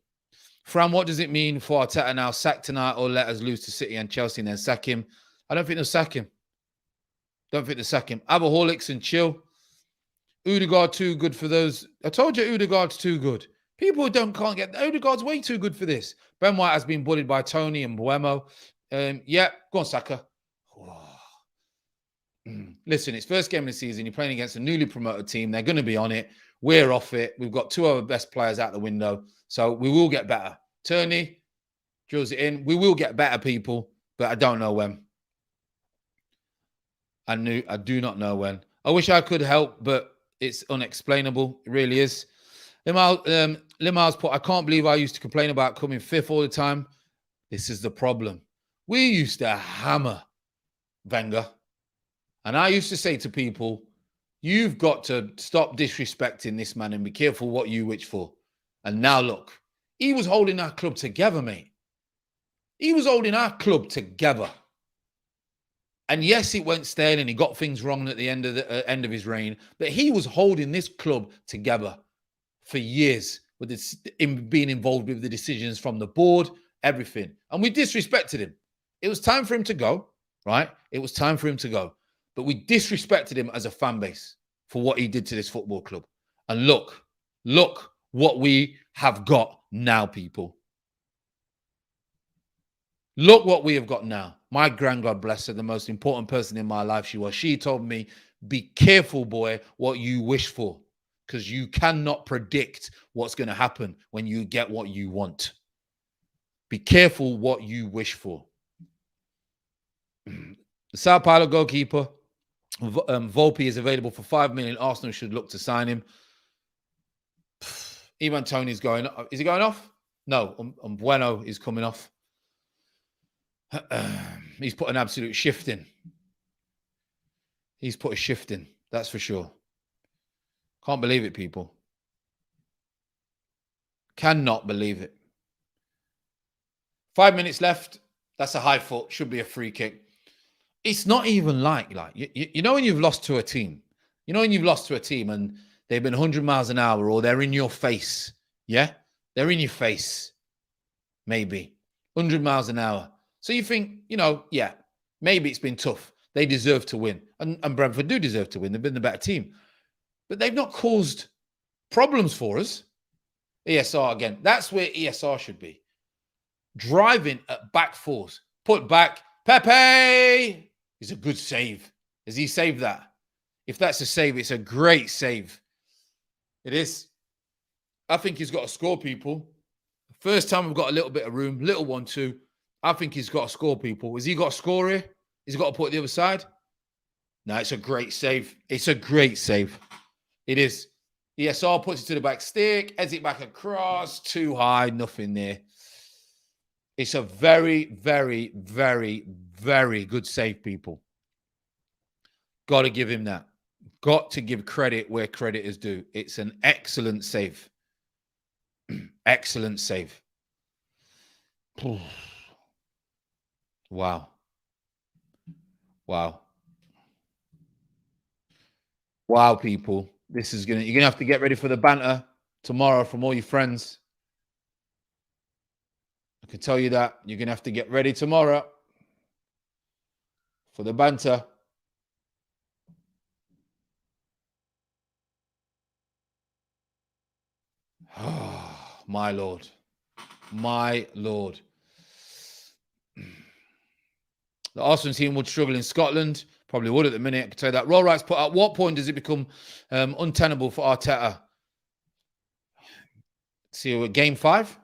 Fran, what does it mean for Arteta now? Sack tonight or let us lose to City and Chelsea and then sack him? I don't think they'll sack him. Alcoholics and chill. Odegaard too good for those. I told you Odegaard's too good. People can't get Odegaard's way too good for this. Ben White has been bullied by Tony and Buemo. Yeah, go on, Saka. Listen, it's first game of the season. You're playing against a newly promoted team. They're going to be on it. We're off it. We've got two of our best players out the window. So we will get better. Turney drills it in. We will get better, people, but I don't know when. I do not know when. I wish I could help, but it's unexplainable. It really is. Limar's put, I can't believe I used to complain about coming fifth all the time. This is the problem. We used to hammer Wenger. And I used to say to people, you've got to stop disrespecting this man and be careful what you wish for. And now look, he was holding our club together, mate. He was holding our club together. And yes, it went stale and he got things wrong at the end of his reign. But he was holding this club together for years with this, being involved with the decisions from the board, everything. And we disrespected him. It was time for him to go, right? It was time for him to go. But we disrespected him as a fan base for what he did to this football club. And look what we have got now, people. Look what we have got now. My grand, God bless her, the most important person in my life she was. She told me, be careful, boy, what you wish for, because you cannot predict what's going to happen when you get what you want. Be careful what you wish for. The Sao Paulo goalkeeper, Volpe, is available for 5 million. Arsenal should look to sign him. Ivan Toney's going. Is he going off? No. Bueno is coming off. He's put an absolute shift in. He's put a shift in. That's for sure. Can't believe it, people. Cannot believe it. 5 minutes left. That's a high foot. Should be a free kick. It's not even like you know when you've lost to a team. You know when you've lost to a team and they've been 100 miles an hour or they're in your face. Yeah? They're in your face. Maybe. 100 miles an hour. So you think, yeah, maybe it's been tough. They deserve to win. And Brentford do deserve to win. They've been the better team. But they've not caused problems for us. ESR again. That's where ESR should be. Driving at back fours. Put back. Pepe! It's a good save. Has he saved that? If that's a save, it's a great save. It is. I think he's got to score, people. First time we've got a little bit of room. Little 1-2. I think he's got to score, people. Has he got to score here? He's got to put it the other side? No, it's a great save. It's a great save. It is. ESR puts it to the back stick, heads it back across, too high, nothing there. It's a very, very, very, very good save, people. Got to give him that. Got to give credit where credit is due. It's an excellent save. Excellent save. Wow. Wow. Wow, people. This is you're gonna have to get ready for the banter tomorrow from all your friends. I can tell you that. You're gonna have to get ready tomorrow for the banter. Oh, my Lord. My Lord. The Arsenal team would struggle in Scotland. Probably would at the minute. I can tell you that. Roll Rights put at what point does it become untenable for Arteta? See, game 5.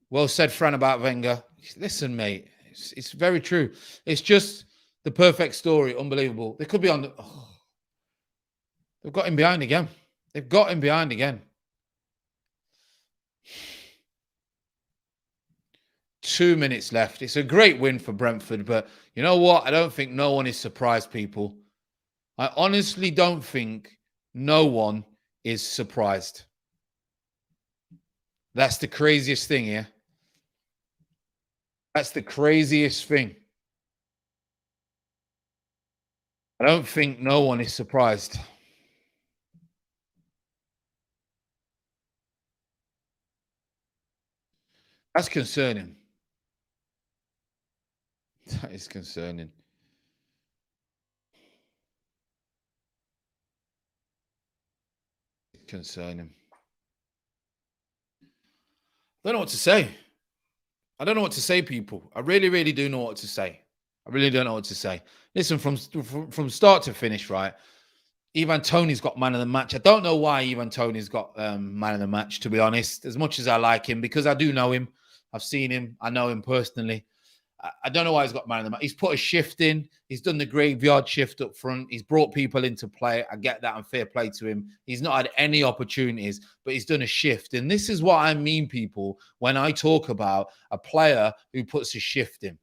Well said, Fran, about Wenger. Listen, mate, it's very true. It's just the perfect story. Unbelievable. They could be on the. Oh, they've got him behind again. They've got him behind again. 2 minutes left. It's a great win for Brentford, but you know what? I don't think no one is surprised, people. I honestly don't think no one is surprised. That's the craziest thing here. That's the craziest thing. I don't think no one is surprised. That's concerning. That is concerning. Concerning. I don't know what to say. I don't know what to say, people. I really, really do know what to say. I really don't know what to say. Listen, from start to finish, right? Ivan Toney's got man of the match. I don't know why Ivan Toney's got man of the match, to be honest, as much as I like him, because I do know him. I've seen him. I know him personally. I don't know why he's got man of the match. He's put a shift in. He's done the graveyard shift up front. He's brought people into play. I get that, and fair play to him. He's not had any opportunities, but he's done a shift. And this is what I mean, people, when I talk about a player who puts a shift in.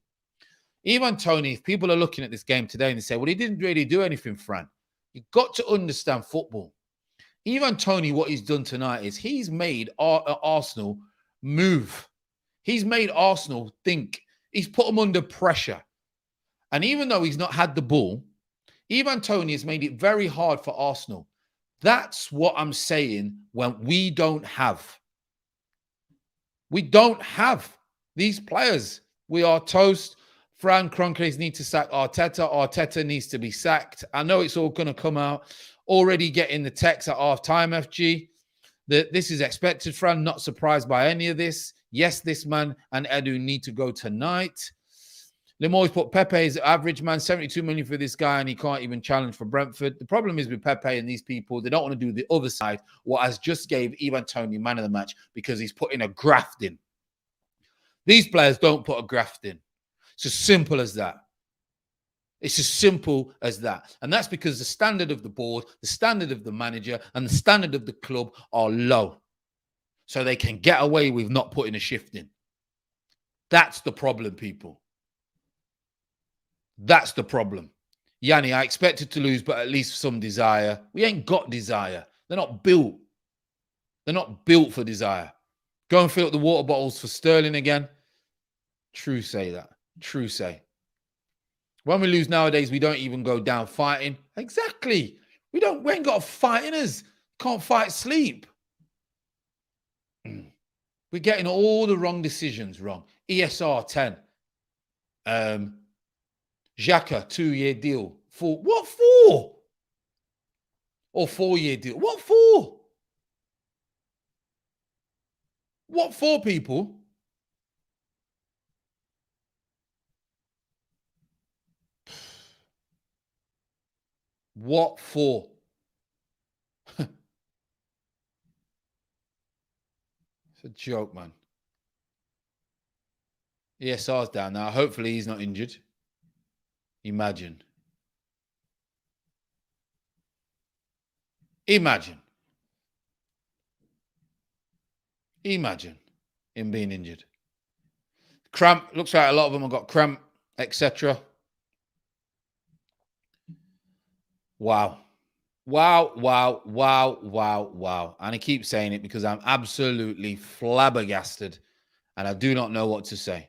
Ivan Toney, if people are looking at this game today and they say, well, he didn't really do anything, Fran. You've got to understand football. Ivan Toney, what he's done tonight is he's made Arsenal move. He's made Arsenal think. He's put them under pressure. And even though he's not had the ball, Ivan Toney has made it very hard for Arsenal. That's what I'm saying when we don't have. We don't have these players. We are toast. Fran Kroenkes needs to sack Arteta. Arteta needs to be sacked. I know it's all going to come out. Already getting the text at half-time, FG. That this is expected, Fran. Not surprised by any of this. Yes, this man and Edu need to go tonight. Lemoy's put Pepe is average, man. 72 million for this guy, and he can't even challenge for Brentford. The problem is with Pepe and these people, they don't want to do the other side, what has just gave Ivan Toney man of the match because he's putting a graft in. These players don't put a graft in. It's as simple as that. It's as simple as that. And that's because the standard of the board, the standard of the manager, and the standard of the club are low. So they can get away with not putting a shift in. That's the problem, people. That's the problem. Yanni, I expected to lose, but at least some desire. We ain't got desire. They're not built. They're not built for desire. Go and fill up the water bottles for Sterling again. True say that. True say. When we lose nowadays, we don't even go down fighting. Exactly. We ain't got a fight in us. Can't fight sleep. We're getting all the wrong decisions wrong. ESR 10. Xhaka, 2-year deal. What for? Or 4-year deal. What for? What for, people? What for? It's a joke, man. ESR's down now. Hopefully he's not injured. Imagine. Imagine him being injured. Cramp. Looks like a lot of them have got cramp, etc. Wow. Wow, wow, wow, wow, wow. And I keep saying it because I'm absolutely flabbergasted and I do not know what to say.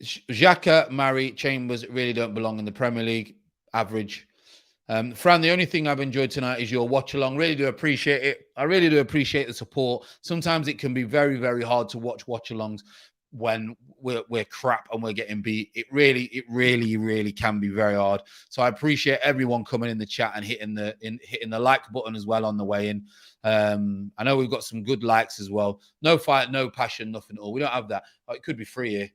Xhaka, Mari, Chambers really don't belong in the Premier League. Average. Fran, the only thing I've enjoyed tonight is your watch along. Really do appreciate it. I really do appreciate the support. Sometimes it can be very, very hard to watch alongs when we're crap and we're getting beat. It really can be very hard. So I appreciate everyone coming in the chat and hitting the like button as well on the way in. I know we've got some good likes as well. No fight, no passion, nothing at all. We don't have that. Oh, it could be free here.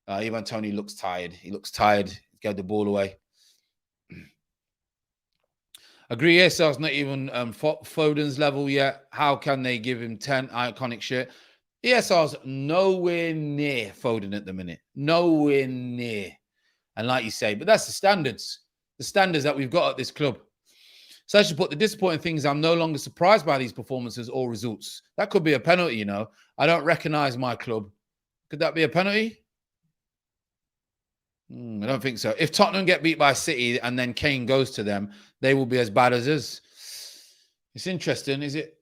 Ivan Toney looks tired. He looks tired. He gave the ball away. Agree, ESR's not even Foden's level yet. How can they give him 10 iconic shit? ESR's nowhere near Foden at the minute. Nowhere near. And like you say, but that's the standards that we've got at this club. So I should put the disappointing things. I'm no longer surprised by these performances or results. That could be a penalty, you know. I don't recognize my club. Could that be a penalty? I don't think so. If Tottenham get beat by City and then Kane goes to them, they will be as bad as us. It's interesting, is it?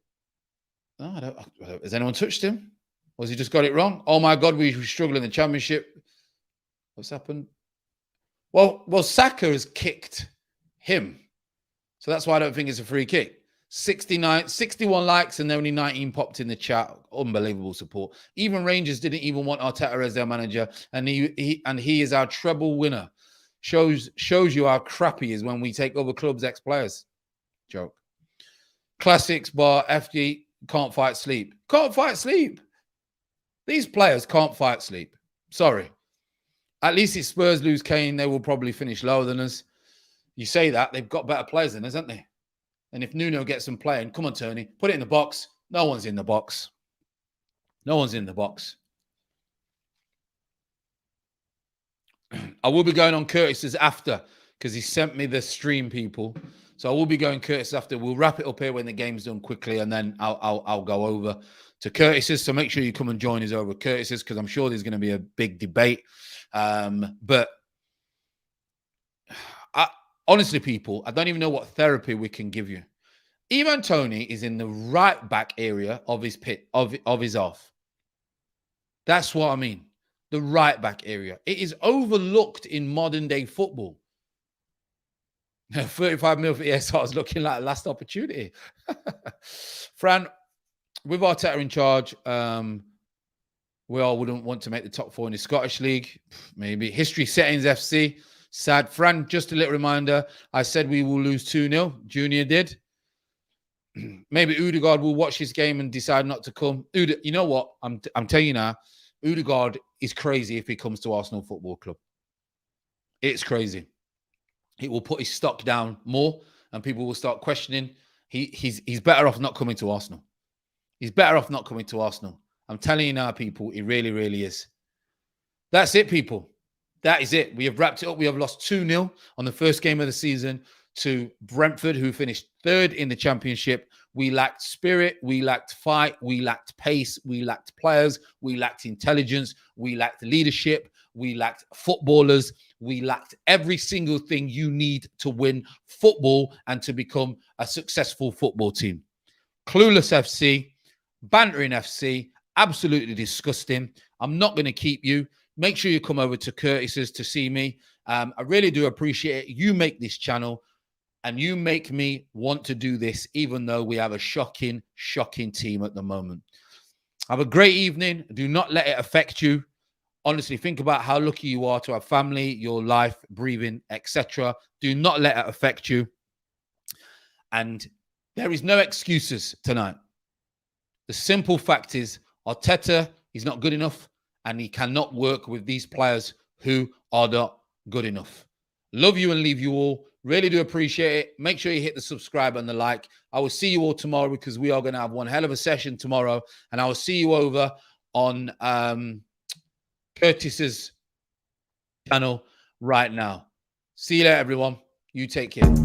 Oh, I don't, has anyone touched him? Or has he just got it wrong? Oh my God, we struggle in the Championship. What's happened? Well, Saka has kicked him. So that's why I don't think it's a free kick. 61 likes and only 19 popped in the chat. Unbelievable support. Even Rangers didn't even want Arteta as their manager, and he is our treble winner. Shows you how crappy is when we take over clubs' ex-players. Joke. Classics bar FG can't fight sleep. Can't fight sleep. These players can't fight sleep. Sorry. At least if Spurs lose Kane, they will probably finish lower than us. You say that, they've got better players than us, haven't they? And if Nuno gets them playing, come on, Tony, put it in the box. No one's in the box. No one's in the box. I will be going on Curtis's after because he sent me the stream, people. So I will be going Curtis after. We'll wrap it up here when the game's done quickly, and then I'll go over to Curtis's. So make sure you come and join us over at Curtis's because I'm sure there's going to be a big debate. But honestly, people, I don't even know what therapy we can give you. Ivan Toney is in the right back area of his pit, of his off. That's what I mean. The right back area. It is overlooked in modern day football. 35 mil for ESR is looking like a last opportunity. Fran, with Arteta in charge, we all wouldn't want to make the top 4 in the Scottish League. Maybe. History settings FC. Sad. Fran, just a little reminder. I said we will lose 2-0. Junior did. Maybe Odegaard will watch this game and decide not to come. You know what? I'm telling you now, Odegaard is crazy if he comes to Arsenal Football Club. It's crazy. It will put his stock down more and people will start questioning. He's better off not coming to Arsenal. He's better off not coming to Arsenal. I'm telling you now, people, he really, really is. That's it, people. That is it. We have wrapped it up. We have lost 2-0 on the first game of the season to Brentford, who finished 3rd in the Championship. We lacked spirit. We lacked fight. We lacked pace. We lacked players. We lacked intelligence. We lacked leadership. We lacked footballers. We lacked every single thing you need to win football and to become a successful football team. Clueless FC, bantering FC, absolutely disgusting. I'm not going to keep you. Make sure you come over to Curtis's to see me. I really do appreciate it. You make this channel and you make me want to do this, even though we have a shocking team at the moment. Have a great evening. Do not let it affect you. Honestly, think about how lucky you are to have family, your life, breathing, etc. Do not let it affect you. And there is no excuses tonight. The simple fact is Arteta is not good enough and he cannot work with these players who are not good enough. Love you and leave you all. Really do appreciate it. Make sure you hit the subscribe and the like. I will see you all tomorrow because we are going to have one hell of a session tomorrow. And I will see you over on Curtis's channel right now. See you later, everyone. You take care.